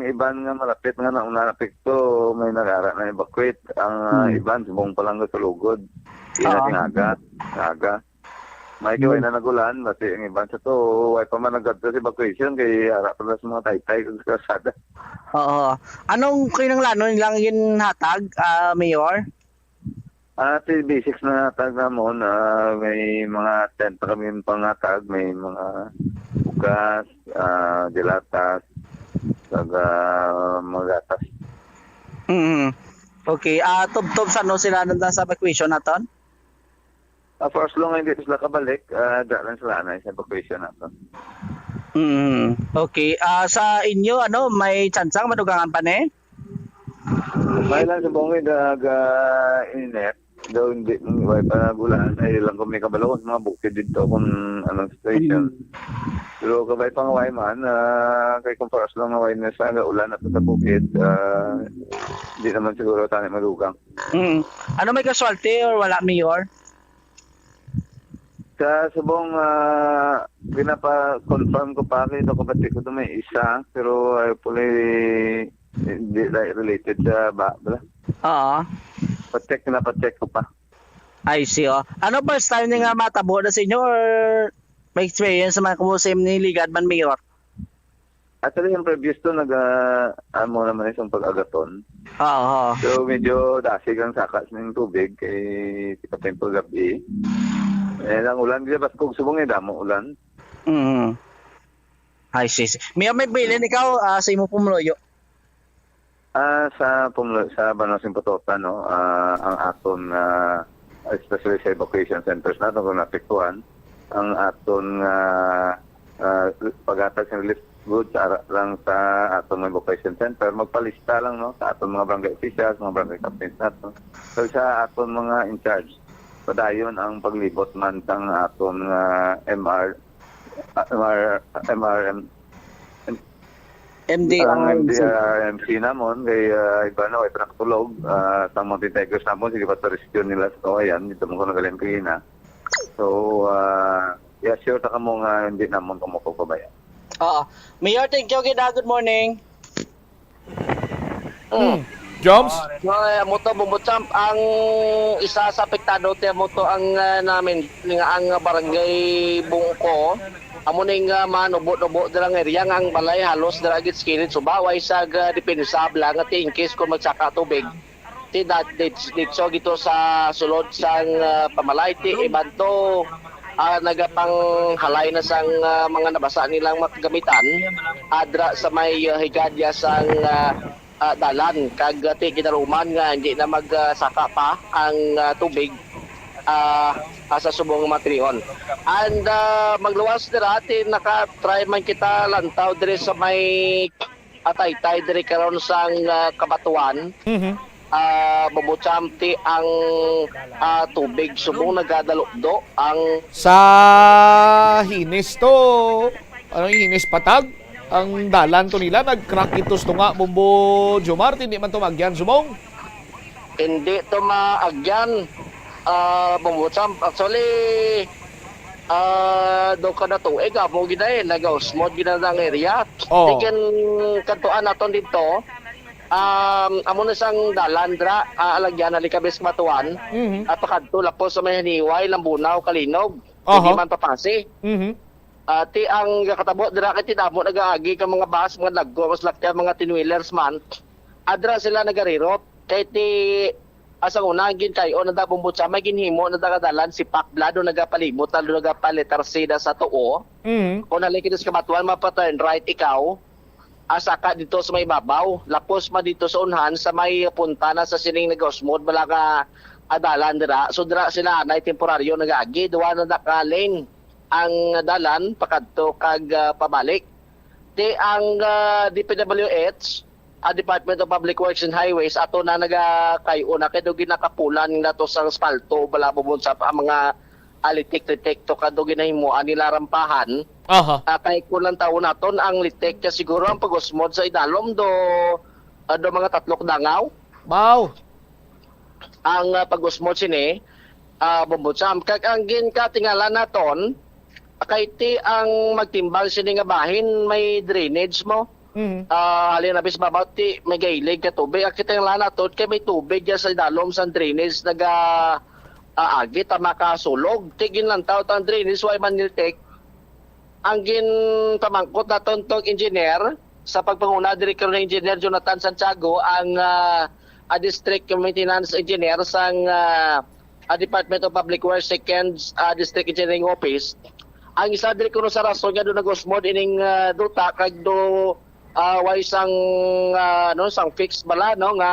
iban nga malapit nga na unapekto, may nagara na evacuate. Ang iban, subong pa lang tulugod. Hindi natin aga. May kiway na nagulan, kasi ang iban sa to, way pa man nag-address evacuation, kay harap pa sa mga taytay sa kasada. Oo. Anong kinanglanon nilang ginhatag, Mayor? Basics na hatag namon, may mga tent pa kami panghatag, may mga bukas, dilatas, mga gatas. Okay, tub-tub sa ano sila nanda sa evacuation naton? For as long as hindi sila kabalik, daan sila na sa evacuation naton. Okay, sa inyo, may tsansang madugangan pa ni? May lang sa bongay inet. Daw hindi may panagulan ay lang kung may kabalawon mga bukid dito kung anong situation. Pero kabay pang away man, kay kung para lang away na sa ulan at sa bukid, hindi naman siguro tayo malugang. Ano may casualty or wala, Mayor? Sa subong, pinapa-confirm ko pa kayo, kapatid ko may isa, pero ay pula hindi related sa bala. Oo. Pa-check ko pa. I see, Ano first time nga matabo na sa inyo or may experience sa mga kumusim ni Ligad man, Mayor? Actually, yung previous to, mo naman isang pag-agaton. Oo. So, medyo dasig ang sakas ng tubig kay Kapeng Pagabi. Ang ulan, di ba? Kung subong damo ulan. I see. Mayor, may bilin ikaw sa imo pumloyo? Sa Banasin Potota, no, ang aton, especially sa evacuation centers natin kung napiktuhan, ang aton pag-atag ng relief goods lang sa aton evacuation center, magpalista lang, no, sa aton mga barangay officials, mga barangay captains natin. So sa aton mga in charge, padayon ang paglibot man sang aton MDRMC namon kay iba na ay pinakatulog sa Mountain Tigers namon sige pa rescue nila sa kawayan dito mo ko nagaling kina. So sure ta kamo nga hindi namon kumukubaya. Oo. Mayor, thank you. Good morning. Joms? Mo to Bumbuchamp ang isa sa apektado tiya mo to ang namin nga ang barangay Bungko. Amo ning manubo-nubo dirang area nga ang balay halos dira gid skillet so baway sa depensa bla nga in case kung magsaka tubig. Dito gito sa sulod sang pamalayti ibanto nagapang halay na sang mga nabasa nilang makagamitan adra sa may higadya sang dalan kag ginaruman nga hindi na magsaka pa ang tubig sa subong matriyon. And magluwas dira atin naka-try man kita lantaw dire sa may Taytay dire karon sang Kabatuan. Bubutsamti ang tubig subong nagadalukdo ang sa hinis to. Anong hinis patag? Ang dalan to nila nag-crack itos to nga Bumbo Jomar hindi man to magyan subong. Hindi to maagyan. Bumbutsam actually do kada tuig amo giday nag-osmod ginadang area. Tiken kantuan naton dito. Amo na sang dalan dra alagyan ali kabis matuan. Pakadto lapos sa may haniway Lambunaw Kalinog. Hindi man papasi. Ti ang katabo dira kay tinamo nagaagi ka mga bus mga laggo mas lakya mga tinwheelers man. Adra sila nagarirot kay ti asang una gin kayo na dabumbot sa may ginhimo na dagadalan si Pakblado nagapalimot talo nagapalitar sida sa tuo. Kung nalikid sa Kabatuan mapa-turn right ikaw asa ka dito sa may babaw lapos ma dito sa unhan sa may punta na sa sining nag-osmod bala ka dalan dira. So dira sila na temporaryo nagaagi, duwa na nakalane ang dalan pakadto kag pabalik. Di ang DPWH, Department of Public Works and Highways, ato na nagakayo na kay dugin nakapulan nato sa asfalto bala bubon sa mga alitik-litik to kado ginahimuan nila rampahan. Kay kulang taon naton ang litik kaya siguro ang pag-usmod sa idalom do mga 3 dangaw. Wow. Ang pag-usmod sini bumbutsam kag ang ginkatingala naton kay ti ang magtimbal sini nga bahin may drainage mo. Halin na bis babati may gailig ka tubig akita yung lanatot kay may tubig ya sa dalom sa drainage agi tama ka sulog tigin lang tao ang drainage way man niltek ang gin pamangkot naton tong engineer sa pagpanguna director ng engineer Jonathan Santiago ang district maintenance engineer sang Department of Public Works Second District Engineering Office. Ang isa diri kuno sa rason nga do nagusmod ining duta kag do way sang sang fix bala no nga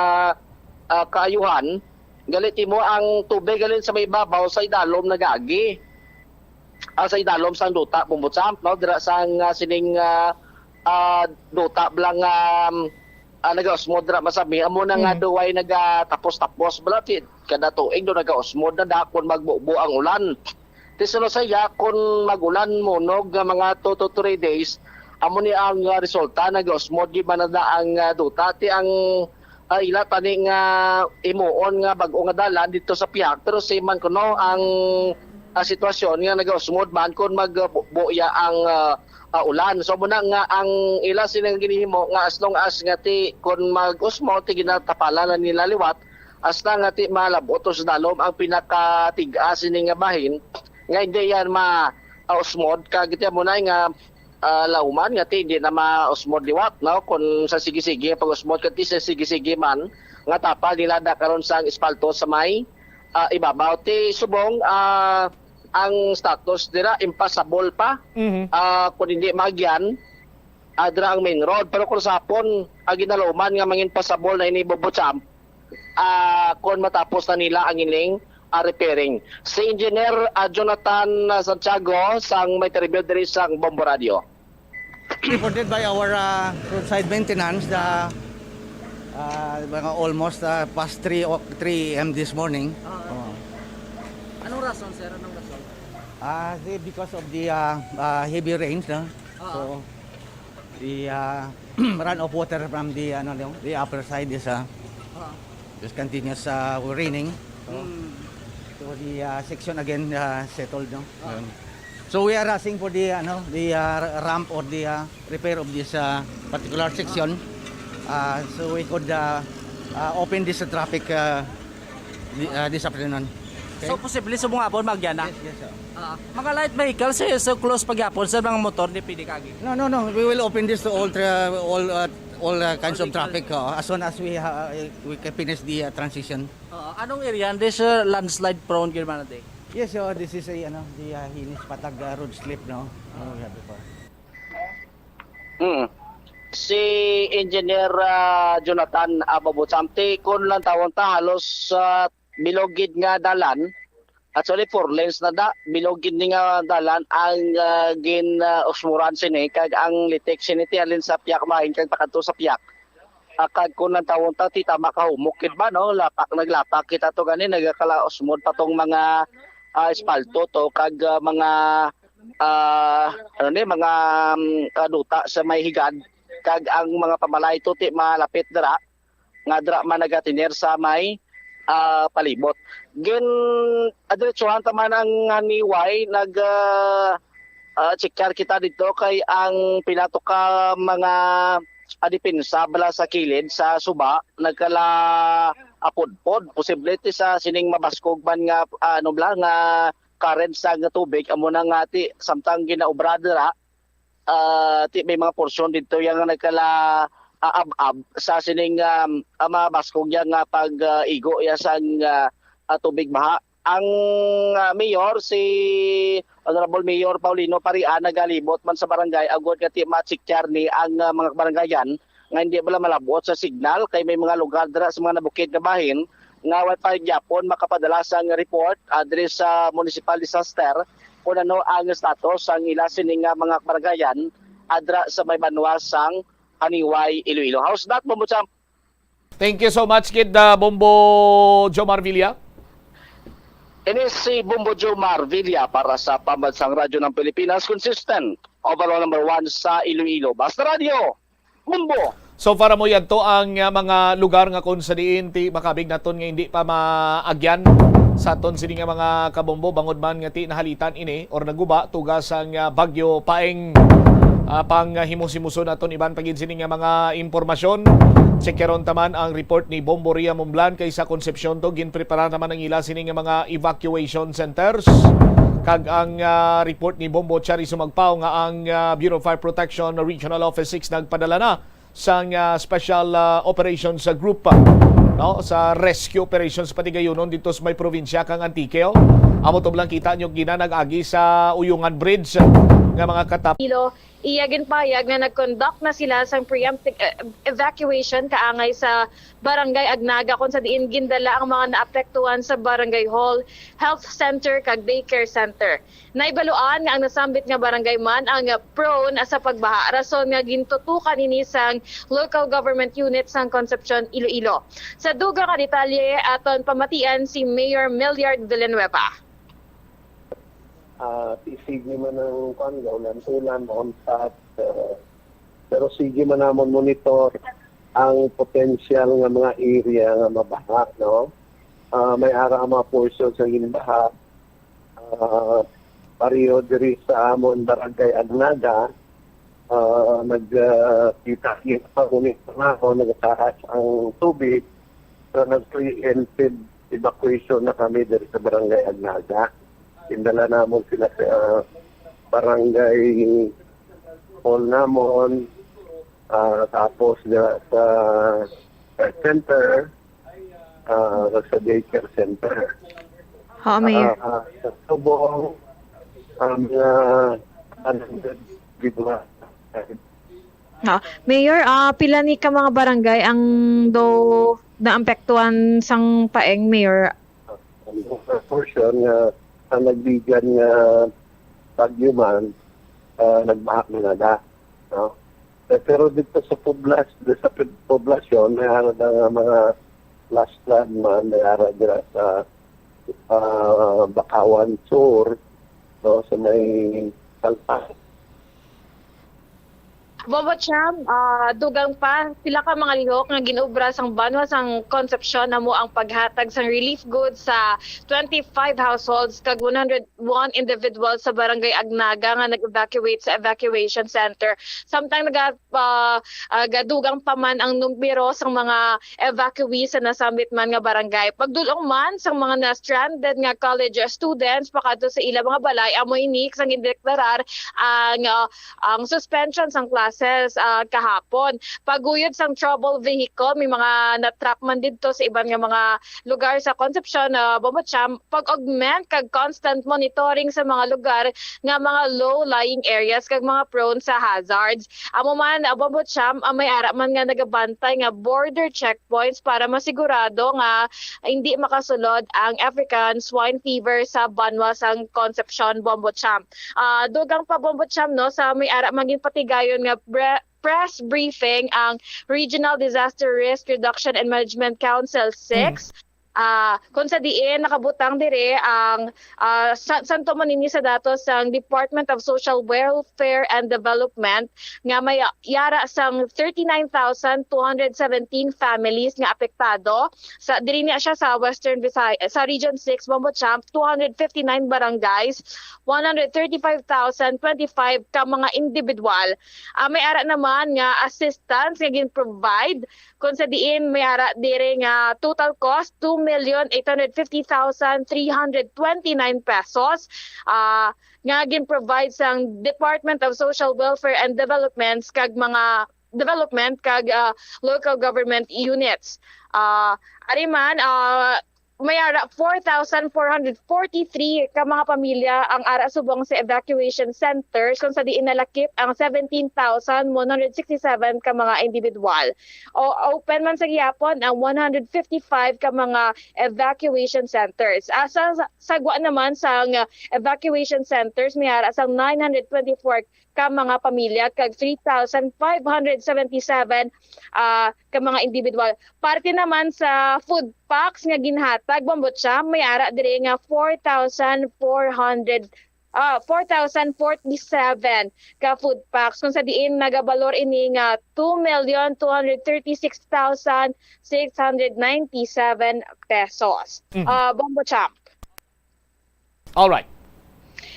kaayuhan galit mo ang tubig galit sa may babaw sa idalom nagagi. Sa idalom sang duta bumbutsam no dira sang sining duta blang nagausmod dira masabi amo na nga duway nagatapos-tapos bala kada tuig do nagausmod na dakon magbubo ang ulan. Tisolo saya kung magulan mo nog mga 2 to 3 days amo ni ang resulta nag-osmod di man na ang duta ti ang ila tani nga imuon nga bag-o nga dalan dito sa Piak pero say man kuno ang sitwasyon nga nag-osmod man kun magbuya ang ulan so muna nga ang ila sinang ginihimo nga as long as nga ti kun mag-osmod ti ginatapalan na nila liwat as nga ti malabot sa dalom ang pinakatigas ni nga bahin nga hindi yan ma-osmod kagiti mo na nga lauman nga ti hindi na ma-osmod liwat no kung sa sige-sige pag-osmod kati sa sige-sige man nga tapal nila da karon sang espalto sa may ibabaw ti subong ang status dira impassable pa kung hindi magyan dira ang main road pero kung sapon ginalauman nga mangin passable na inibubutsam kung matapos na nila ang ining repairing. Si Engineer Jonathan Santiago sang may tribute diri sang Bombo Radio. Reported by our roadside maintenance mga almost past 3 a.m. this morning. Anong rason sir? Anong rason? Because of the heavy rains, no? So the run of water from the upper side is just continuous raining. So the section again settled, no? So we are asking for the ramp or the repair of this particular section, so we could open this traffic this afternoon. Okay? So posible sa mga hapon magyana? Yes, sir. Mga light vehicles so close pagyapon sa mga motor di pwede kagi. No. We will open this to all kinds of traffic as soon as we can finish the transition. Anong area? This landslide prone girman day. Yes, so this is the Hinis Patag road slip, no? We have before. Si Engineer Jonathan Ababutsamte kun lang tawon ta halos bilogid nga dalan. Actually 4 lanes na da bilogid ni nga dalan ang gin usmuran sini kag ang litek sini ti alin sa Piak mahin kag pakadto sa Piak. Kag kun lang tawon ta ti tama ka humukid ba no naglapak kita to gani nagakalaos mod patong mga espalto to kag mga mga duta sa may higad kag ang mga pamalay to ti malapit dira nga dira man nagatiner sa may palibot. Gin adiretsuhan ta man ang niway nag checkar kita dito kay ang pinato ka mga depensa bala sa kilid sa suba nagkala apodpod posibility sa sining mabaskog man nga nga current sa nga tubig amo na nga ti samtang ginaobra dira ti may mga porsyon dito yang nagkala ab sa sining mabaskog yang pag igo ya sa tubig baha. Ang mayor si Honorable Mayor Paulino Parian nagalibot man sa barangay agod nga ti ma-checkar ni ang mga barangayan nga hindi bala malabot sa signal kay may mga lugar dira sa mga nabukid nga bahin nga wifi gyapon makapadala sang report diri sa municipal disaster kung ano ang status ang ila sining mga baranggayan adra sa may banwa sang Haniway, Iloilo. How's that, Bombo Champ? Thank you so much, Kid Bombo Jomar Villa. Ini si Bombo Jomar Villa para sa Pambansang Radyo ng Pilipinas, consistent overall number 1 sa Iloilo. Basta Radio, Bombo! So para mo yan to ang mga lugar nga kung sa diin ti makabig naton nga hindi pa maagyan sa aton sini nga mga kabombo bangod man nga ti nahalitan ini or naguba tugas ang bagyo paeng pang himusimuso naton iban pagid sini nga mga impormasyon. Checkeron taman ang report ni Bombo Ria Momblan kay sa Concepcion to ginprepara naman ang ila sini nga mga evacuation centers. Kag ang report ni Bombo Chari sumagpaw nga ang Bureau of Fire Protection Regional Office 6 nagpadala na sang special operations group no sa rescue operations pati gayunon dito sa may probinsya kang Antique. Amo to lang kita nyo ginanag-agi sa Uyungan Bridge nga mga katap. Iyagin payag na nag-conduct na sila sa preemptive evacuation kaangay sa Barangay Agnaga kung sa diin gindala ang mga naapektuhan sa Barangay Hall, Health Center kag Daycare Center. Naibaluan nga ang nasambit nga barangay man ang prone sa pagbaha rason nga gintutukan ini sang local government unit sang Concepcion, Iloilo. Sa dugang nga detalye aton pamatian si Mayor Milliard Villanueva. Sige man ang ulan on top, pero sige man namon monitor ang potential nga mga area nga mabaha, no? May ara ang mga portion sa ginbaha. Pariyo diri sa amon Barangay Agnaga, nagkita-kita pa unit na ako, nagtaas ang tubig, so nag-preemptive evacuation na kami diri sa Barangay Agnaga. Indala namon sila sa barangay hall namon, tapos sa center, sa daycare center. Mayor. Sa Subong, mga individual. Mayor, pila ni ka mga barangay ang do naapektuhan sang paeng, Mayor? Portion nga ang nagbigan nga pagyuman, nagbahak na nada. No? Pero dito sa poblasyon, may harap nga mga last land man, may harap dira sa Bakawan Sur, no? Sa may Salpa. Bombo Cham, dugang pa, pila ka mga lihok nga ginubra sang banwa sang Concepcion namo ang paghatag sang relief goods sa 25 households kag 101 individuals sa Barangay Agnaga nga nag-evacuate sa evacuation center. Samtang gadugang pa man ang numero sang mga evacuees sa nasambit man nga barangay. Pagdulong man sang mga na-stranded nga college students pakadto sa ilang mga balay amo ini sang gideklarar ang suspension sang klase kahapon. Paguyod sang trouble vehicle, may mga na-trap man dito sa ibang mga lugar sa Concepcion, Bombo Cham, pag-augment kag constant monitoring sa mga lugar nga mga low-lying areas kag mga prone sa hazards. Amo man, Bombo Cham, may ara man nga nagabantay nga border checkpoints para masigurado nga hindi makasulod ang African swine fever sa banwa sang Concepcion, Bombo Cham. Dugang pa, Bombo Cham, no, sa may ara man patigayon nga press briefing ang Regional Disaster Risk Reduction and Management Council 6. Kung sa diin nakabutang dire ang santo manini sa datos sang Department of Social Welfare and Development nga may yara sang 39,217 families nga apektado sa diri niya siya sa Western Visayas sa Region 6 Bombo Cham, 259 barangays, 135,025 ka mga individual. May ara naman nga assistance nga gin-provide kung sa diin may ara dire nga total cost 2,850,329 pesos nga gin-provide sang Department of Social Welfare and Development kag mga local government units. Ariman mayara 4,443 ka mga pamilya ang ara subong sa evacuation centers kung sa diin nalakip ang 17,167 ka mga individual. O open man sa gihapon ang 155 ka mga evacuation centers. Asa sagwa naman sa evacuation centers mayara sa 924 ka mga pamilya kag 3,577 ka mga individual. Parte naman sa food packs nga ginhatag Bombotsa may ara diri nga 4,047 ka food packs kung sa diin nagabalor ini nga 2,236,697 pesos. Bombotsa. All right.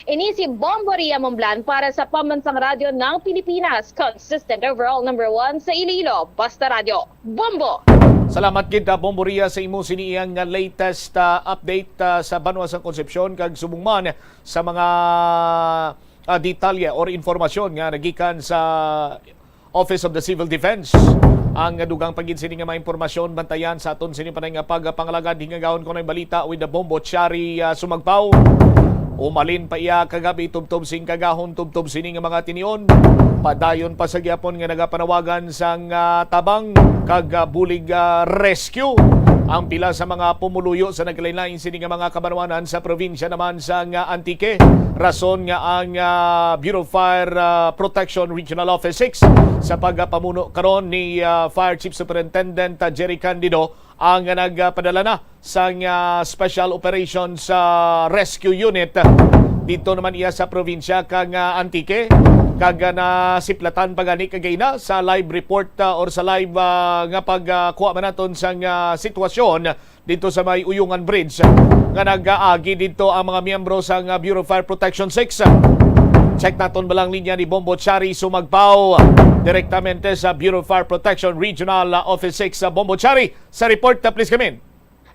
Ini si Bombo Ria Momblan para sa Pambansang Radyo ng Pilipinas. Consistent overall number 1 sa Iloilo. Basta Radio. Bombo! Salamat kita Bomboria sa imo siniyang nga latest update sa Banwa sa Concepcion kag subungman sa mga detalye or informasyon nga nagikan sa Office of the Civil Defense. Ang dugang pagin sini nga mga impormasyon bantayan sa aton sini panay nga pagpangalagad hingagawon ko na balita with the Bombo Chari Sumagpao. Umalin pa iya kagabi tubtob sing kagahon tubtob sini nga mga tinion. Padayon pa sa gyapon nga nagapanawagan sang tabang kag bulig rescue. Ang pila sa mga pumuluyo sa naglain-lain sini nga mga kabanwanan sa probinsya naman sa Antique. Rason nga ang Bureau of Fire Protection Regional Office 6 sa pagpamuno karon ni Fire Chief Superintendent Jerry Candido ang nagpadala na sa Special Operations Rescue Unit dito naman iya sa probinsya kang Antique kag nasiplatan pagani kagay na sa live report or sa live nga pagkuha man naton sa sitwasyon dito sa may Uyungan Bridge nga nag-aagi dito ang mga miyembro sa Bureau of Fire Protection 6. Check naton balang linya ni Bombo Chari Sumagpao direktamente sa Bureau of Fire Protection Regional Office 6. Bombo Chari, sa report please come in.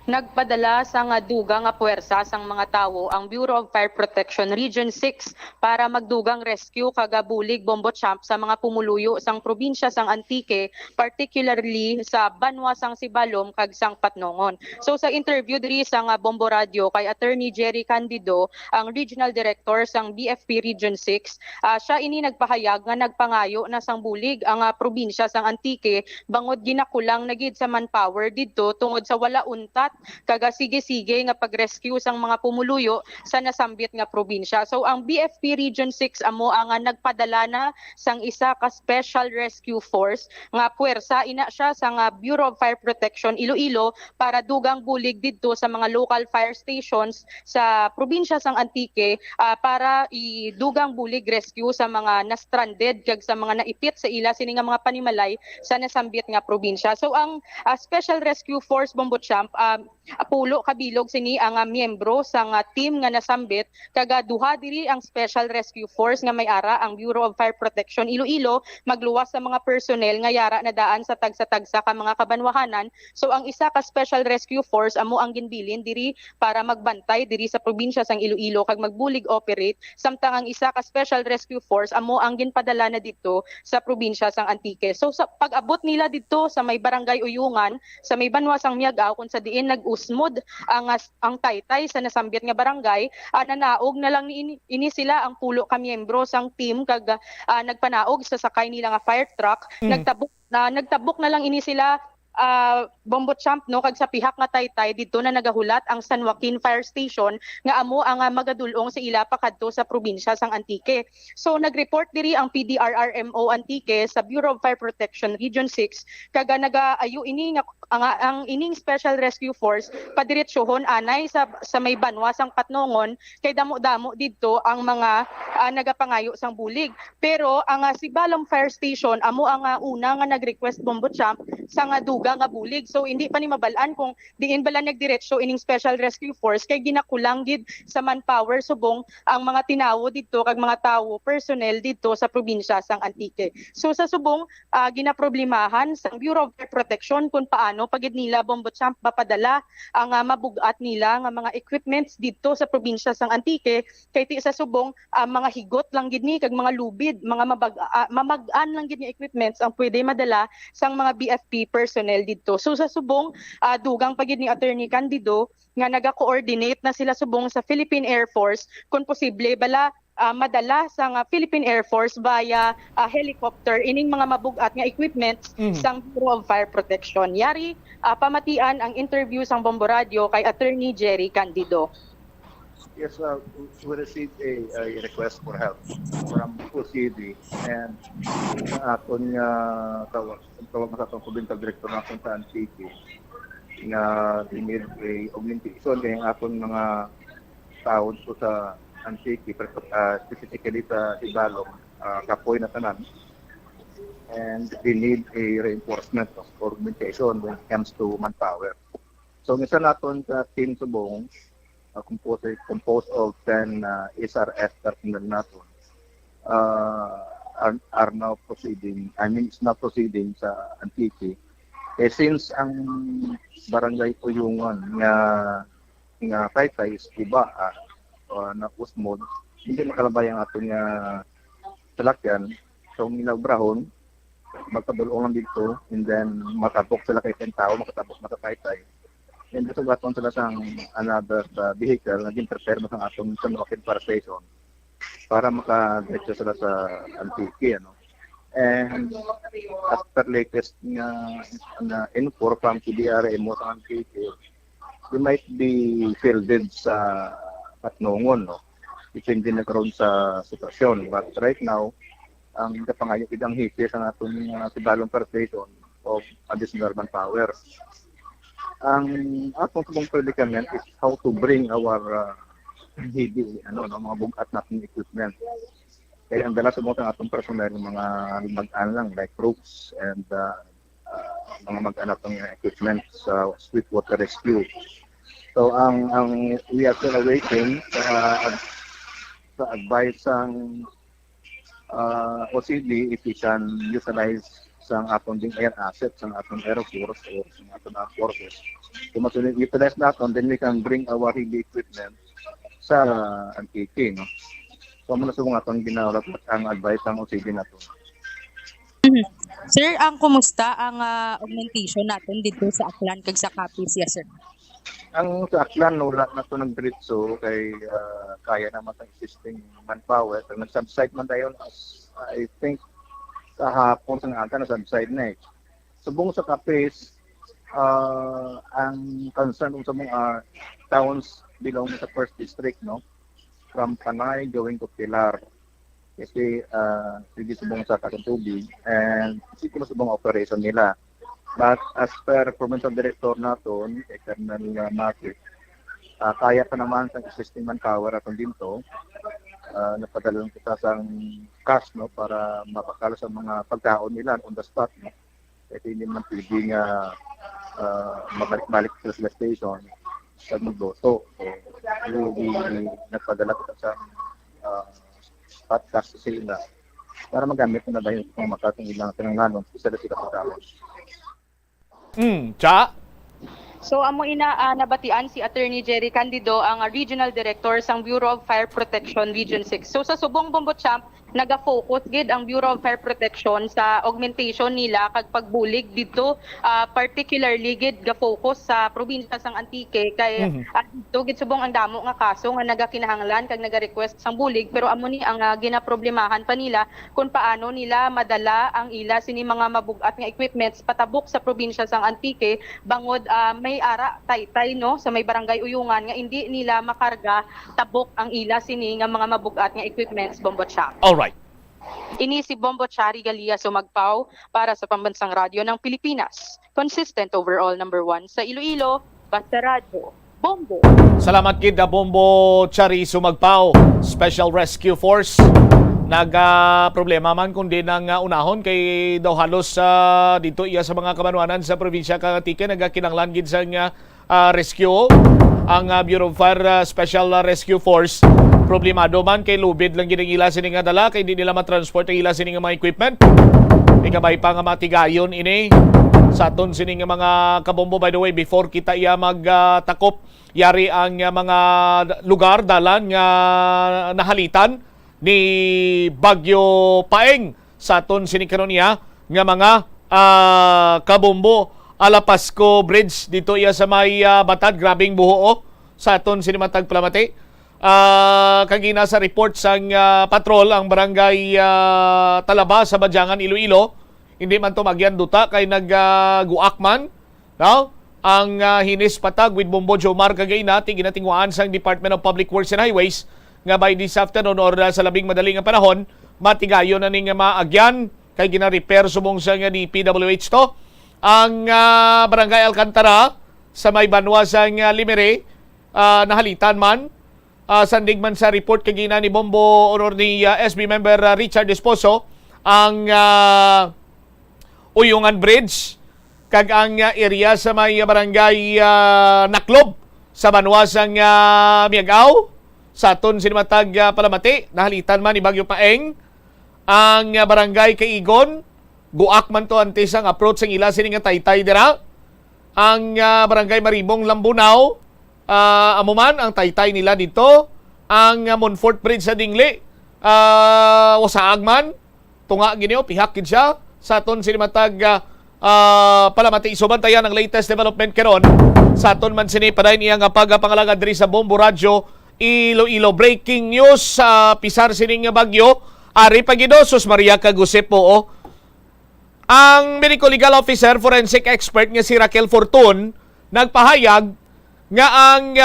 Nagpadala sa nga dugang nga puwersa sang mga tawo ang Bureau of Fire Protection Region 6 para magdugang rescue kagabulig bombo champ sa mga pumuluyo sang probinsya sang Antique, particularly sa Banwa sang Sibalom kag sang Patnongon. So sa interview diri sa nga Bombo Radio kay Attorney Jerry Candido, ang Regional Director sang BFP Region 6, siya ini nagpahayag nga nagpangayo na sang bulig ang probinsya sang Antique bangod ginakulang na gid sa manpower didto tungod sa wala untat kaga sige-sige nga pag-rescue sang mga pumuluyo sa nasambit nga probinsya. So ang BFP Region 6 amo ang nagpadala na sang isa ka Special Rescue Force nga puwersa ina siya sa nga Bureau of Fire Protection Iloilo para dugang bulig didto sa mga local fire stations sa probinsya sang Antique para idugang bulig rescue sa mga na-stranded kag sa mga naipit sa ila sini nga mga panimalay sa nasambit nga probinsya. So ang Special Rescue Force Bombo Champ pulo kabilog sini ang miyembro sa team nga nasambit kaga duha diri ang Special Rescue Force nga may ara ang Bureau of Fire Protection Iloilo magluwas sa mga personnel nga yara na daan sa tagsa-tagsa ka mga kabanwahanan. So ang isa ka Special Rescue Force amo ang ginbilin diri para magbantay diri sa probinsya sang Iloilo kag magbulig operate samtang ang isa ka Special Rescue Force amo ang ginpadala na dito sa probinsya sang Antique. So sa pag-abot nila dito sa may barangay Uyungan sa may Banwa sang Miagaw kung sa diin nag-usmod ang taytay sa nasambit nga barangay, nanaog na lang ini sila ang pulo ka miyembro sang team kag nagpanaog sa sakay nila nga fire truck. Nagtabok na lang ini sila Bombo Champ no kag sa pihak nga taytay dito na nagahulat ang San Joaquin Fire Station nga amo ang magadulong sa ila pakadto sa probinsya sang Antique. So nagreport diri ang PDRRMO Antique sa Bureau of Fire Protection Region 6 kag nagaayo ini nga ang ining Special Rescue Force padiretsohon anay sa may Banwa sang Patnongon kay damo-damo didto ang mga nagapangayo sang bulig. Pero ang Sibalom Fire Station amo ang una nga nagrequest Bombo Champ sa nga duga nga bulig. So hindi pa ni mabalaan kung diin bala nagdiretso ining Special Rescue Force kay ginakulang gid sa manpower subong ang mga tinawo dito kag mga tawo personnel dito sa probinsya sang Antique. So sa subong ginaproblemahan sa Bureau of Fire Protection kung paano pagid nila Bombo Champ mapadala ang mabugat nila nga mga equipments dito sa probinsya sang Antique kay ti sa subong mga higot lang gid ni kag mga lubid, mga mamag-an lang gid ni equipments ang pwede madala sang mga BFP personnel personnel dito. So sa subong dugang pagid ni Attorney Candido nga naga-coordinate na sila subong sa Philippine Air Force kung posible bala madala sa Philippine Air Force via helicopter ining mga mabugat nga equipment sang Bureau of Fire Protection. Yari pamatian ang interview sang Bombo Radio kay Attorney Jerry Candido. Yes, we received a request for help from OCD and aton nga tawag sa atong provincial director natin sa Antique nga need a augmentation kay aton mga tao po sa Antique, specifically sa Ibalong, Kapoy na tanan. And we need a reinforcement of augmentation when it comes to manpower. So minsan naton sa team subong composed of 10 SRS personnel natin are now proceeding, it's now proceeding sa Antique. Since ang barangay Uyungan nga Taytay is iba na Usmod, hindi makalabay ang ato nga salakyan. So nilabrahon, magpadulong lang dito, and then makabok sila kay 10 tao, makatabok na sa Taytay. And gusto gaton sila sa another vehicle na din-prepare mo sa atong Sanokin para station para makadiretso sila sa Antique. And as per latest na info from PDRA mo sa Antique, we might be fielded sa Patnongon, depende na karon sa sitwasyon. But right now, ang kapangayo idang hipis ang atong Sibalong per station of additional manpower. Ang atong subong predicament is how to bring our heavy mga bugat natin equipment. Kaya ang dala subong sa atong personnel ng mga mag-an lang like ropes and mga mag-an ng equipment sa sweetwater rescue. So ang we are still awaiting sa advice ng OCD if we can utilize sa atong ding air assets, sa atong air force o sa atong forces. Kung utilize natin, then we can bring our heavy equipment sa Antique. So muna sa mga atong ginawa ang advice ng OCD natin. Sir, ang kumusta ang augmentation natin dito sa Aklan kag sa Capiz, yes sir? Ang sa Aklan, wala na ito nag-diretso kay kaya naman ang existing manpower. Pag nag-subside man tayo, I think sa hapon sa aga na subside na eh. Subong sa Capiz, ang concern sa mga towns belong sa first district, from Panay going to Pilar. Kasi hindi subong sa Katutubig and hindi ko subong operation nila. But as per provincial director natin, Colonel Matic, kaya pa naman sa existing manpower atong dito. Napadala lang kita sa cash para mapakala sa mga pagkaon nila on the spot. Kasi hindi man pwedeng mabalik-balik sila sa station sa Magdoto. So, nagpadala kita sa spot cash sa sila para magamit na dahil kung makatong ilang tinanganon isa na sila pagkaon. Cha? So amo nabatian si Attorney Jerry Candido ang Regional Director sang Bureau of Fire Protection Region 6. So sa subong Bombo Champ, naga-focus gid ang Bureau of Fire Protection sa augmentation nila kag pagbulig dito, particularly gid ga-focus sa probinsya sang Antique kay dito gid subong ang damo nga kaso nga nagakinahanglan kag naga-request sang bulig, pero amo ni ang ginaproblemahan pa nila kung paano nila madala ang ila sini mga mabugat nga equipments patabok sa probinsya sang Antique bangod may ara Taytay sa may barangay Uyungan nga hindi nila makarga tabok ang ila sini nga mga mabugat nga equipments, Bombo Champ. Alright. Ini si Bombo Chari Galia sumagpaw para sa Pambansang Radyo ng Pilipinas. Consistent overall number 1 sa Iloilo, Basta Radyo. Bombo. Salamat kid Bombo Chari Sumagpao, Special Rescue Force. Problema man kundi nang unahon kay daw halos dito iya sa mga kamanuanan sa probinsya kang Antique nagakinanglan gid sa rescue ang Bureau of Fire Special Rescue Force. Problemado man kay lubid lang gid ang ila sini nga dala kay hindi nila matransport ang ila sini nga mga equipment. Ikabay pa nga matigayon ini sa aton sini nga mga kabombo. By the way, before kita iya magtakop yari ang mga lugar dalan nga nahalitan ni Bagyo Paeng sa aton sini karon niya nga mga kabombo. Alapasco Bridge dito iya sa may Batad. Grabing buho sa aton sinimatag Palamati. Kagina sa report sang patrol ang barangay Talaba sa Badyangan, Iloilo. Hindi man to magyan duta kay nag-guakman. No? Ang hinis patag with Bombo Jomar kagayna ginatingwaan sang Department of Public Works and Highways nga by this afternoon or sa labing madaling nga panahon matigayon na ning maagyan kay gina-repair subong sa nga ni PWH to. Ang barangay Alcantara sa may banwa sang Limere nahalitan man sandig man sa report kagina ni Bombo or ni SB member Richard Esposo ang Uyungan Bridge kag ang area sa may barangay Naklob sa banwa sang Miagaw sa aton sinimatag Palamati. Nahalitan man ni Bagyo Paeng ang barangay Kaigon. Guak man to antes ang approach sang ila sini nga Taytay dira. Ang barangay Maribong Lambunaw amo man ang Taytay nila dito. Ang Monfort Bridge sa Dingli wasaag man tunga gineo pihak gid siya sa aton sinimatag Palamati. Subantayan ang latest development karon sa aton man sini padayon iya nga pagpangalagad diri sa Bombo Radyo Iloilo. Breaking news sa pisar sining nga bagyo ari pagido sus Maria Cagusep po. Ang medical legal officer forensic expert nga si Raquel Fortun nagpahayag nga ang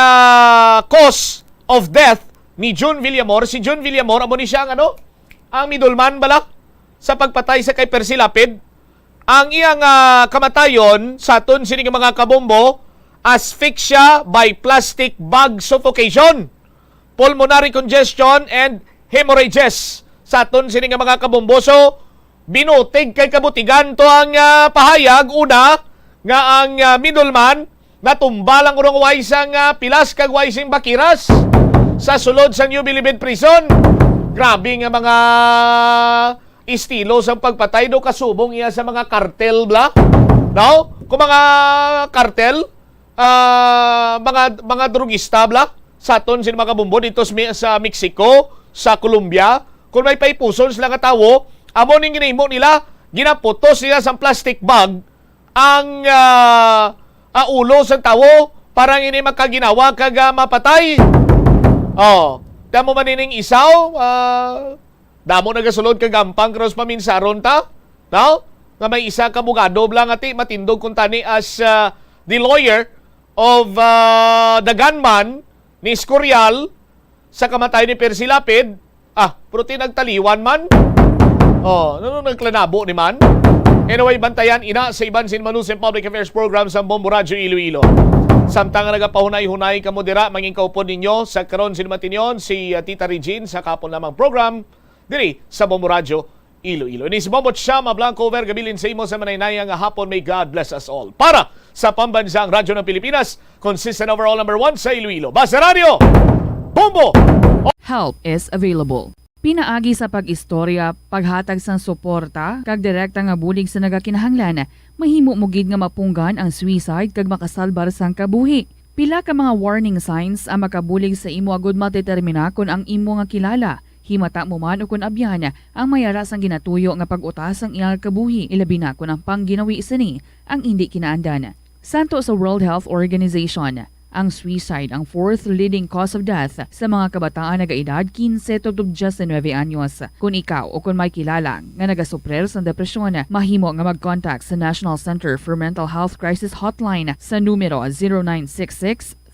cause of death ni June Villamor, si June Villamor amo ni siya ang ang middleman bala sa pagpatay sa kay Percy Lapid. Ang iyang kamatayon sa aton sini nga mga kabombo, asphyxia by plastic bag suffocation, pulmonary congestion and hemorrhages sa aton sini nga mga kabombo. So binutig kay kabutigan to ang pahayag una nga ang middleman natumba lang urang waisang pilas kag waising bakiras sa sulod sa New Bilibid Prison. Grabe nga mga estilo sa pagpatay do kasubong iya sa mga kartel bla. No? Kung mga kartel mga drugista bla sa aton sin mga bumbo dito sa Mexico, sa Colombia, kung may paipuson sila nga tawo, amo ning ginahimo nila, ginaputos nila sa plastic bag ang ulo sa tawo para ini makaginawa kag mapatay. Damo man ining isaw, damo nagasulod kag gampang cross paminsaron ta. No? Nga may isa ka abogado blang ati matindog kun tani as the lawyer of the gunman ni Escorial sa kamatay ni Percy Lapid. Pero tinagtaliwan man. Nagklanabo ni man. Anyway, bantayan ina sa iban sin Manusin Public Affairs Program sa Bombo Radyo Iloilo. Samtang nagapahunay-hunay kamo dira manging kaupon ninyo sa karon sin matinyon si Tita Regine sa kapon lamang program diri sa Bombo Radyo Iloilo. Ini si Bombo Chama Blanco Vergabilin sa imo sa manaynayang nga hapon. May God bless us all. Para sa pambansang radyo ng Pilipinas, consistent overall number 1 sa Iloilo. Basta Radio Bombo! Help is available. Pinaagi sa pag-istorya, paghatag sang suporta, kag direkta nga bulig sa nagakinahanglan, mahimo mo gid nga mapunggan ang suicide kag makasalbar sang kabuhi. Pila ka mga warning signs ang makabulig sa imo agud matetermina kung ang imo nga kilala. Himata mo man o kung abyan ang mayara sang ginatuyo nga pag-utas ang iyang kabuhi, ilabi na kung ang pangginawi sini ang hindi kinaandan. Santo sa World Health Organization, ang suicide ang fourth leading cause of death sa mga kabataan nagaedad 15 to 19 anyos. Kung ikaw o kung may kilala nga nagasuprer sa depresyon, mahimo nga mag-contact sa National Center for Mental Health Crisis Hotline sa numero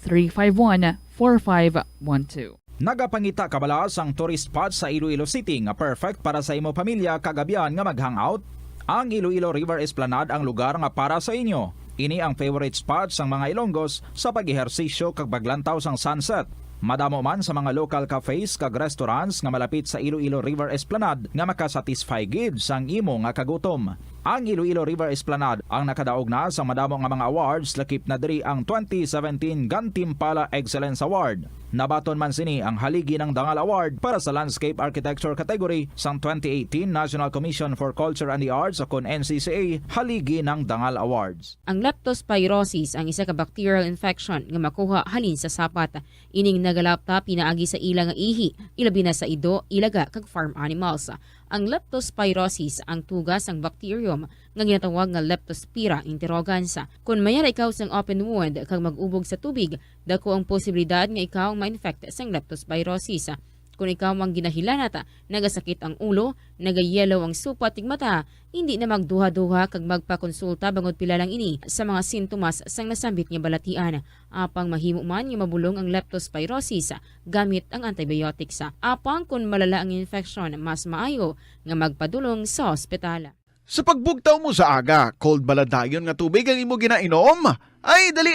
0966-351-4512. Nagapangita kabalaas ang tourist spot sa Iloilo City nga perfect para sa imo pamilya kagabihan nga mag-hangout. Ang Iloilo River Esplanade ang lugar nga para sa inyo. Ini ang favorite spot sang mga Ilonggos sa pag-ehersisyo kag paglantaw sang sunset. Madamo man sa mga local cafes kag restaurants nga malapit sa Iloilo River Esplanade nga makasatisfy gid sang imo nga kagutom. Ang Iloilo River Esplanade ang nakadaog na sa madamo nga mga awards, lakip na diri ang 2017 Gantimpala Excellence Award. Nabaton man sini ang haligi ng Dangal Award para sa Landscape Architecture category sang 2018 National Commission for Culture and the Arts o NCCA haligi ng Dangal Awards. Ang leptospirosis ang isa ka bacterial infection nga makuha halin sa sapat. Ining nagalapta pinaagi sa ilang nga ihi, ilabi na sa ido, ilaga kag farm animals. Ang leptospirosis ang tugas ang bacterium nga ginatawag nga Leptospira interrogans. Kung mayara ikaw sang open wound kag mag-ubog sa tubig, dako ang posibilidad nga ikaw ma-infect sang leptospirosis. Kung ikaw ang ginahilanata, nagasakit ang ulo, nagayelo ang supa tig mata, hindi na magduha-duha kag magpakonsulta bangod pila lang ini sa mga sintomas sang nasambit nga balatian. Apang mahimo man nga mabulong ang leptospirosis gamit ang antibiotics. Apang kung malala ang infection, mas maayo nga magpadulong sa ospital. Sa pagbugtaw mo sa aga, cold baladayon nga tubig ang imo ginainom? Ay, dali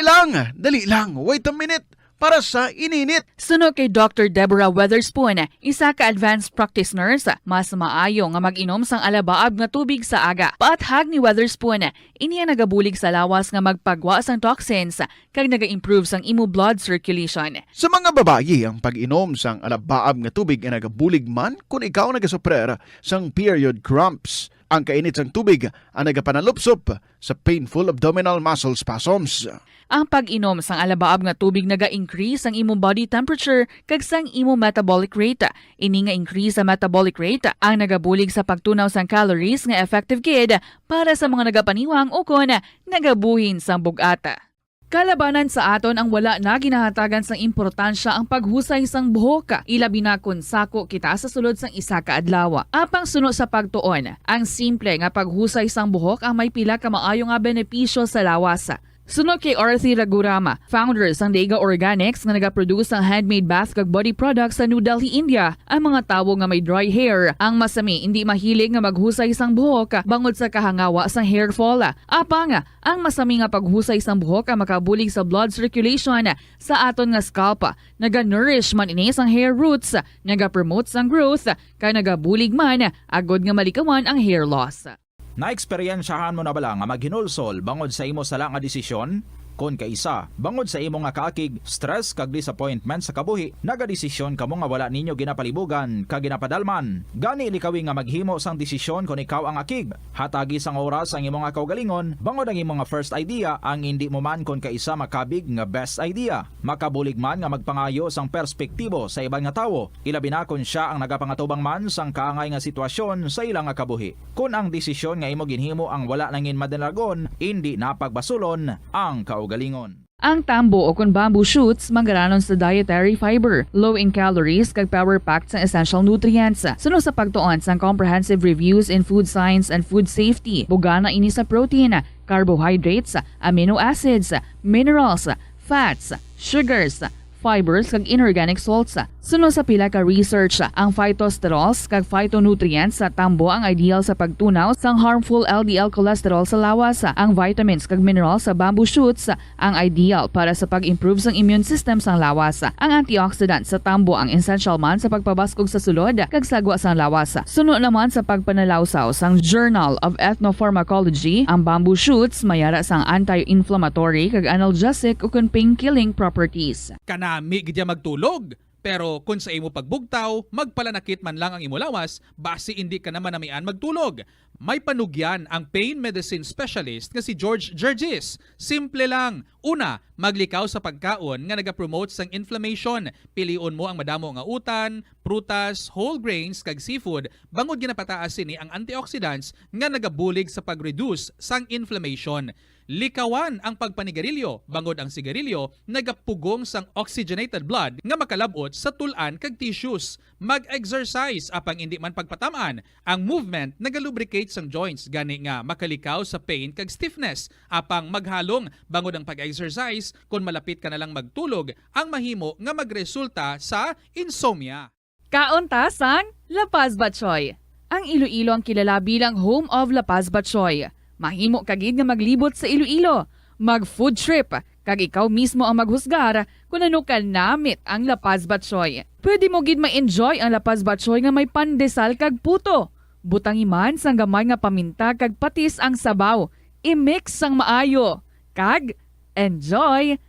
lang, wait a minute. Para sa ininit. Suno kay Dr. Deborah Weatherspoon, isa ka advanced practice nurse, mas maayo nga mag-inom sang alabaab nga tubig sa aga. Paathag ni Weatherspoon, iniya nagabulig sa lawas nga magpagwa sang toxins kag naga-improve sang imo blood circulation. Sa mga babayi, ang pag-inom sang alabaab nga tubig ay nagabulig man kung ikaw nagasuprer sang period cramps. Ang kainit sang tubig ang nagapanalupsop sa painful abdominal muscle spasms. Ang pag-inom sang alabaab nga tubig naga-increase ang imong body temperature kag sang imong metabolic rate. Ini nga increase sa metabolic rate ang nagabulig sa pagtunaw sang calories nga effective gid para sa mga nagapaniwang o kon nagabuhin sang bugata. Kalabanan sa aton ang wala na ginahatagan sang importansya ang paghusay sang buhok, ilabi na kung sako kita sa sulod sang isa ka adlaw. Apang suno sa pagtuon, ang simple nga paghusay sang buhok ang may pila ka maayo nga benepisyo sa lawas. Sunod kay Arthi Ragurama, founder sang Dega Organics nga nagaproduce ng handmade bath kag body products sa New Delhi, India. Ang mga tawo nga may dry hair, ang masami hindi mahilig nga maghusay sang buhok bangod sa kahangawa sang hair fall. Apang ang masami nga paghusay sang buhok ang makabulig sa blood circulation sa aton nga scalp. Naga-nourish man ini sang hair roots, naga-promote sang growth, kay nagabulig man agod nga malikawan ang hair loss. Naeksperyensyahan mo na bala nga maghinulsol bangod sa imo sala nga desisyon? Kon kaisa, bangod sa imo nga kaakig, stress kag disappointment sa kabuhi, nagadesisyon kamo nga wala ninyo ginapalibugan kag ginapadalman. Gani likawi nga maghimo sang desisyon kon ikaw ang akig. Hatagi sang oras ang imo nga kaugalingon, bangod ang imo nga first idea ang hindi mo man kon kaisa makabig nga best idea. Makabulig man nga magpangayo sang perspektibo sa ibang nga tawo, ilabi na kon siya ang nagapangatubang man sang kaangay nga sitwasyon sa ilang nga kabuhi. Kun ang desisyon nga imo ginhimo ang wala nangin madalagon, hindi napagbasulon ang kaugalingon. Ang tambo o kung bamboo shoots manggaranon sa dietary fiber, low in calories kag power-packed sa essential nutrients. Sunod sa pagtuon sang comprehensive reviews in food science and food safety, bugana ini sa protein, carbohydrates, amino acids, minerals, fats, sugars, fibers kag inorganic salts. Sunod sa pila ka research, ang phytosterols kag phytonutrients sa tambo ang ideal sa pagtunaw sang harmful LDL cholesterol sa lawas. Ang vitamins kag minerals sa bamboo shoots ang ideal para sa pag-improve sang immune system sang lawas. Ang antioxidants sa tambo ang essential man sa pagpabaskog sa sulod kag sagwa sang lawas. Sunod naman sa pagpanalawsaw sang Journal of Ethnopharmacology, ang bamboo shoots mayara sang anti-inflammatory kag analgesic ug pain-killing properties. Kanami gidya magtulog. Pero kung sa imo pagbugtaw, magpalanakit man lang ang imo lawas, base hindi ka naman namian magtulog. May panugyan ang pain medicine specialist nga si George Gergis. Simple lang. Una, maglikaw sa pagkaon nga nagapromote sang inflammation. Piliun mo ang madamo nga utan, prutas, whole grains kag seafood bangod ginapataas ini ang antioxidants nga nagabulig sa pag-reduce sang inflammation. Likawan ang pagpanigarilyo, bangod ang sigarilyo nagapugong sang oxygenated blood nga makalabot sa tulan kag tissues. Mag-exercise apang hindi man pagpatamaan. Ang movement nagalubricate sang joints gani nga makalikaw sa pain kag stiffness. Apang maghalong bangod ang pag-exercise kung malapit ka na lang magtulog ang mahimo nga magresulta sa insomnia. Kauntasan, La Paz Batchoy. Ang Iloilo ang kilala bilang home of La Paz Batchoy. Mahimo kagid nga maglibot sa Iloilo, mag-food trip, kag ikaw mismo ang maghusgar kung ano ka namit ang La Paz Batchoy. Pwede mo gid ma-enjoy ang La Paz Batchoy nga may pandesal kag puto. Butangi man sang gamay nga paminta kag patis ang sabaw. I-mix sang maayo. Kag enjoy.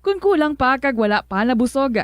Kung kulang pa kag wala pa nabusog,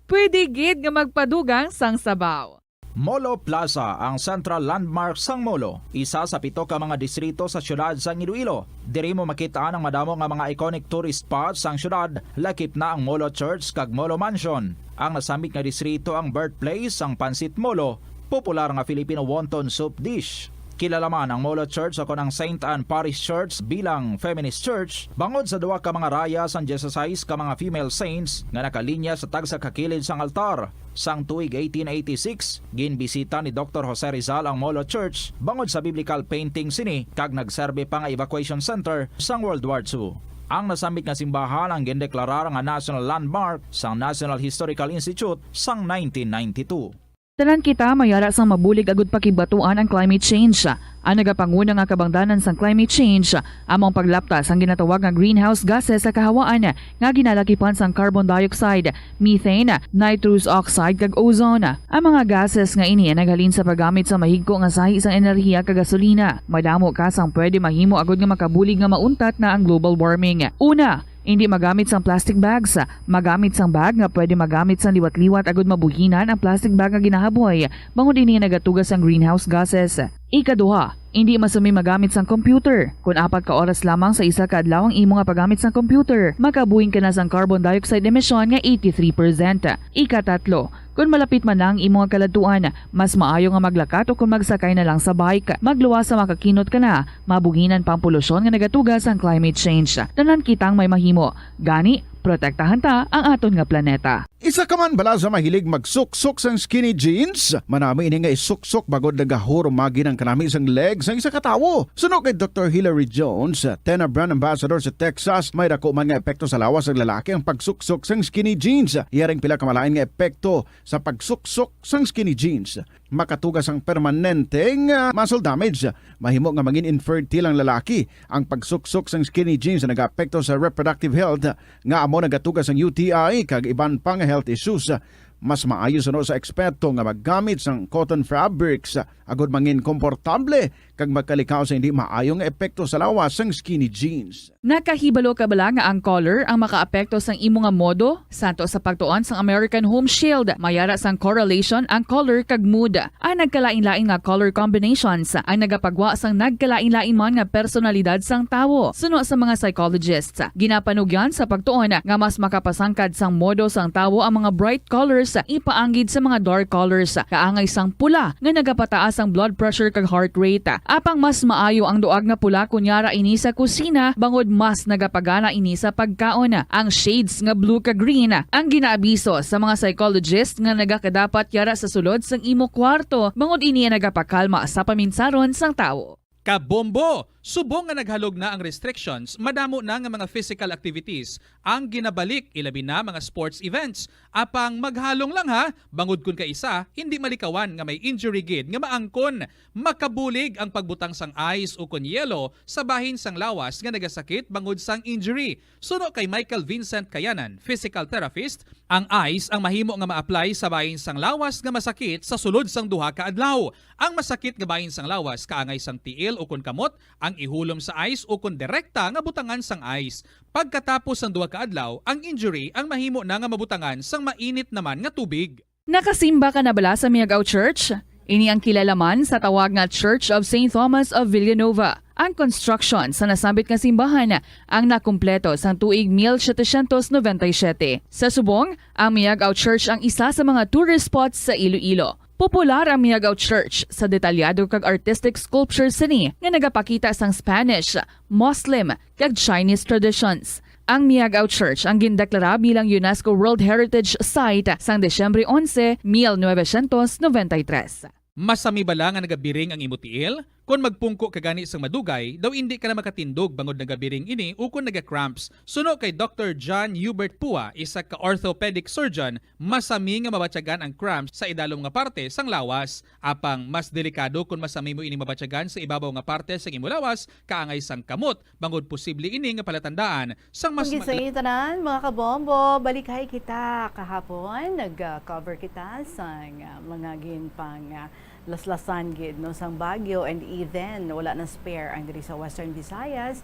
pwede gid nga magpadugang sang sabaw. Molo Plaza ang central landmark sang Molo, isa sa 7 ka mga distrito sa syudad sang Iloilo. Diri mo makitaan ang madamo nga mga iconic tourist spots sang syudad, lakip na ang Molo Church kag Molo Mansion. Ang nasambit nga distrito ang birthplace sang Pansit Molo, popular nga Filipino wonton soup dish. Kilala man ang Molo Church ako ng St. Anne Parish Church bilang feminist church bangod sa duwa ka mga raya sang 16 ka mga female saints nga nakalinya sa tagsa kakilid sang altar. Sang tuig 1886, ginbisita ni Dr. Jose Rizal ang Molo Church bangod sa biblical painting sini kag nagserbe pa nga evacuation center sang World War II. Ang nasambit nga simbahan ang gindeklarar nga national landmark sang National Historical Institute sang 1992. Tanan kita mayara sang mabulig agud pakibatuan ang climate change. Ang nagapanguna nga kabangdanan sang climate change among paglaptas ang ginatawag nga greenhouse gases sa kahawaan nga ginalakipan sang carbon dioxide, methane, nitrous oxide kag ozone. Ang mga gases nga ini naghalin sa paggamit sa mahigko nga sahi sang enerhiya kag gasolina. Madamo ka sang pwede mahimo agud nga makabulig nga mauntat na ang global warming. Una, hindi magamit sang plastic bags. Magamit sang bag nga pwede magamit sang liwat-liwat agud mabuhinan ang plastic bag nga ginahaboy bangod ini nagatugas ang greenhouse gases. Ikaduha, hindi masumi magamit sang computer. Kung 4 ka oras lamang sa isa ka adlaw ang imo nga paggamit sang computer, makabuhing ka na sang carbon dioxide emission nga 83%. Ikatatlo, kung malapit man lang imo nga kaladtuan, mas maayo nga maglakat o kung magsakay na lang sa bike. Magluwas sa makakinot ka na, mabuhinan pang polusyon nga nagatugas ang climate change. Tanan kitang may mahimo. Gani, protektahan ta ang aton nga planeta. Isa ka man bala sa mahilig magsuksok sang skinny jeans? Manami ini nga isuksok bagod nagahurumagi ng kanami sang legs sang isa ka tawo. Suno kay Dr. Hilary Jones, 10 brand ambassador sa Texas, may dako man nga epekto sa lawas ng lalaki ang pagsuksok sang skinny jeans. Iyaring pila kamalain nga epekto sa pagsuksok sang skinny jeans. Makatugas ang permanenteng muscle damage. Mahimo nga maging infertile ang lalaki. Ang pagsuksok sang skinny jeans na nag-apekto sa reproductive health nga amo nagatugas ang UTI kag iban pang health issues. Mas maayo sa eksperto nga maggamit sang cotton fabrics agud mangin komportable kag magkalikaw sa hindi maayong epekto sa lawas sang skinny jeans. Nakahibalo ka bala nga ang color ang makaapekto sang imo nga modo? Santo sa pagtuon sang American Home Shield, mayara sang correlation ang color kag mood. Ang nagkalain-lain nga color combinations ang nagapagwa sang nagkalain-lain man nga personalidad sang tawo. Suno sa mga psychologists, ginapanugyan sa pagtuon nga mas makapasangkad sang modo sang tawo ang mga bright colors ipaanggid sa mga dark colors. Kaangay sang pula nga nagapataas ang blood pressure kag heart rate. Apang mas maayo ang duag nga pula kunyara ini sa kusina bangod mas nagapagana ini sa pagkaon. Ang shades nga blue kag green ang ginaabiso sa mga psychologist nga nagakadapat yara sa sulod sang imo kwarto bangod ini nagapakalma sa paminsaron sang tawo. Kabombo! Subong nga naghalog na ang restrictions, madamo na nga mga physical activities ang ginabalik, ilabi na mga sports events. Apang maghalong lang ha, bangod kun ka isa, hindi malikawan nga may injury gid nga maangkon. Makabulig ang pagbutang sang ice o kun yelo sa bahin sang lawas nga nagasakit bangod sang injury. Suno kay Michael Vincent Kayanan, physical therapist, ang ice ang mahimo nga ma-apply sa bahin sang lawas nga masakit sa sulod sang duha ka adlaw. Ang masakit nga bahin sang lawas kaangay sang tiil o kun kamot, ang ihulom sa ice o kun direkta nga butangan sang ice. Pagkatapos ng 2 ka adlaw, ang injury ang mahimo na nga mabutangan sang mainit naman nga tubig. Nakasimba ka na bala sa Miagao Church? Ini ang kilalaman sa tawag nga Church of St. Thomas of Villanova. Ang construction sa nasambit nga simbahan ang nakumpleto sa tuig 1797. Sa subong, ang Miagao Church ang isa sa mga tourist spots sa Iloilo. Popular ang Miagao Church sa detalyado kag artistic sculptures sini nga nagapakita sang Spanish, Muslim kag Chinese traditions. Ang Miagao Church ang gindeklara bilang UNESCO World Heritage Site sang Desyembre 11, 1993. Masami bala nga nagabiring ang imo tiil? Kung magpungko ka gani sang madugay, daw hindi ka na makatindog bangod nagabiring ini o kung naga-cramps. Suno kay Dr. John Hubert Pua, isa ka orthopedic surgeon, masami nga mabatyagan ang cramps sa idalom nga parte sang lawas. Apang mas delikado kung masami mo ini mabatyagan sa ibabaw nga parte sang imo lawas, kaangay sang kamot, bangod posible ini nga palatandaan sang mas Sa tanan, mga kabombo, balikay kita kahapon, nag-cover kita sang mga ginpang laslasan gid no sang Baguio and even wala na spare ang diri sa Western Visayas.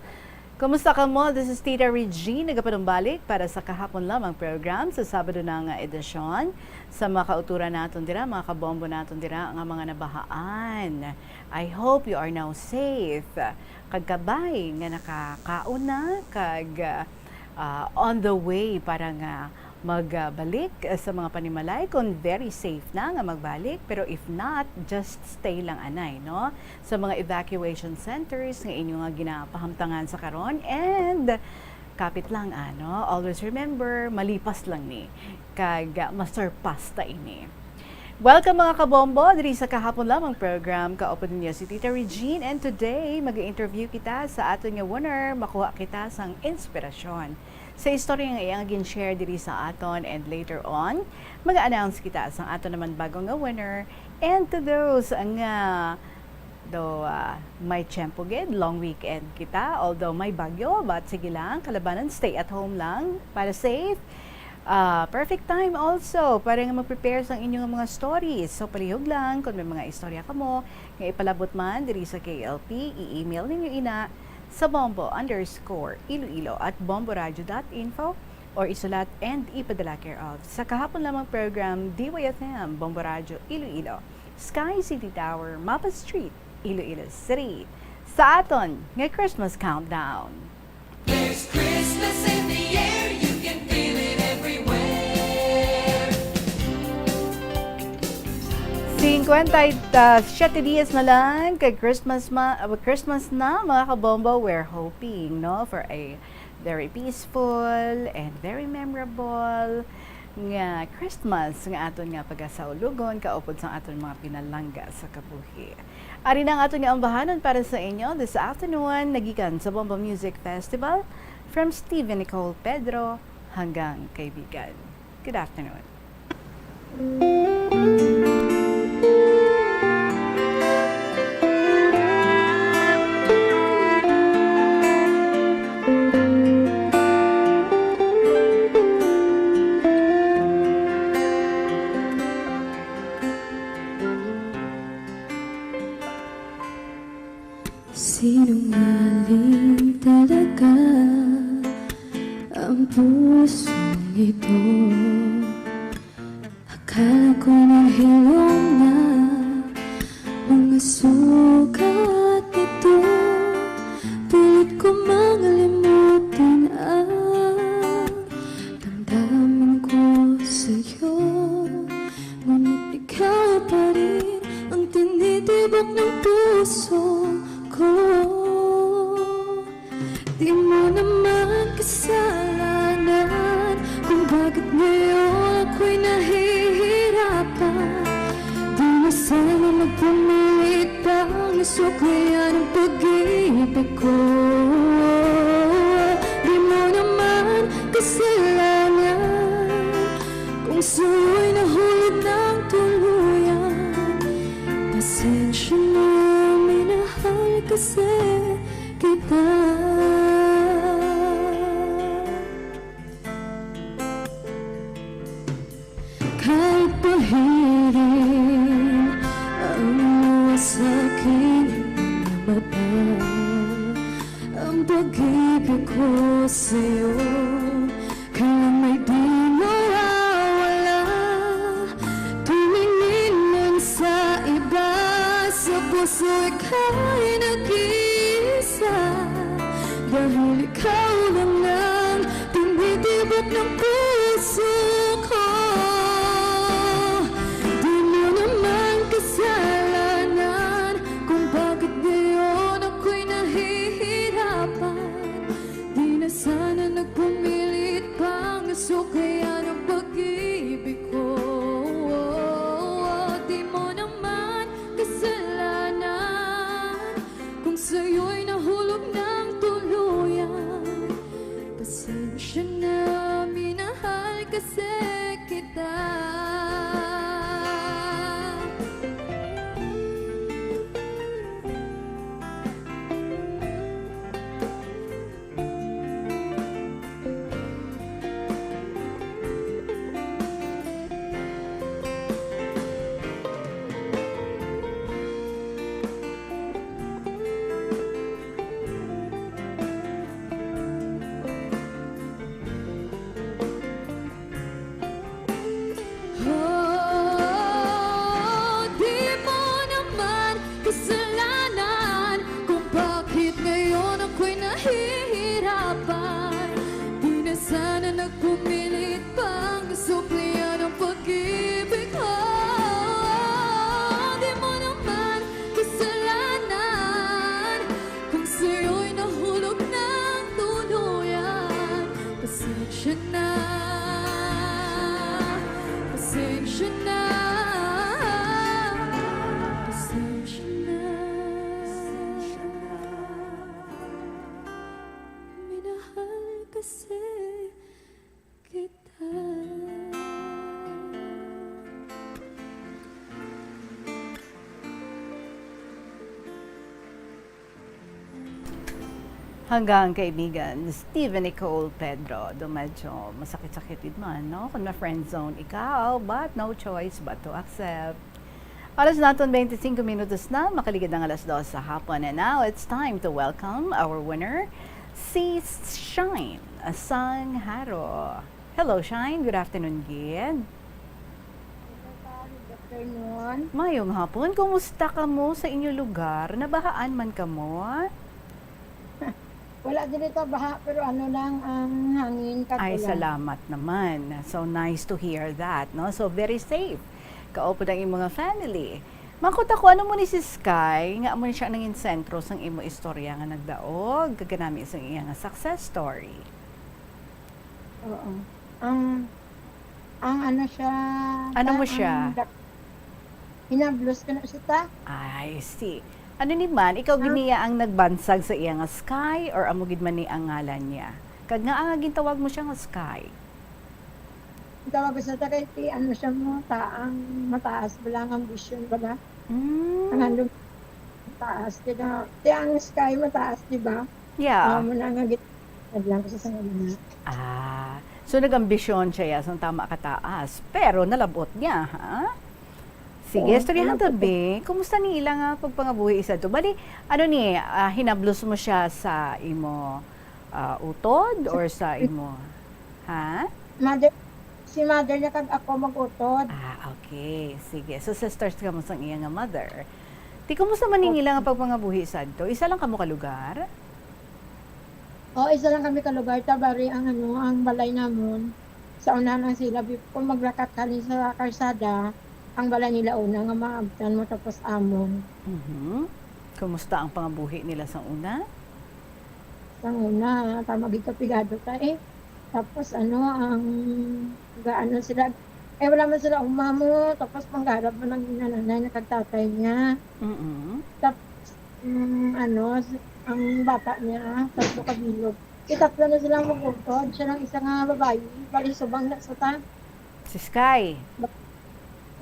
Kumusta ka mo? This is Tita Regine, nagapanumbalik para sa kahapon lamang program sa Sabado ng edisyon. Sa mga kauturan naton dira, mga kabombo naton dira, ang mga nabahaan. I hope you are now safe. Kagkabay nga nakakauna, kag on the way para nga magbalik sa mga panimalay kung very safe na nga magbalik, pero if not, just stay lang anay, no? Sa mga evacuation centers nga inyo nga ginapahamtangan sa karon, and kapit lang ano, always remember, malipas lang ni kag masurpass ta ini. Welcome mga kabombo, diri sa kahapon lamang program kaupod niya si Tita Regine, and today mag-interview kita sa aton nga winner, makuha kita sang inspirasyon sa istorya nga iyang gin-share diri sa aton, and later on mag-announce kita sa aton naman bagong nga winner. And to those nga may tiyempo gid, long weekend kita, although may bagyo, but sige lang, kalabanan, stay at home lang para safe. Perfect time also para nga mag-prepare sa inyong mga stories. So palihog lang kung may mga istorya ka mo nga ipalabot man diri sa KLP, i-email ninyo ina sa bombo_iloilo@bomboradio.info or isulat and ipadala care of sa kahapon lamang program DYFM Bombo Radio Iloilo, Sky City Tower, Mapa Street, Iloilo City. Sa aton nga Christmas countdown. There's Christmas in the air, you can feel it everywhere. 57 dias na lang kay Christmas na mga kabombo. We're hoping no for a very peaceful and very memorable nga Christmas nga aton nga pagasaulugon kaupod sa aton mga pinalangga sa kabuhi. Ari na ang aton nga ambahanon para sa inyo this afternoon, nagikan sa Bombo Music Festival from Stephen Nicole Pedro hanggang kaibigan. Good afternoon. Sinungaling talaga ang pusong ito. Akala ko nang hilong na mga sugat nito. Pilit ko makalimutan ang damdamin ko sa'yo. Ngunit ikaw pa rin ang tinitibok ng puso ko. Di mo naman kasalanan kung bakit ngayon ako'y nahihirapan. Di na sana magpumilit pang nasuklayan ang pag-ibig ko. Di mo naman kasalanan kung sa'yo'y nahulog ng tuluyan. Pasensya na, minahal kasi kita. Kahit pahirin ang luha sa'king mata, ang pag-ibig ko sa'yo kailan may di mawawala. Tumingin man sa iba, sa puso ikaw'y nag-iisa. Dahil ikaw lang ang tinitibok ng puso ko. Di mo naman kasalanan kung bakit ngayon ako'y nahihirapan. Di na sana nagpumilit pang nasuklayan ang pag-ibig ko. Di mo naman kasalanan kung sa'yo'y nahulog ng tuluyan. Pasensya na, minahal kasi kita. Pasensya na, pasensya na, pasensya na. Minahal kasi kita. Hanggang kaibigan, Stephen Nicole Pedro, do medyo masakit-sakit din man, no? Kung ma-friend zone ikaw, but no choice but to accept. Alas natin 25 minutos na, makaligid ng alas 2 sa hapon. And now, it's time to welcome our winner, si Shine Sangharo. Hello, Shine. Good afternoon, Gid. Good afternoon. Mayong hapon, kumusta ka mo sa inyong lugar? Nabahaan man ka mo? Wala din ito baha, pero ano lang ang hangin katulang. Ay, salamat naman. So nice to hear that, no? So very safe. Kaupo ng imong mga family. Makot ako, ano mo ni si Sky, nga mo ni siya nanging sentro sang imo istorya nga nagdaog, kaganami sa iyang success story. Oo. Ang ano siya... Ano mo siya? Hinablos ko na siya ta. I see. Ano ni man, ikaw giniya ang nagbansag sa iyang Sky or amugid man ni ang ngalan niya? Kag nga ang gintawag mo siya nga Sky. Tawag ko sa ta kay ano siya mo, taang mataas bala ang ambisyon bala. Ang handong mataas. Di ang Sky mataas, di ba? Yeah. Muna nga lang ko sa sangalina. So nag-ambisyon siya sa tama kataas, pero nalabot niya, ha? Sige, istoryahan tabi. Kumusta ni ilang nga pagpangabuhi isa to? Bali, ano ni, hinablos mo siya sa imo utod or sa imo, ha? Si mother niya kag ako mag-utod. Okay. Sige. So, sisters ka mo sa iya nga mother. Ti, kumusta man ni ilang nga pagpangabuhi isa to? Isa lang kamo ka lugar? Isa lang kami ka lugar. Tabari ang ang balay namon. Sa unahan sila. Kung maglakat kami sa karsada, ang balay nila una nga maabtan mo tapos amon. Kumusta ang pangabuhi nila sa una? Sa una, tamagig kapigado ta eh. Tapos ang gaano sila, wala man sila umamo, tapos panggarap mo ng nanay na kagtatay niya. Tapos ang bata niya, tatlo kabilog. Itatlo na silang mag-utod, siya lang isa nga babae, bali subang na sa ta. Si Sky?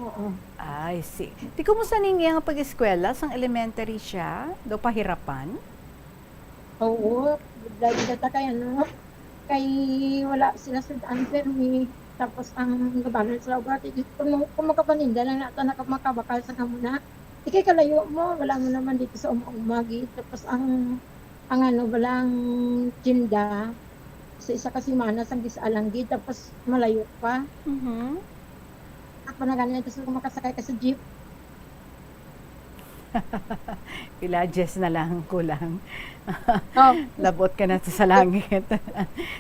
Oo. I see. Di kumusta ninyo nga pag-eskwela? Sang elementary siya? Do pahirapan? Oo. Dahil data kay kay wala sila sa unfermi. Tapos ang gabanan sa ugat. Kung makapaninda lang nato makabakal sa kamuna. Ikay kalayo mo. Wala mo naman dito sa umagi. Tapos ang walang tinda. Sa isa kasi manas ang gisalanggi. Tapos malayo pa. Ako na ganyan, tapos makasakay ka sa jeep. Pilages na lang kulang. Labot ka na sa langit.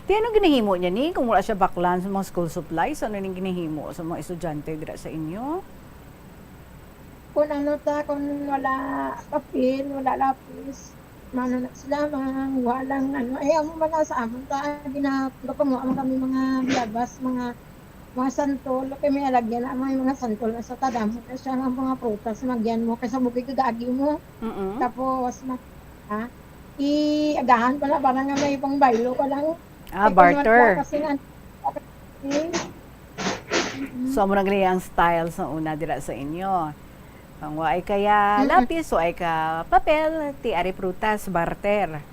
Di ano ginahimo niya ni? Kung wala siya baklan sa mga school supplies, ano nang ginahimo sa mga estudyante dira sa inyo? Kung kung wala papel, wala lapis, na sila, walang amo man sa amon ta, ginapamuha kami mga labas, mga santol, kay may alagyan na may mga santol na sa tadam mo kasi ang mga prutas magyan mo kasi bukid gagi mo. Tapos iagahan pala para nga may pang baylo ko lang. Barter. Kasi So mo nang ang style sa una dira sa inyo. Ang waay kaya lapis o ay ka papel, ti ari prutas, barter.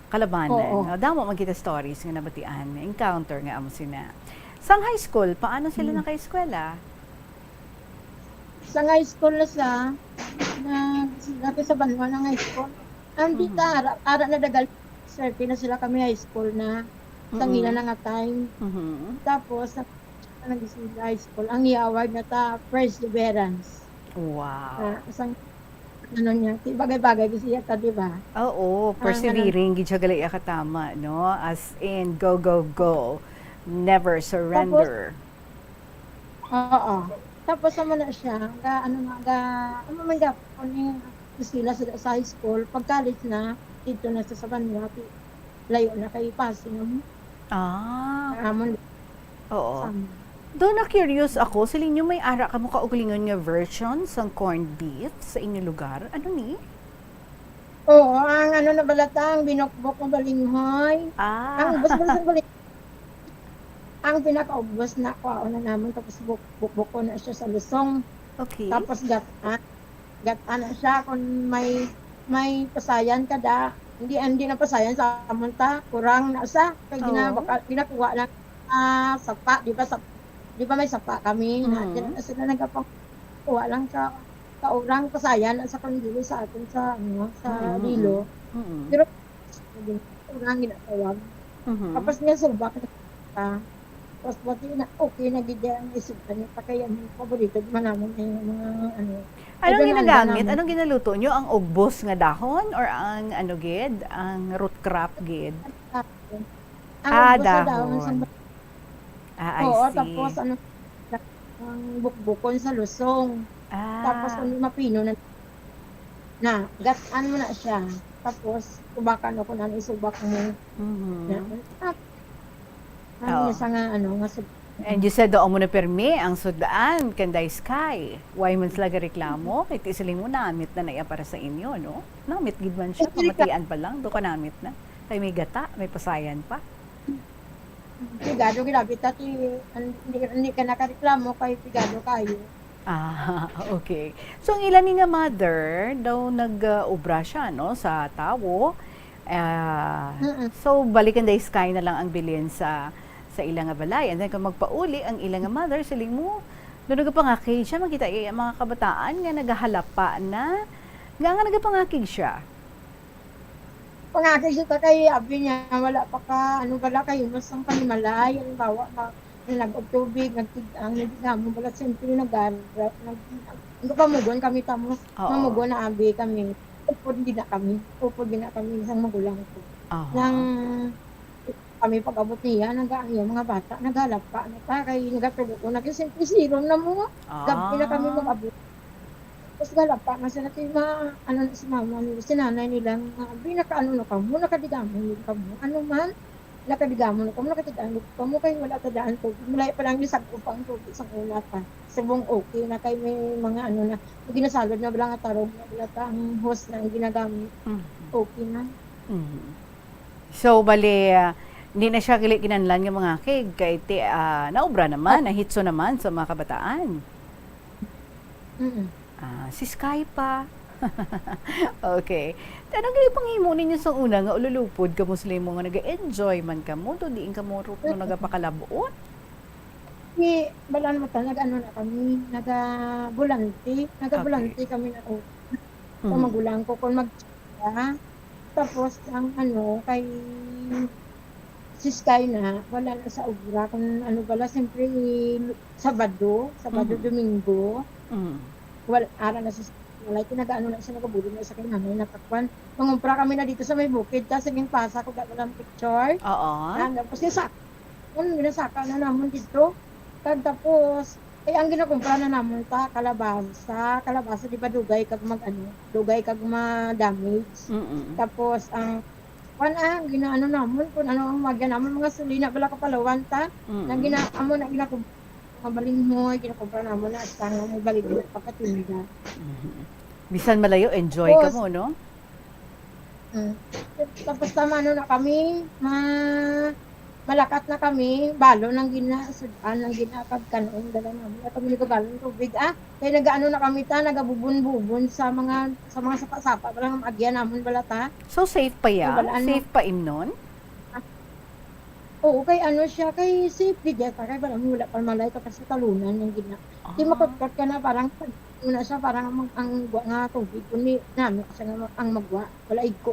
Kalabanan. Damo magkita stories nga nabatian, encounter nga amo sina. Sang high school, paano sila naka-eskwela? Sa high school na sa Banwa ng high school. Ang dita, ara na dagal, swerte na sila kami high school na sa ngila na nga time. Tapos, nag-isip high school, ang i-award na ta, perseverance. Wow. Isang, niya, bagay-bagay kasi yata, di ba? Oo, persevering, gid siya gali katama, no? As in, go, go, go. Never surrender. Tapos naman na siya, sila sa high school, pag college na, dito na sa Vanuatu, layo na kay Pasig. Amon. Oo. Doon na curious ako, sa inyo may ara ka mo kaugalingon nga version sang corned beef sa inyong lugar. Ano ni? Oo, ang ano na balatang binokbok ng balinghoy. Ang ubos sa balinghoy. Ang pinakaubos na ko na naman tapos bukbok ko na siya sa lusong. Okay. Tapos gatan na siya kung may pasayan kada. Hindi na pasayan sa amunta, kurang na sa kay ginakuha lang sapa, di ba may sapa kami na diyan sila nagpakuha lang sa kaurang pasayan sa kandilo sa atin sa Lilo. Pero kurang ginatawag. Tapos nga sulbak na tapos pati na okay nagigya ang isipan niya kaya ang paborito man namin yung mga ano. Anong ginagamit? Anong ginaluto nyo? Ang ugbos nga dahon or ang ano gid? Ang root crop gid? Dahon. I Oo, see. tapos ang bukbukon sa lusong. Tapos ang mapino na gataan mo na siya. Tapos tubakan ako na isubak mo. And you said doon mo na permi ang sudaan kanday sky. Why man sila reklamo? Kaya isiling mo namit na naiya para sa inyo, no? Namit gid man siya, pamatian pa lang, do ka namit na. Kay may gata, may pasayan pa. Pigado ginabit at hindi ka nakareklamo kay pigado kayo. Okay. So, ang ilan ni nga mother daw nag-ubra siya, no, sa tawo. So, balikan day sky na lang ang bilin sa ilang nga balay. And then, kung magpauli, ang ilang nga mother, siling mo, doon nagapangakig siya, makita ang mga kabataan nga nagahalapa na, nga nagapangakig siya. Pangakig siya kay abi niya, wala pa ka, wala kayo, masang panimalay, ang bawa, nag-og tubig, nagtigang, nagtigamon, wala siyempre nag-arat, nagpamugon kami tamo, mamugon na abi kami, upod din na kami, isang magulang ko. Nang kami pag-abot niya, nag-aangya mga bata, naghalap pa, kay nagatubo ko, nag-siyempre sirom na mo, gabi na kami mag-abot. Tapos galap pa, kasi natin si mama nila, si nanay nila, nakaano na kamo, nakadigamon nila kamo, ano man, nakadigamon na kamo, nakatigaan nila kamo, kayo wala tadaan tubig, malay pa lang lisag ko pang tubig sa una pa, sabong okay na kayo may mga na, ginasalod na bilang atarog na bilang ang host na ginagamit, okay na. So, bali, hindi na siya kinanlan ng mga keg, kay naubra naman, nahitso naman sa mga kabataan. Si Sky pa. Okay. Anong ganyan panghimo ninyo sa una nga ululupod ka Muslim mo nga nag-enjoy man ka mo, to diin ka mo no nagapakalabuot? Balan mo ta, nag-ano na kami, nag-bulante kami na sa magulang ko kung tapos ang kay si Sky na, wala na sa ubra, kung bala, siyempre Sabado, Domingo, wala, ara na sa walay, pinag-ano na siya, nagabuli na sa kanyang napakwan. Mangumpra kami na dito sa may bukid, tapos naging pasa ko walang picture. Tapos ginasaka na naman dito. Tapos, ang ginakumpra na naman kalabasa, di ba dugay kag ma-damage. Tapos, ginaano naman, kung ano ang magyan naman, mga sulina, wala kapalawan nang ginaamo na ginakumpra. Mabalinghoy, kinakumpra naman na at tangang may balik na pagkatinda. Bisan malayo, enjoy ka mo, no? Tapos tama na kami, malakat na kami, balo ng ginasudan, ng ginakagkanon, dala namin. At kami nagabalo ng tubig. Kaya nag-ano na kami nagabubun-bubun sa mga sapa-sapa, walang agyan namin balata. So safe pa yan? Safe pa imnon? Oo, kay siya, kay safety jet, kay parang wala pa malay ka sa talunan ng gina. Di makot-kot ka na parang na siya, parang ang nga tubig, kundi namin kasi ang magwa, wala igko,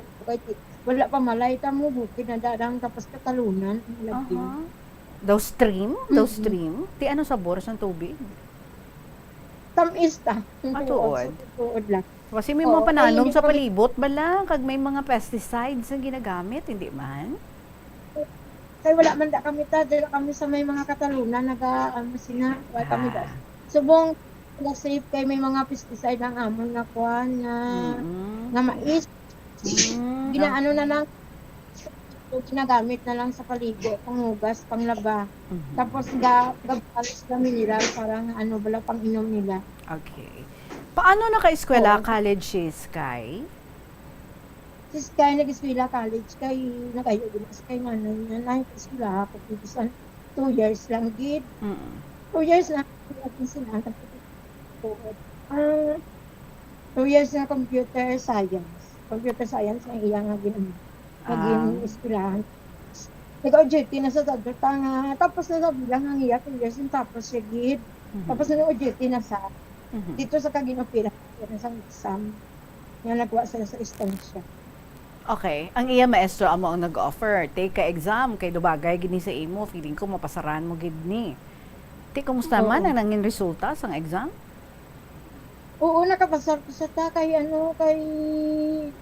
wala pa malay, tamo bukid na darang tapos ka talunan, Daw stream? Ti ano sabor sa tubig? Tamis ta. Tuod lang. Kasi may mga pananom sa palibot, bala, kag may mga pesticides na ginagamit, hindi man? Kaya wala man da kami dala kami sa may mga katalunan, wala kami da. Subong, safe kay may mga pesticide ang amon na kuhan, nga mais. Ginaano na lang, yung ginagamit na lang sa paligo, panghugas, panglaba. Tapos gabalis na mineral, parang ano, bala pang inom nila. Okay. Paano naka-eskwela college si Sky? Si Sky nag-eskwela college, kay nagayo din sa kay nanay niya. Nag-eskwela ako, pipisan 2 years lang, gid. 2 years na, natin sila. 2 years na computer science. Computer science ang iya nga naging eskwelahan. Nag-OJT na sa tadota nga, tapos na bilang ang iya 2 years, tapos siya gid. Tapos na OJT na sa, dito sa Kaginopira, sa exam, nga nagwa sila sa estansya. Okay. Ang iya maestro amo ang nag-offer. Take ka exam kay dubagay gini sa imo. Feeling ko mapasaran mo gid ni. Ti kumusta man ang nangin resulta sang exam? Oo, nakapasar ko sa ta kay ano, kay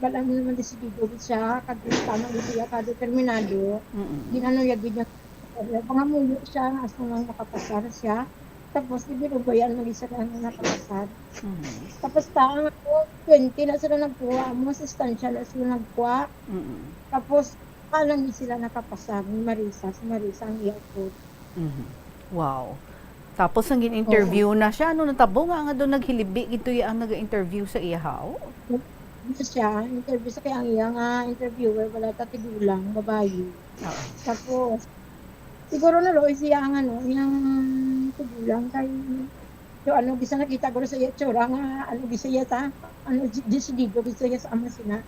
balang naman desidido siya, kadto tama siya determinado. Ginano ya gid niya. Pangamuyo siya asa nang makapasar siya. Tapos ibinubayan mo isa lang na nakapasar. Tapos taang ako, 20 na sila nagkuha, mo sa stansya na sila nagkuha. Tapos alang sila nakapasar ni Marisa, si Marisa ang iyakot. Wow. Tapos ang interview na siya, ano natabo nga doon naghilibi ito ang nag-interview sa iyahaw? Siya, interview sa kaya ang iya nga interviewer, wala tatigulang, babae. Tapos, siguro na loy siya ang ano, yung tigulang kay so ano bisa nakita ko sa iya tsura nga ano bisa iya ta ano desidido bisa iya sa ama sina.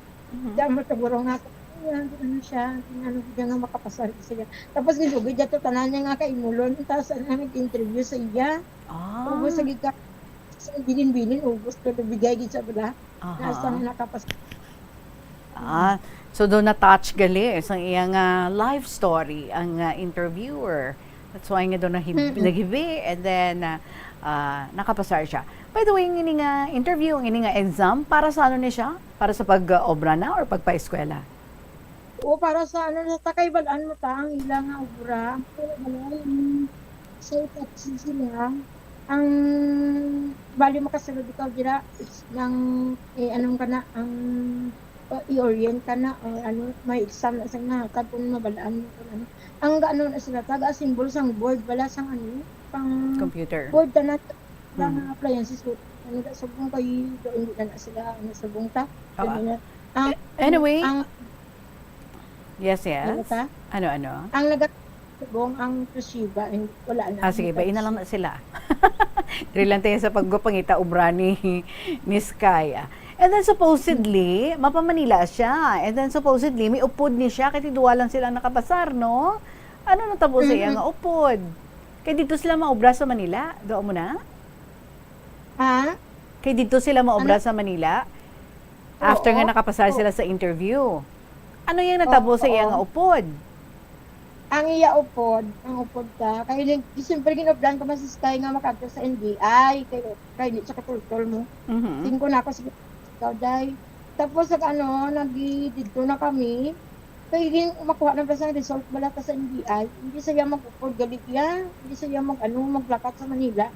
Diyan mo siguro nga ano siya, ano siya nga makapasar sa iya. Tapos gilugid niya to tanan niya nga kay mulon tapos nag-interview sa iya. Tapos sa giga sa bilin-bilin ubos ko bigay gid sa bala. Nasa nakapasar. So doon na-touch gali ang iyang life story ang interviewer. That's why nga doon naghibi and then nakapasar siya. By the way, yung ini nga interview, yung ini nga exam, para sa ano ni siya? Para sa pag-obra na or pagpa-eskwela? O para sa ano sa takaybalaan mo ta ang ilang nga obra. Sa taxi sila ang bali makasulod ikaw dira ng anong kana ang i-orient ka na o ano may exam na sa nga kadtong mabalaan mo ano ang ano na sila taga symbol sang board wala sang ano pang computer board na lang appliances ko ano da subong kay hindi na sila ano subong ta anyway ang yes ano ang subong ang Toshiba wala na sige ba ina lang na sila diri lang tayo sa paggupangita obra ni Sky. And then supposedly, mapamanila siya. And then supposedly, may upod ni siya. Kaya tiduwa lang silang nakapasar, no? Ano natabo sa iya nga upod? Kaya dito sila maobra sa Manila. Doon mo na? Kaya dito sila maobra sa Manila? After nga nakapasar sila sa interview. Ano yung natabo sa iya nga upod? Ang iya upod, ang upod ka. Kaya siyempre ginoblan ko mas Sky nga makato sa NBI. Kaya hindi siya katultol mo. Tingko na ako sige. Day. Tapos ano, dito na kami. Kaya makuha na ba sa result bala ta sa NBI. Hindi siya mag-upod galit yan. Hindi siya maglakat sa Manila.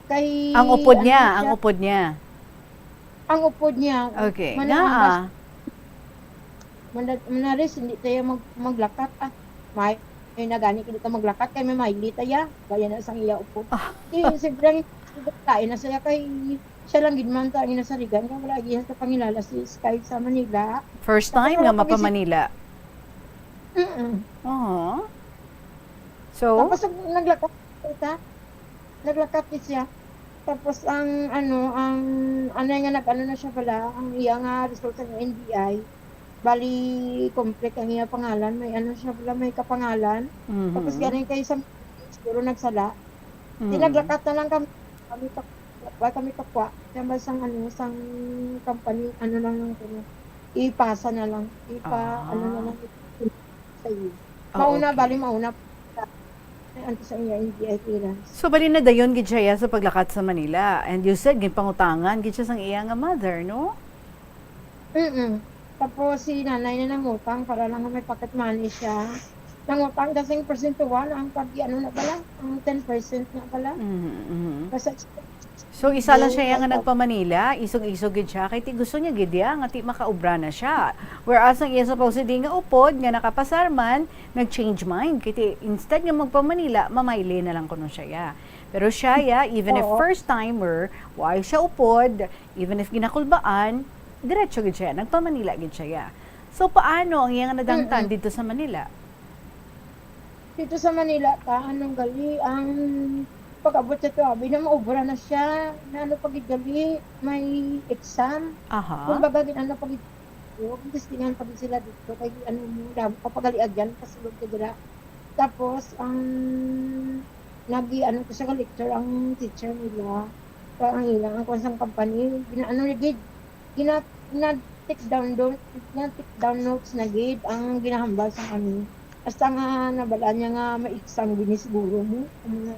Kay ang upod niya, ano ang upod niya. Ang upod niya. Okay. Manaris hindi tayo maglakat may nagani kita maglakat kay may maili tayo. Kaya na sang iya upod. Siyempre kain na siya kay siya lang gidman ta ang inasarigan kaya wala gihan sa pangilala si Sky sa Manila. First time nga mapa Manila. So tapos naglakat siya. Tapos ang nga nag-ano na siya pala ang iya nga resulta ng NBI. Bali complete ang iya pangalan, may siya pala may kapangalan. Tapos galing kay sa siguro nagsala. Naglakat na lang kami kapwa. Kaya sang sang company, lang ipasa na lang. Na lang sa iyo. Mauna. Anto sa iya, NBI clearance. So, bali na dayon gid siya sa paglakat sa Manila. And you said, ginpangutangan, gid siya sang iya nga mother, no? Tapos si nanay na nangutang para lang may pocket money siya. Nangutang kasing persentual ang pag na pala, ang 10% na pala. Kasi So isa lang siya nga nagpa-Manila, isog-isog gid siya kay ti gusto niya gid ya nga ti makaubra na siya. Whereas ang iya supposedly nga upod nga nakapasarman, nag-change mind kay ti instead nga magpa-Manila, mamayli na lang kuno siya ya. Pero siya ya, even if first timer, why siya upod, even if ginakulbaan, diretso gid siya, nagpa-Manila gid siya ya. So paano ang iya nga nadangtan dito sa Manila? Dito sa Manila anong gali ang pag-abot sa tuwabi na maubra na siya, na ano pag-gali, may exam. Kung baga din ano pag-gali, gusto pag sila dito, kay ano mo, papagaliag yan, kasulog ka dira. Tapos, ano ko sa lecture, ang teacher nila, ang ilang, ang konsang company, take down notes na gid, ang ginahambal sa kami. Basta nga nabala niya nga may exam gini siguro mo.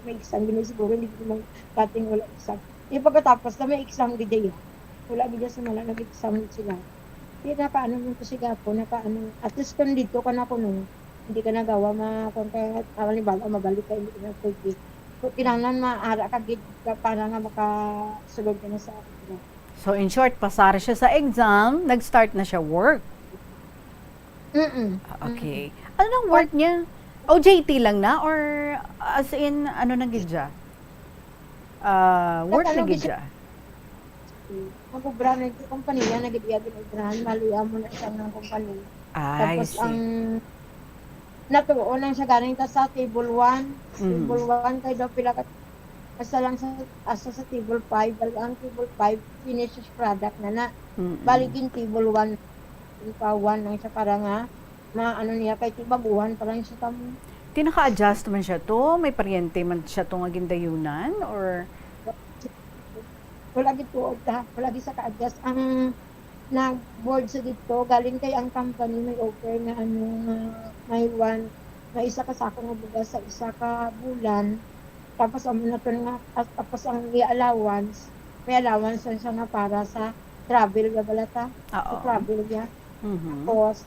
May exam gini siguro, hindi ko naman dating wala exam. Pagkatapos na may exam gini wala gini sa mala, nag-exam sila. Nakaano mo kasi gapo, at least kung dito ka na kuno, hindi ka nagawa kung kaya halimbawa mabalik ka, hindi ka na pwede. So, kinahanglan maara ka gid para nga makasulog ka na sa akin. So in short, pasara siya sa exam, nag-start na siya work. Okay. Ano nang work niya? OJT lang na or as in ano na gid siya? Work na gid siya. Mag-ubra na yung kompanya, nag-ibigay ubrahan, maluya mo na siya ng kompanya. Tapos ang natuon lang siya galing sa table 1. Table 1 kay daw pila ka asa lang sa table 5, bali ang table 5 finished product na baligin table 1 pa 1 lang siya para nga ano niya kay tibaguhan pa lang siya tamo. Tinaka-adjust man siya to, may paryente man siya to nga gindayunan or wala gito wala gi sa ka-adjust ang nag-board sa dito galing kay ang company may offer na may isa ka sako nga bugas sa isa ka bulan. Tapos ang tapos ang allowance, may allowance siya na para sa travel ga balata. Sa travel ya. Tapos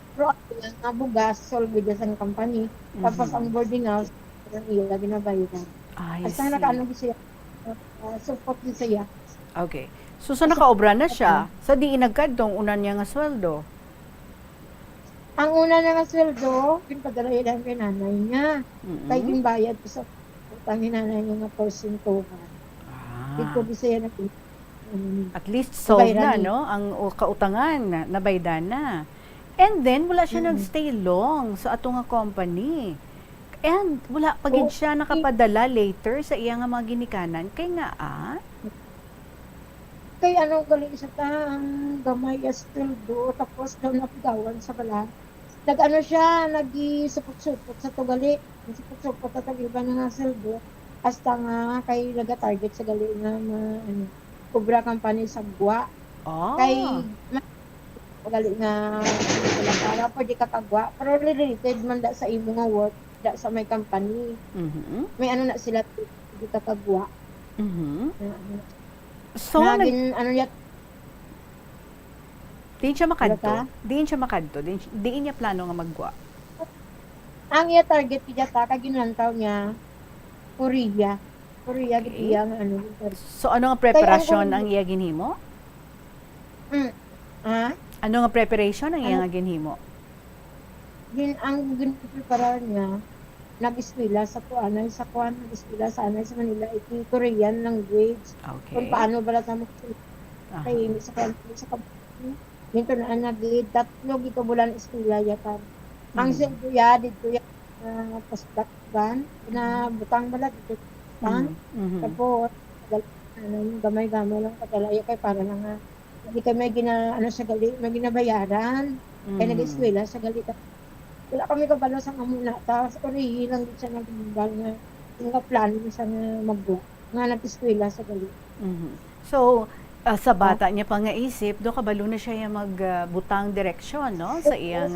ang bugas solve sa company. Tapos ang boarding house ang iya ginabayaran. Basta nakaano siya. Support din siya. Okay. So sa nakaobra na siya, sa di inagkadtong una niya nga sweldo. Ang una na nga sweldo, pinpadala yan kay nanay niya. Kaya yung bayad ko sa utang ni nanay niya nga porsintuhan. Dito di siya na at least solved na, no? Ang kautangan, nabaydan na. And then, wala siya nag-stay long sa ato nga company. And wala pagid siya nakapadala later sa iya nga mga ginikanan. Kay nga, Kay ano galing isa ang gamay sweldo, tapos daw napigawan sa bala. Nag-ano siya, nag-supot-supot sa tugali. Supot-supot at tagiban nga sweldo. Hasta nga kay naga-target sa gali nga Cobra Company sa Gwa. Kay gali nga para pwede ka kagwa. Pero related man da sa imo nga work, da sa may company. May ano na sila pwede ka kagwa. So, ano niya diin siya makadto. Diin niya plano nga magwa. Ang iya target kaya kay ginlantaw niya Korea gid iya nga ano. So ano nga preparasyon ang iya ginhimo? Ano nga preparation ang iya nga ginhimo? Ang ginprepare niya nag-eskwela sa nag-eskwela sa Manila, Korean language. Okay. Kung paano ba natin kay sa company. Dito na tatlo gito bulan eskwela yata. Ang silduya dito ya postdoc ban na butang bala dito. Tapos gamay-gamay lang kadalaya kay para lang nga hindi kay may sa gali, may ginabayaran. Kay nag-eskwela sa gali. Wala kami kabalo sa kamuna. Tapos Korea lang din siya nag-imbal nga yung plano niya siya nga magbuwa. Nga nag-eskwela sa gali. So, sa bata niya pa nga isip, do kabalo na siya yung magbutang direksyon, no? Sa iyang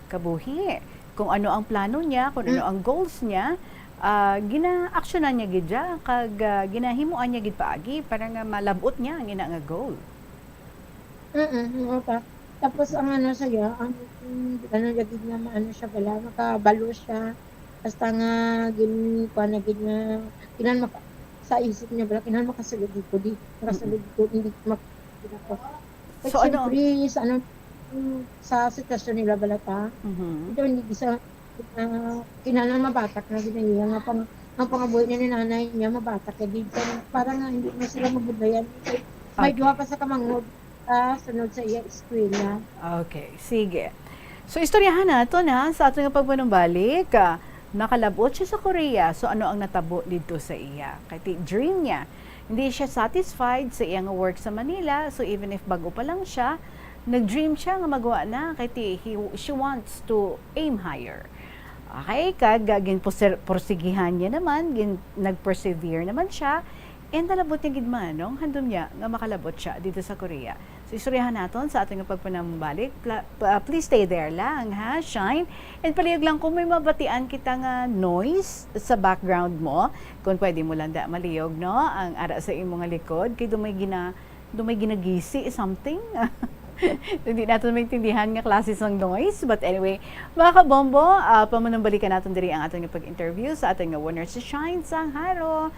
kabuhi. Kung ano ang plano niya, kung ano ang goals niya, gina-actionan niya gid siya, kag ginahimuan niya gid paagi para nga malabot niya ang ina nga goal. Tapos ang ano siya, ang gid nga maano siya bala, makabalo siya. Basta nga sa isip niya, bala, kailangan makasulod ko di. Makasulod ko, hindi makakita ko. At So, ano? siyempre, sa sitwasyon nila balata, ito hindi bisa kailangan mabatak na ginaya nga ang pangabuhi niya ni nanay niya mabatak na dito. Para nga hindi na sila mabudayan. May duha pa sa kamangod sunod sa iya eskwela. Okay, sige. So, istoryahan nato na sa ating pagpanumbalik. Nakalabot siya sa Korea. So, ano ang natabo dito sa iya? Kaya dream niya. Hindi siya satisfied sa iyang work sa Manila. So, even if bago pa lang siya, nag-dream siya nga magawa na. Kaya she wants to aim higher. Okay, porsigihan niya naman, nag-persevere naman siya. And nalabot niya gidman, no? Handom niya nga makalabot siya dito sa Korea. So, istoryahan natin sa ating pagpanambalik. Please stay there lang, ha, Shine? And palihag lang kung may mabatian kita nga noise sa background mo, kung pwede mo lang maliyog, no? Ang ara sa imong likod, kay dumay ginagisi something. Hindi natin maintindihan nga klase ng noise. But anyway, mga kabombo, pamanambalikan natin diri ang ating pag-interview sa ating winner si Shine Sangharo.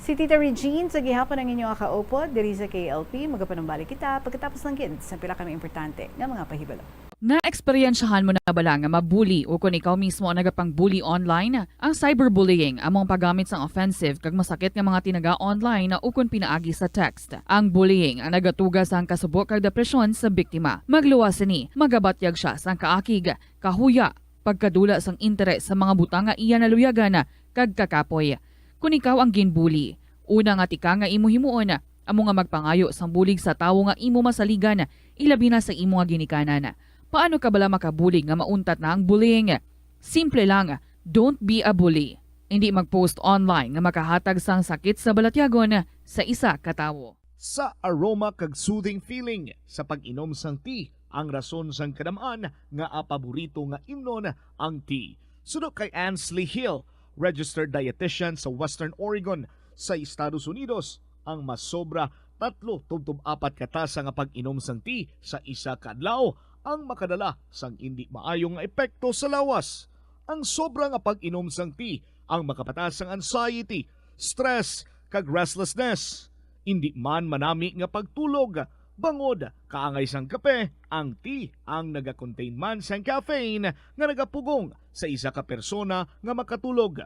Si Tita Regine, sa gihapon ang inyong akaupod, diri sa KLP, magapanumbalik kita pagkatapos ng kids, sa pila kami importante nga mga pahibalo. Na-eksperyensyahan mo na bala nga mabuli o kung ikaw mismo ang nagapang-bully online? Ang cyberbullying among paggamit sang offensive kag masakit nga mga tinaga online o kung pinaagi sa text. Ang bullying ang nagatugas ang kasubok kag depresyon sa biktima. Magluwas ni, magabatyag siya sang kaakig, kahuya, pagkadula sang interes sa mga butang nga iya naluyagan kag kakapoy. Kung ikaw ang ginbully, una nga tika nga imo himuon, amo nga magpangayo sang bulig sa tawo nga imo masaligan, ilabi na sa imo nga ginikanan. Paano ka bala makabulig nga mauntat na ang bullying? Simple lang, don't be a bully. Hindi mag-post online nga makahatag sang sakit sa balatyagon sa isa ka tawo. Sa aroma kag soothing feeling sa pag-inom sang tea, ang rason sang kadamaan nga paborito nga imnon ang tea. Sunod kay Ansley Hill, registered dietitian sa Western Oregon sa Estados Unidos, ang mas sobra 3-4 katasa nga pag-inom sang tea sa isa ka adlaw ang makadala sang hindi maayong epekto sa lawas. Ang sobra nga pag-inom sang tea ang makapatas sang anxiety, stress kag restlessness. Hindi man manami nga pagtulog, bangod kaangay sang kape, ang tea ang naga-contain man sang caffeine nga nagapugong sa isa ka persona nga makatulog.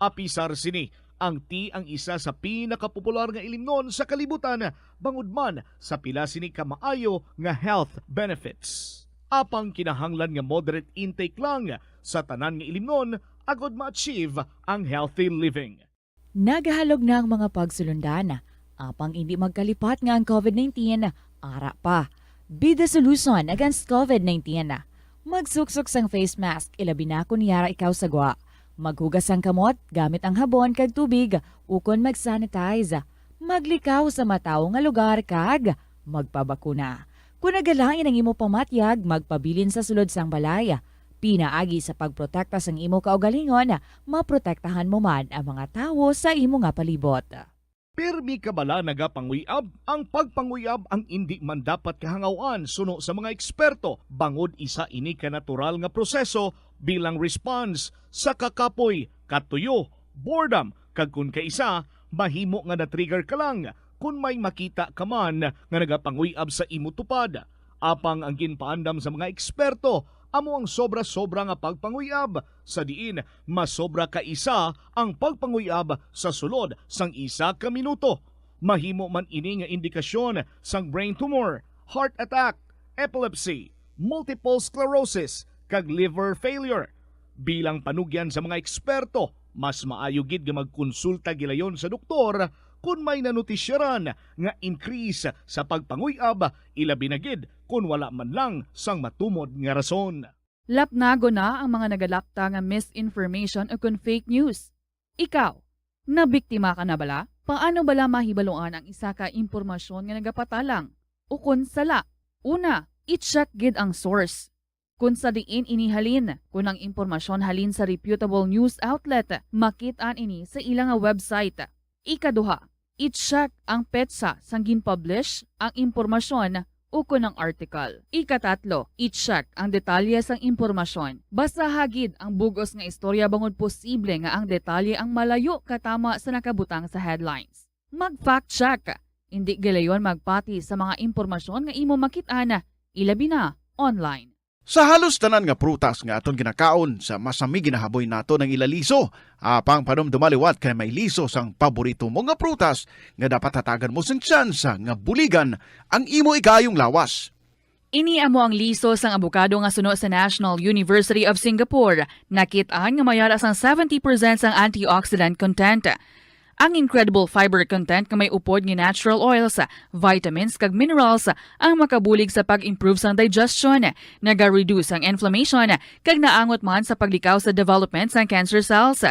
Apisar sini, ang tea ang isa sa pinakapopular nga ilimnon sa kalibutan, bangod man sa pila sini ka maayo nga health benefits. Apang kinahanglan nga moderate intake lang sa tanan nga ilimnon agod ma-achieve ang healthy living. Nagahalog na ang mga pagsulundan. Apang hindi magkalipat nga ang COVID-19, ara pa. Be the solution against COVID-19. Magsuksok sang face mask, ilabi na kung niyara ikaw sagwa. Maghugas ang kamot gamit ang habon kag tubig, ukon mag-sanitize. Maglikaw sa mataw nga lugar kag magpabakuna. Kung nagalangin ang imo pamatyag, magpabilin sa sulod sang balay. Pinaagi sa pagprotekta sang imo kaugalingon, maprotektahan mo man ang mga tawo sa imo nga palibot. Pirmi ka bala nagapanguyab? Ang pagpanguyab ang hindi man dapat kahangawan suno sa mga eksperto. Bangod isa ini ka natural nga proseso bilang response sa kakapoy, katuyo, boredom, kag kun kaisa, mahimo nga na-trigger ka lang kung may makita ka man nga nagapanguyab sa imo tupad. Apang ang ginpaandam sa mga eksperto, amo ang sobra-sobra nga pagpanguyab sa diin mas sobra ka isa ang pagpanguyab sa sulod sang isa ka minuto. Mahimo man ini nga indikasyon sang brain tumor, heart attack, epilepsy, multiple sclerosis kag liver failure. Bilang panugyan sa mga eksperto, mas maayo gid nga magkonsulta gilayon sa doktor kung may nanutisyaran nga increase sa pagpanguyab, ilabi na gid kung wala man lang sang matumod nga rason. Lapnago na ang mga nagalakta nga misinformation o kung fake news. Ikaw, nabiktima ka na bala? Paano bala mahibaluan ang isa ka impormasyon nga nagapatalang? O kung sala? Una, i-check gid ang source. Kung sa diin inihalin, kung ang impormasyon halin sa reputable news outlet, makit-an ini sa ilang website. Ikaduha, i-check ang petsa sang gin-publish ang impormasyon uko ng article. Ikatatlo, i-check ang detalye sang impormasyon. Basta hagid ang bugos nga istorya bangod posible nga ang detalye ang malayo katama sa nakabutang sa headlines. Mag-fact check. Hindi gilayon magpati sa mga impormasyon nga imo makit-ana, ilabi na online. Sa halos tanan nga prutas nga aton ginakaon sa masami ginahaboy nato ng ilaliso, apang panumdumaliwat kay may liso sang paborito mo nga prutas nga dapat hatagan mo sang tsansa nga buligan ang imo ikayong lawas. Ini amo ang liso sang abukado nga suno sa National University of Singapore. Nakit-an nga mayara sang 70% sang antioxidant content. Ang incredible fiber content nga may upod nga natural oils, vitamins kag minerals ang makabulig sa pag-improve sang digestion, naga-reduce ang inflammation kag naangot man sa paglikaw sa development sang cancer cells.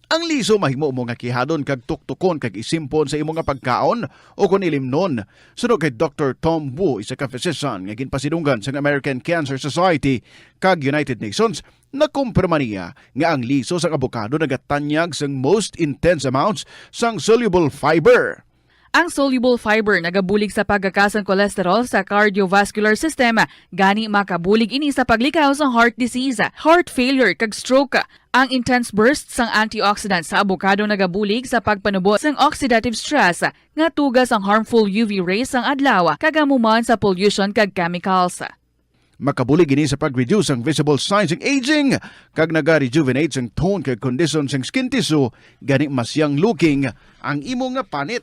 Ang liso mahimo mo nga kihadon kag tuktukon kag isimpon sa imo nga pagkaon o kun ilimnon. Sunod kay Dr. Tom Wu, isa ka physician nga ginpasidunggan sa American Cancer Society kag United Nations, nakumpirma niya nga ang liso sang abukado nagatanyag sang most intense amounts sang soluble fiber. Ang soluble fiber nagabulig sa pagkakas ng cholesterol sa cardiovascular system, gani makabulig ini sa paglikaw sa heart disease, heart failure kag stroke. Ang intense bursts sang antioxidant sa abukado nagabulig sa pagpanubo sang oxidative stress nga tugas ang harmful UV rays sang adlaw kagamuman sa pollution kag chemicals. Makabulig ini sa pag-reduce ang visible signs ng aging kag naga-rejuvenate ang tone kag condition sang skin tissue, gani mas young looking ang imo nga panit.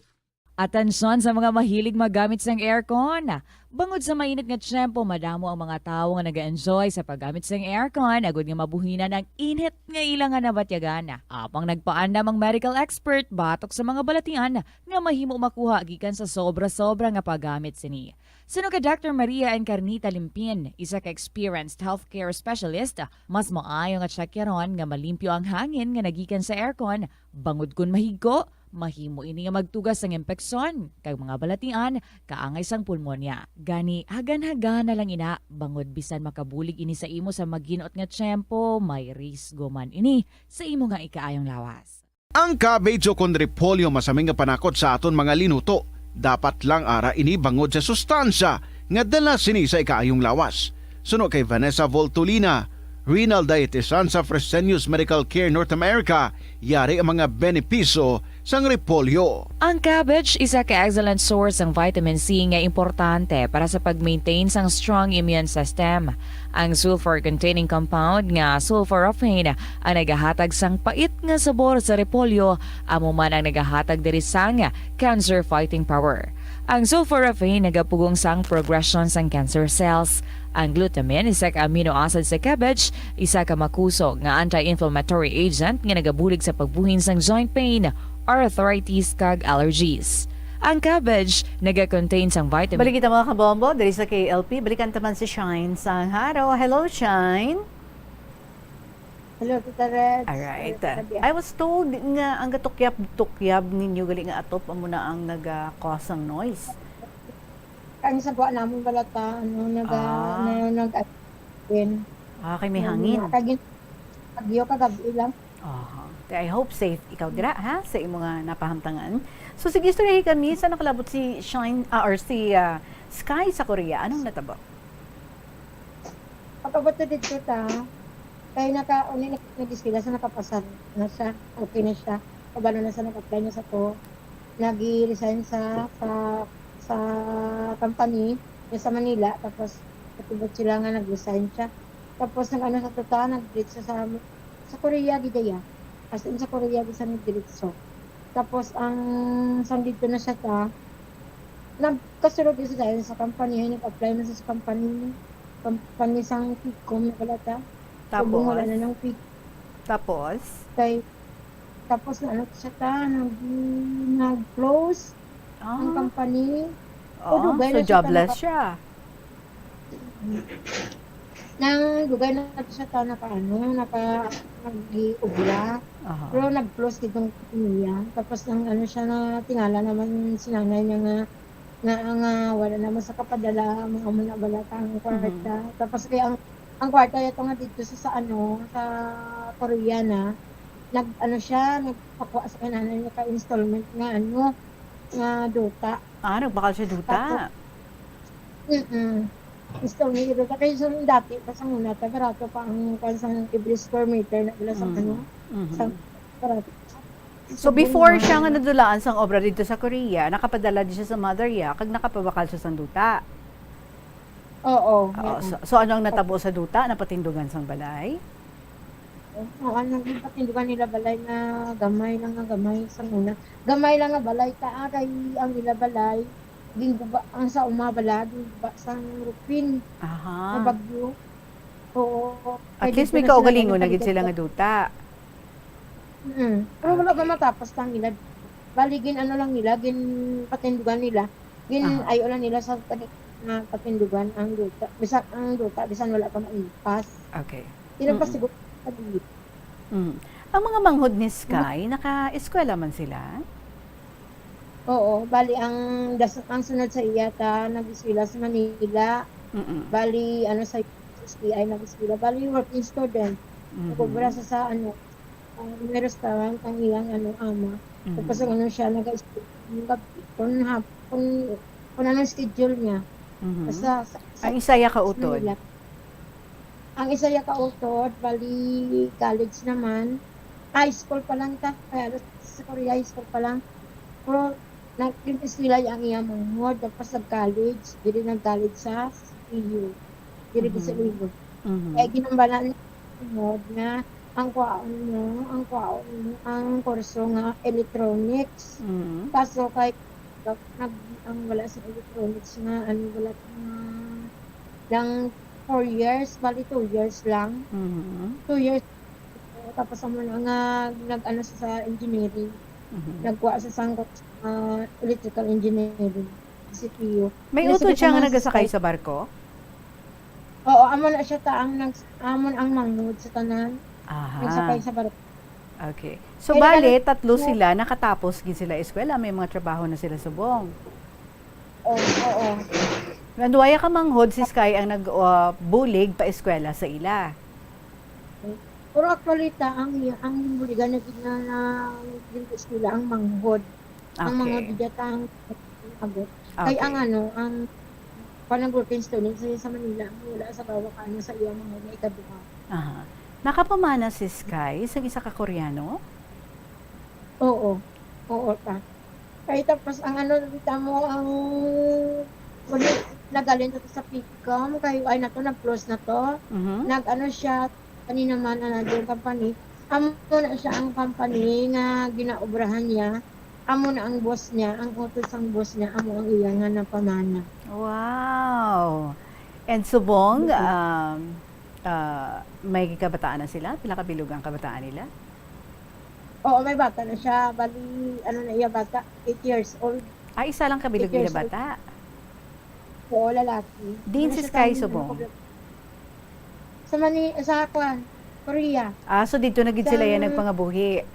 Atensyon sa mga mahilig magamit sang aircon. Bangod sa mainit nga tiyempo, madamo ang mga tao nga nag-enjoy sa paggamit sang aircon, agud nga mabuhinan ang init nga ilang nga nabatyagan. Apang nagpaandam ang medical expert batok sa mga balatian nga mahimo makuha gikan sa sobra-sobra nga paggamit sini. Suno ka Dr. Maria Encarnita Limpin, isa ka experienced healthcare specialist, mas maayo nga tsakyaron nga malimpyo ang hangin nga nagikan sa aircon, bangod kun mahigko, mahimo ini nga magtugas sang impeksyon kag mga balatian kaangay sang pulmonya. Gani hagan-hagan na lang ina bangod bisan makabulig ini sa imo sa maginot nga tiyempo, may risgo man ini sa imo nga ikaayong lawas. Ang cabbage o kun repolyo masaming nga panakot sa aton mga linuto. Dapat lang ara ini bangod sa sustansya nga dala sini sa ikaayong lawas. Suno kay Vanessa Voltolina, renal dietitian sa Fresenius Medical Care North America, yari ang mga benepisyo sang repolyo. Ang cabbage isa ka excellent source ng vitamin C nga importante para sa pag-maintain sang strong immune system. Ang sulfur-containing compound nga sulforaphane ang nagahatag sang pait nga sabor sa repolyo, amo man ang nagahatag diri sang cancer-fighting power. Ang sulforaphane nagapugong sang progression sang cancer cells. Ang glutamine, isa ka amino acid sa cabbage, isa ka makusog nga anti-inflammatory agent nga nagabulig sa pagbuhin sang joint pain, arthritis kag allergies. Ang cabbage naga-contain sang vitamin. Balik kita mga kabombo, dali sa KLP. Balikan taman si Shine sang haro. Hello, Shine. Hello, Tita Red. Alright. I was told nga ang gatukyab ninyo gali nga atop amo na ang naga-cause ng noise. Ang sa buwan namin balata, nag-atpin. Kay may hangin. Kagyo kagabi lang. I hope safe ikaw dira ha sa imo nga napahamtangan. So sige istoryahin kami sa nakalabot si Shine or si Sky sa Korea. Anong natabo? Pagkabot na dito ta, kaya naka-uni nag-iskila sa nakapasar na siya. Okay na siya. Kabalo na sa nag-apply niya sa to. Nag-resign sa company niya sa Manila. Tapos katubot sila nga nag-resign siya. Tapos nag-ano sa tota, nag-date siya sa Korea, gidaya. As in sa Korea, bisa nag-diretso. Tapos, ang sandito na siya ta, nagkasulog isa dahil sa company, nag-apply na sa company sang Picom na pala ta. Tapos? Wala na ng Picom. Tapos? Tapos, ano siya ta, nag-close ang company. So jobless siya. Nang lugay na siya ta nag-iubla. Pero nag-close ditong niya. Tapos nang ano siya na tingala naman sinanay niya nga wala naman sa kapadala mga muna balata ang kwarta. Tapos kaya ang kwarta ito nga dito sa Korea na nagpakuha sa kananay niya ka-installment nga nga duta. Nagbakal siya duta. Gusto ni ito kay sa dati pa sa una ta barato pa ang kansang every square meter na bila sa ano. Sa barato. So before siya nga nadulaan sang obra dito sa Korea, nakapadala di siya sa mother ya, kag nakapabakal siya sa duta. Oo. So ano ang natabo sa duta? Napatindugan sang balay? Oo, ano patindugan nila balay na gamay lang nga gamay sa una. Gamay lang nga balay ta kay ang nila balay ginguba ang sa umabala ginguba sang rupin. Aha. Na bagyo. Oo. At least may kaugalingon na gid sila nga duta. Pero wala pa matapos tang nila. Baligin ano lang nila, gin patindugan nila. Gin ayo lang nila sa na patindugan ang duta. Bisan wala pa maipas. Okay. Ilang pa siguro paligid. Ang mga manghod ni Sky, naka-eskwela man sila? Oo, bali ang sunod sa iya ta nag-eskwela sa Manila. Bali ano sa STI nag-eskwela, bali working student. Nagobra sa ano may restaurant ang iyang ano ama. Tapos ano siya nag-eskwela kung anong schedule niya. Sa ang isaya ka utod. Ang isaya ka utod, bali college naman. High school pa lang ta, kaya sa Korea high school pa lang. Pero nag-eskwela ang iyang manghod, tapos nag-college, dili nag-college sa EU. Dili sa EU. Kaya ginambalan mo na ang kurso nga electronics. Kaso kay ang wala sa electronics nga ano wala lang 4 years, bali 2 years lang. 2 years tapos mo na nga nag-ano sa engineering. Nagkuha sa sangkot electrical engineering CPU. May utod siya nga nagasakay sa barko? Oo, amo na siya amon ang manghod sa tanan. Nagsakay sa barko. Okay. So bale, tatlo sila, nakatapos gid sila eskwela, may mga trabaho na sila subong. Oo. Nanduaya ka manghod si Sky ang nagbulig pa eskwela sa ila. Pero actually ang buligan na eskwela ang manghod. Ang manghod dito ang abot. Kay ang ang panag-working student sa Manila, wala sa bawah ka sa iyang mga ikaduha. Nakapamana si Sky sa isa ka Koreano? Oo ta. Kaya tapos ang dito mo ang nagaling to sa Picom, kayo ay nato nag-close na to. Nag-ano siya kanina man yung company. Amo na siya ang company nga ginaobrahan niya. Amo na ang boss niya, ang utos ang boss niya, amo ang iyang na pamana. Wow. And subong may kabataan na sila? Pila ka bilog ang kabataan nila? Oo, may bata na siya. Bali, na iya bata? 8 years old. Isa lang kabilog nila bata? Oo, lalaki. Din si Sky subong? Sa Korea. So dito na gid sila yan nagpangabuhi?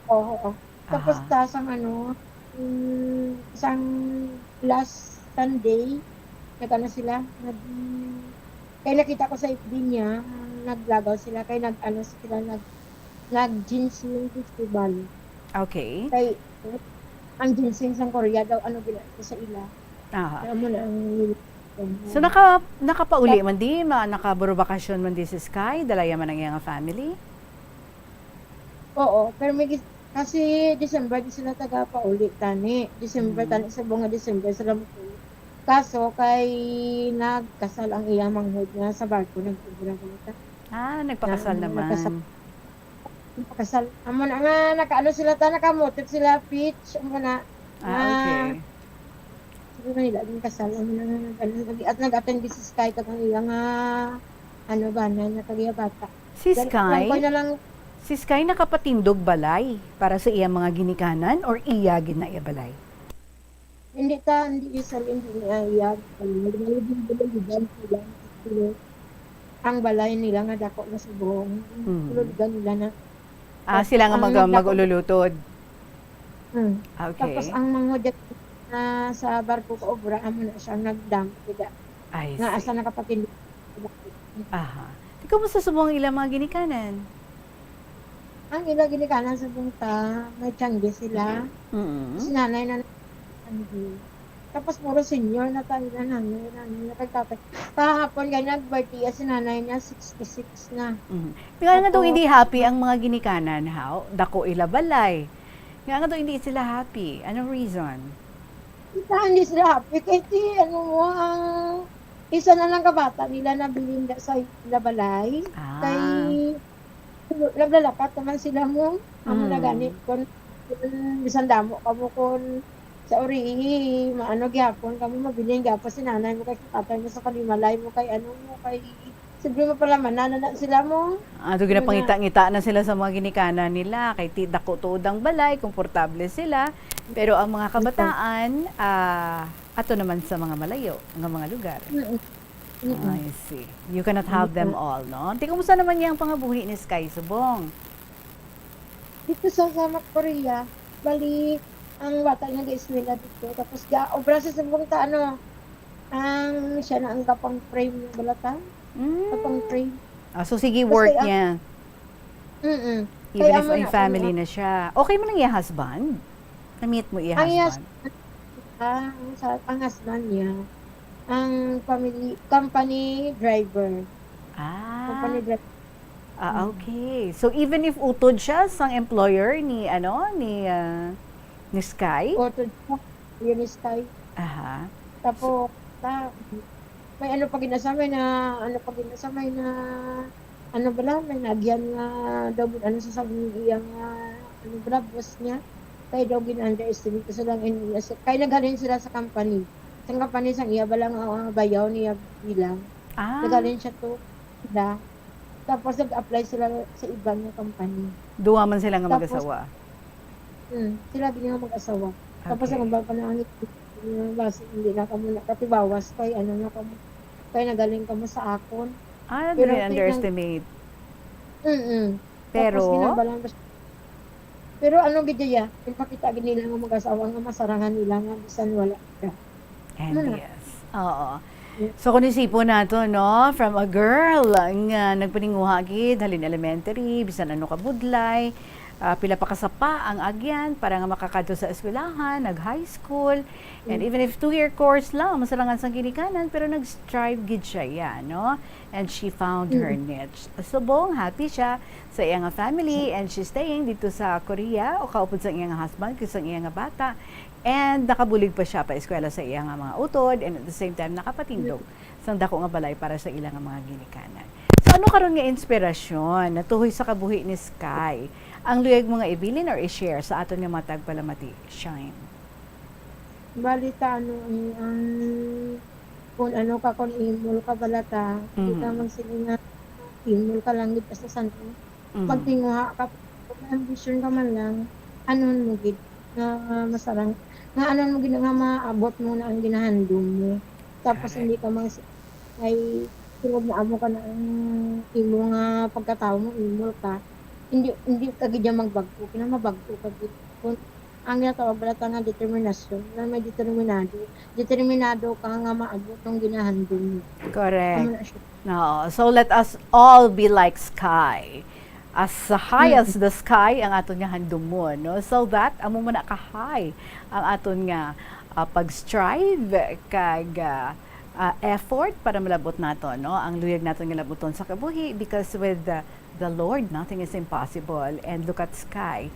Oo. Tapos sang isang last Sunday, nag-ano sila, kaya nakita ko sa FB niya, naglagaw sila, kaya nag-ginseng festival. Okay. Kaya ang ginseng sa Korea daw, ginagawa sa ila. Kaya mo na ang So nakapauli man di, nakaburo bakasyon man di si Sky, dalaya man ang iyang family? Oo, pero kasi December di sila taga-pauli tani. December tani sa bunga December sila mo. Kaso kay nagkasal ang iyang manghod nga sa barko nagtubura ko. Nagpakasal naman. Nagpakasal. Amo na nga nakaano sila nakamotif sila pitch amo na. Okay. Siguro nila din kasal amo na at nag-attend si Sky kag ang iyang na kagaya bata. Si Sky nakapatindog balay para sa iyang mga ginikanan or iya ginaya balay? Hindi niya ang balay nila nga dako na subong. Tulugan nila na. Sila nga mag-ululutod. Okay. Tapos ang mga sa barko ko obra amo na siya nagdam tidak. Nga asa nakapatindog. Kumusta subong ilang mga ginikanan? Ang ilang ginikanan sa bunta, may tiyangge sila. Si nanay na Tapos puro senior na tayo na nagtatay. Kahapon ganyan, nag-birthday si nanay niya, 66 na. Kaya nga daw hindi happy ang mga ginikanan, how? Dako ilabalay. Kaya nga daw hindi sila happy. Anong reason? Hindi sila happy kasi ang isa na lang kabata nila na bilinda sa Labalay. Kay naglalakat naman sila mo. Ang naganit kon bisan damo kamo kon sa uri maano gyapon kamo mabiling gyapon si nanay mo kay tatay mo sa Kalimalay mo kay ano mo kay siyempre mo pala manana na sila mo. Ito ginapangita-ngita na sila sa mga ginikanan nila. Kay dako tuodang balay, komportable sila. Pero ang mga kabataan, ato naman sa mga malayo, ng mga lugar. I see. You cannot have them all, no? Kumusta naman yung pangabuhi ni Sky Subong? Dito sa Korea, bali, ang bata niya ga-eskwela dito. Tapos obra sa Subong ta, ang siya na ang kapang frame ng balata. Kapang frame. So sige, work Kasi, niya. Even Even if may family na siya. Okay mo nang yung husband? Na-meet mo yung husband? Ang husband niya, ang company driver. Company driver. Okay. So even if utod siya sang employer ni ni Sky? Utod siya, yun ni Sky. Tapos, may pa ginasamay na may nagyan nga daw sa sabi iyang boss niya. Kaya daw gin-underestimate kasi lang kaya nagaling sila sa company. Sa company sang iya balang bayaw niya bilang. Nagaling siya to sila. Tapos nag-apply sila sa ibang company. Duwa man sila nga mag-asawa? Sila din nga mag-asawa. Tapos ang bang panangit hindi na kamo nakatibawas kay kaya nagaling kamo sa akon. Pero underestimate. Pero gidya ipakita gid nila nga mag-asawa nga masarangan nila nga bisan wala ka. And yes. Oo. So kung isipon nato, no, from a girl nga nagpaninguha gid halin elementary bisan ano ka budlay, pila pa kasapa ang agyan para nga makakadto sa eskwelahan, nag-high school, and even if 2-year course lang, masalangan sa ginikanan, pero nag-strive gid siya, no? And she found her niche. Subong, happy siya sa iyang family, and she's staying dito sa Korea, o kaupod sa iyang husband, kasi sa iyang bata, and nakabulig pa siya pa eskwela sa iyang mga utod, and at the same time, nakapatindog sa dako nga balay para sa ilang mga ginikanan. So ano karon nga inspirasyon natuhoy sa kabuhi ni Sky? Ang luyag mga ibilin or i-share sa aton nga mga tagpalamati, Shine? Balita kung kung imol ka balata, hindi ka magsilinga, imol ka lang dito sa santo. Pagtinguha ka, ambition ka man lang, mo gid na masarang, nga mo gid nga maabot mo na ang ginahandom mo. Tapos hindi ka ay sunod na amo ka na ang imo nga pagkatao mo, imol ka. Hindi ka gid magbagko, kinamabagko ka gid. Ang ginatawag balata nga determinasyon, na may determinado ka nga maabot ang ginahandom mo. Correct. No, so let us all be like Sky. As high as the sky ang aton nga handom mo, no? So that amo man ka-high ang aton nga pag-strive kag effort para malabot nato, no? Ang luyag naton nga labuton sa kabuhi, because with the Lord, nothing is impossible. And look at Sky.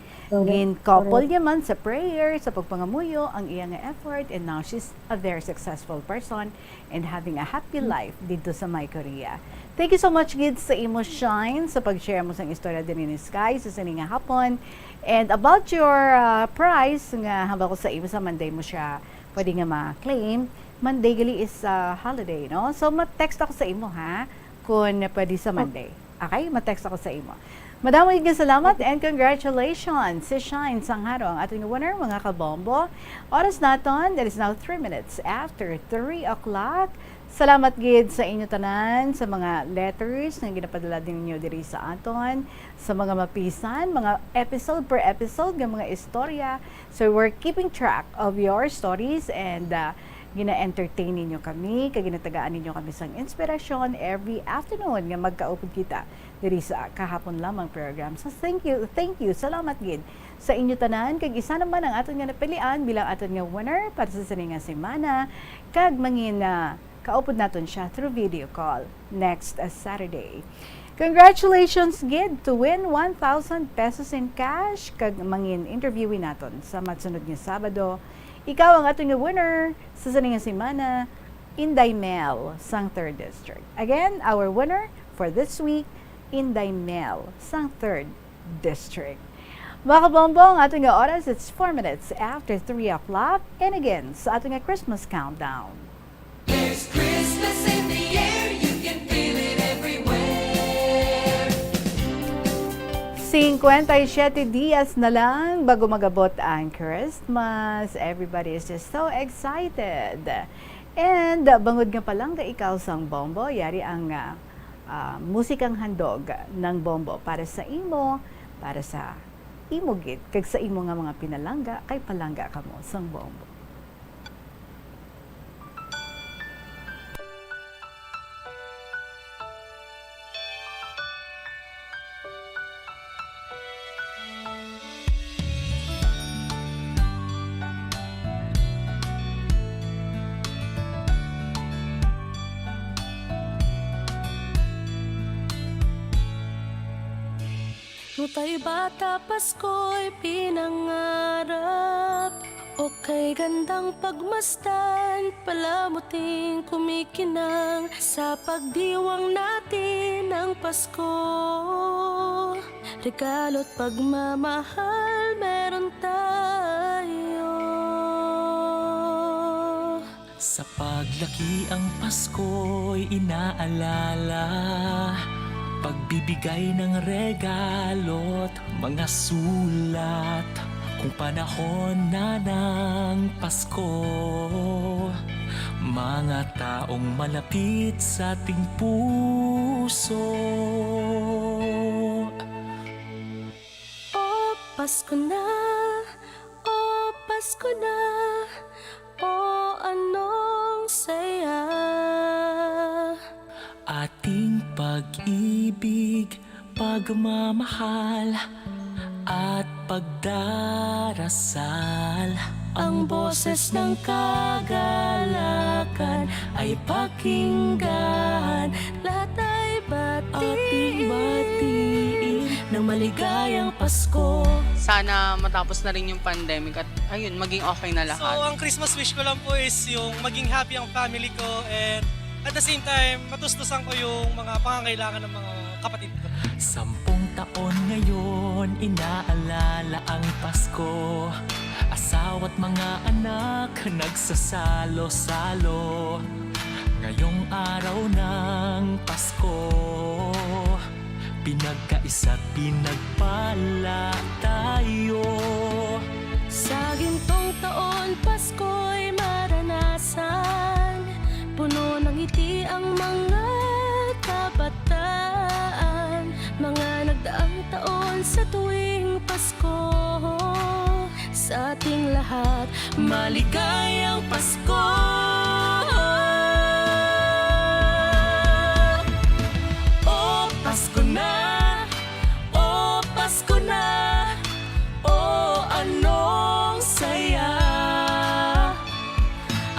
Couple niya man sa prayer, sa pagpangamuyo, ang iyang effort, and now she's a very successful person and having a happy life dito sa My Korea. Thank you so much, Gid, sa imo Shine, sa pag-share mo sa istorya din ni Sky sa sining nga hapon. And about your prize, nga haba ko sa imo sa Monday mo siya pwede nga ma-claim. Monday gali is holiday, no? So, ma-text ako sa imo, ha? Kung pwede sa Monday. Okay? Ma-text ako sa imo. Madaming salamat and congratulations si Shine Sangharo, ang ating winner, mga kabombo. Oras naton, that is now 3 minutes after 3 o'clock. Salamat gid sa inyo tanan, sa mga letters na ginapadala din ninyo diri sa aton, sa mga mapisan, mga episode per episode, ng mga istorya. So we're keeping track of your stories and gina-entertain ninyo kami, ginatagaan ninyo kami sang inspirasyon every afternoon nga magkaupod kita diri sa kahapon lamang program. So thank you, salamat gid sa inyo tanan, kag isa naman ang aton nga napilian bilang aton nga winner para sa sining nga semana, kag mangin kaupod naton siya through video call next Saturday. Congratulations gid to win 1,000 pesos in cash kag mangin interviewin naton sa matsunod nga Sabado. Ikaw ang aton nga winner sa sining nga semana, Inday Mel sang 3rd District. Again, our winner for this week, Inday Mel sang 3rd District. Mga kabombong, ating nga oras, it's 4 minutes after 3 o'clock. And again, sa ating nga Christmas countdown. There's Christmas in the air, you can feel it everywhere. 57 dias na lang bago magabot ang Christmas. Everybody is just so excited. And bangod nga palang ka ikaw sang bombo, yari ang musikang handog ng bombo para sa imo, para sa imo gid kag sa imo nga mga pinalangga kay palangga kamo sang bombo. Nung tayo bata, Pasko'y pinangarap. O kay gandang pagmasdan, palamuting kumikinang sa pagdiwang natin ng Pasko. Regalo't pagmamahal meron tayo. Sa paglaki ang Pasko'y inaalala, pagbibigay ng regalo't mga sulat. Kung panahon na ng Pasko, mga taong malapit sa ating puso. O Pasko na, o Pasko na, o anong saya. Ating pag-ibig, pagmamahal at pagdarasal. Ang boses ng kagalakan ay pakinggan. Lahat ay batiin ng maligayang Pasko. Sana matapos na rin yung pandemic at ayun, maging okay na lahat. So, ang Christmas wish ko lang po is yung maging happy ang family ko and at the same time, matustusan ko yung mga pangangailangan ng mga kapatid ko. 10 taon ngayon, inaalala ang Pasko. Asawa't mga anak, nagsasalo-salo. Ngayong araw ng Pasko, pinagkaisa't pinagpala tayo. Sa gintong taon, Pasko'y maranasan. Puno ng ngiti ang mga kabataan. Mga nagdaang taon sa tuwing Pasko. Sa ating lahat, maligayang Pasko. O Pasko na, o Pasko na, o anong saya.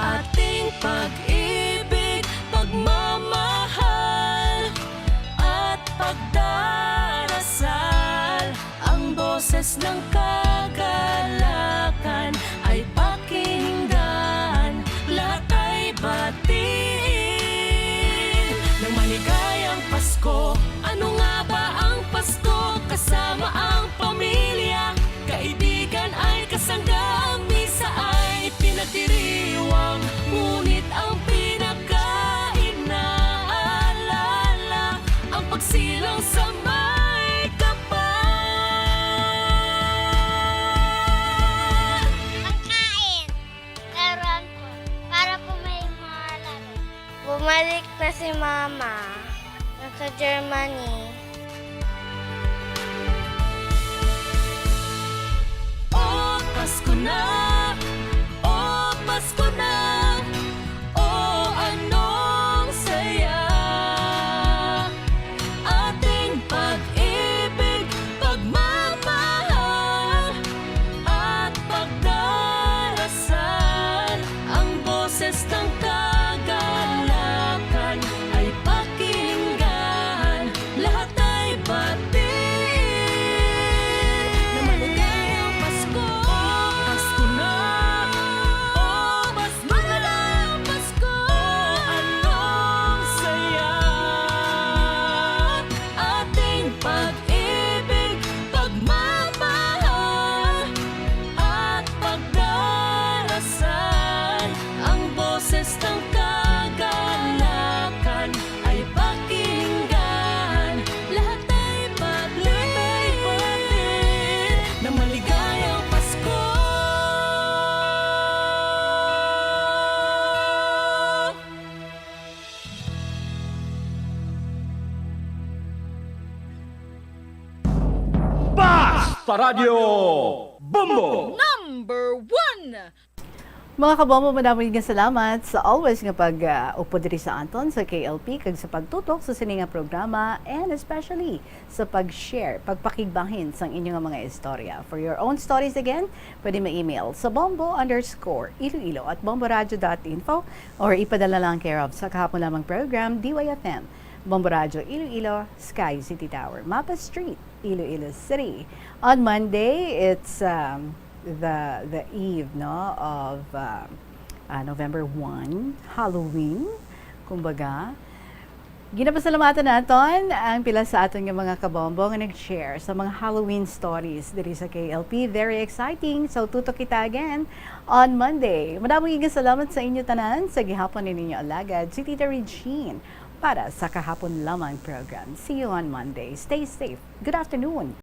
Ating pag-ibig, pagmamahal at pagdarasal. Ang boses ng kagalakan ay pakinggan. Lahat ay batiin ng maligayang Pasko. Ano nga ba ang Pasko? Kasama ang pamilya, kaibigan ay kasangga. Ang misa ay pinagdiriwang, ngunit ang pinaka-inaalala ang pagsilang sa may kapal. Pagkain, laruan po, para po may mga laro. Bumalik na si Mama, nasa Germany. O Pasko na, o Pasko na, o anong saya. Ating pag-ibig, pagmamahal Paradyo Bombo! Mga kabombo, madaming nga salamat sa always nga pag-upo diri sa Anton sa KLP kag sa pagtutok sa sininga programa and especially sa pag-share, pagpakigbahin sa inyong mga istorya. For your own stories again, pwede ma-email sa bombo_iloilo@bomboradio.info or ipadala lang care of sa kahapon lamang program DYFM, Bombo Radio Iloilo, Sky City Tower, Mapa Street, Iloilo City. On Monday, it's the eve of November 1, Halloween, kumbaga. Ginapasalamatan natin ang pila sa aton nga mga kabombo nga nag-share sa mga Halloween stories diri sa KLP. Very exciting. So tutok kita again on Monday. Madaming salamat sa inyo tanan sa gihapon ninyo alagad si Tita Regine para sa kahapon lamang program. See you on Monday. Stay safe. Good afternoon.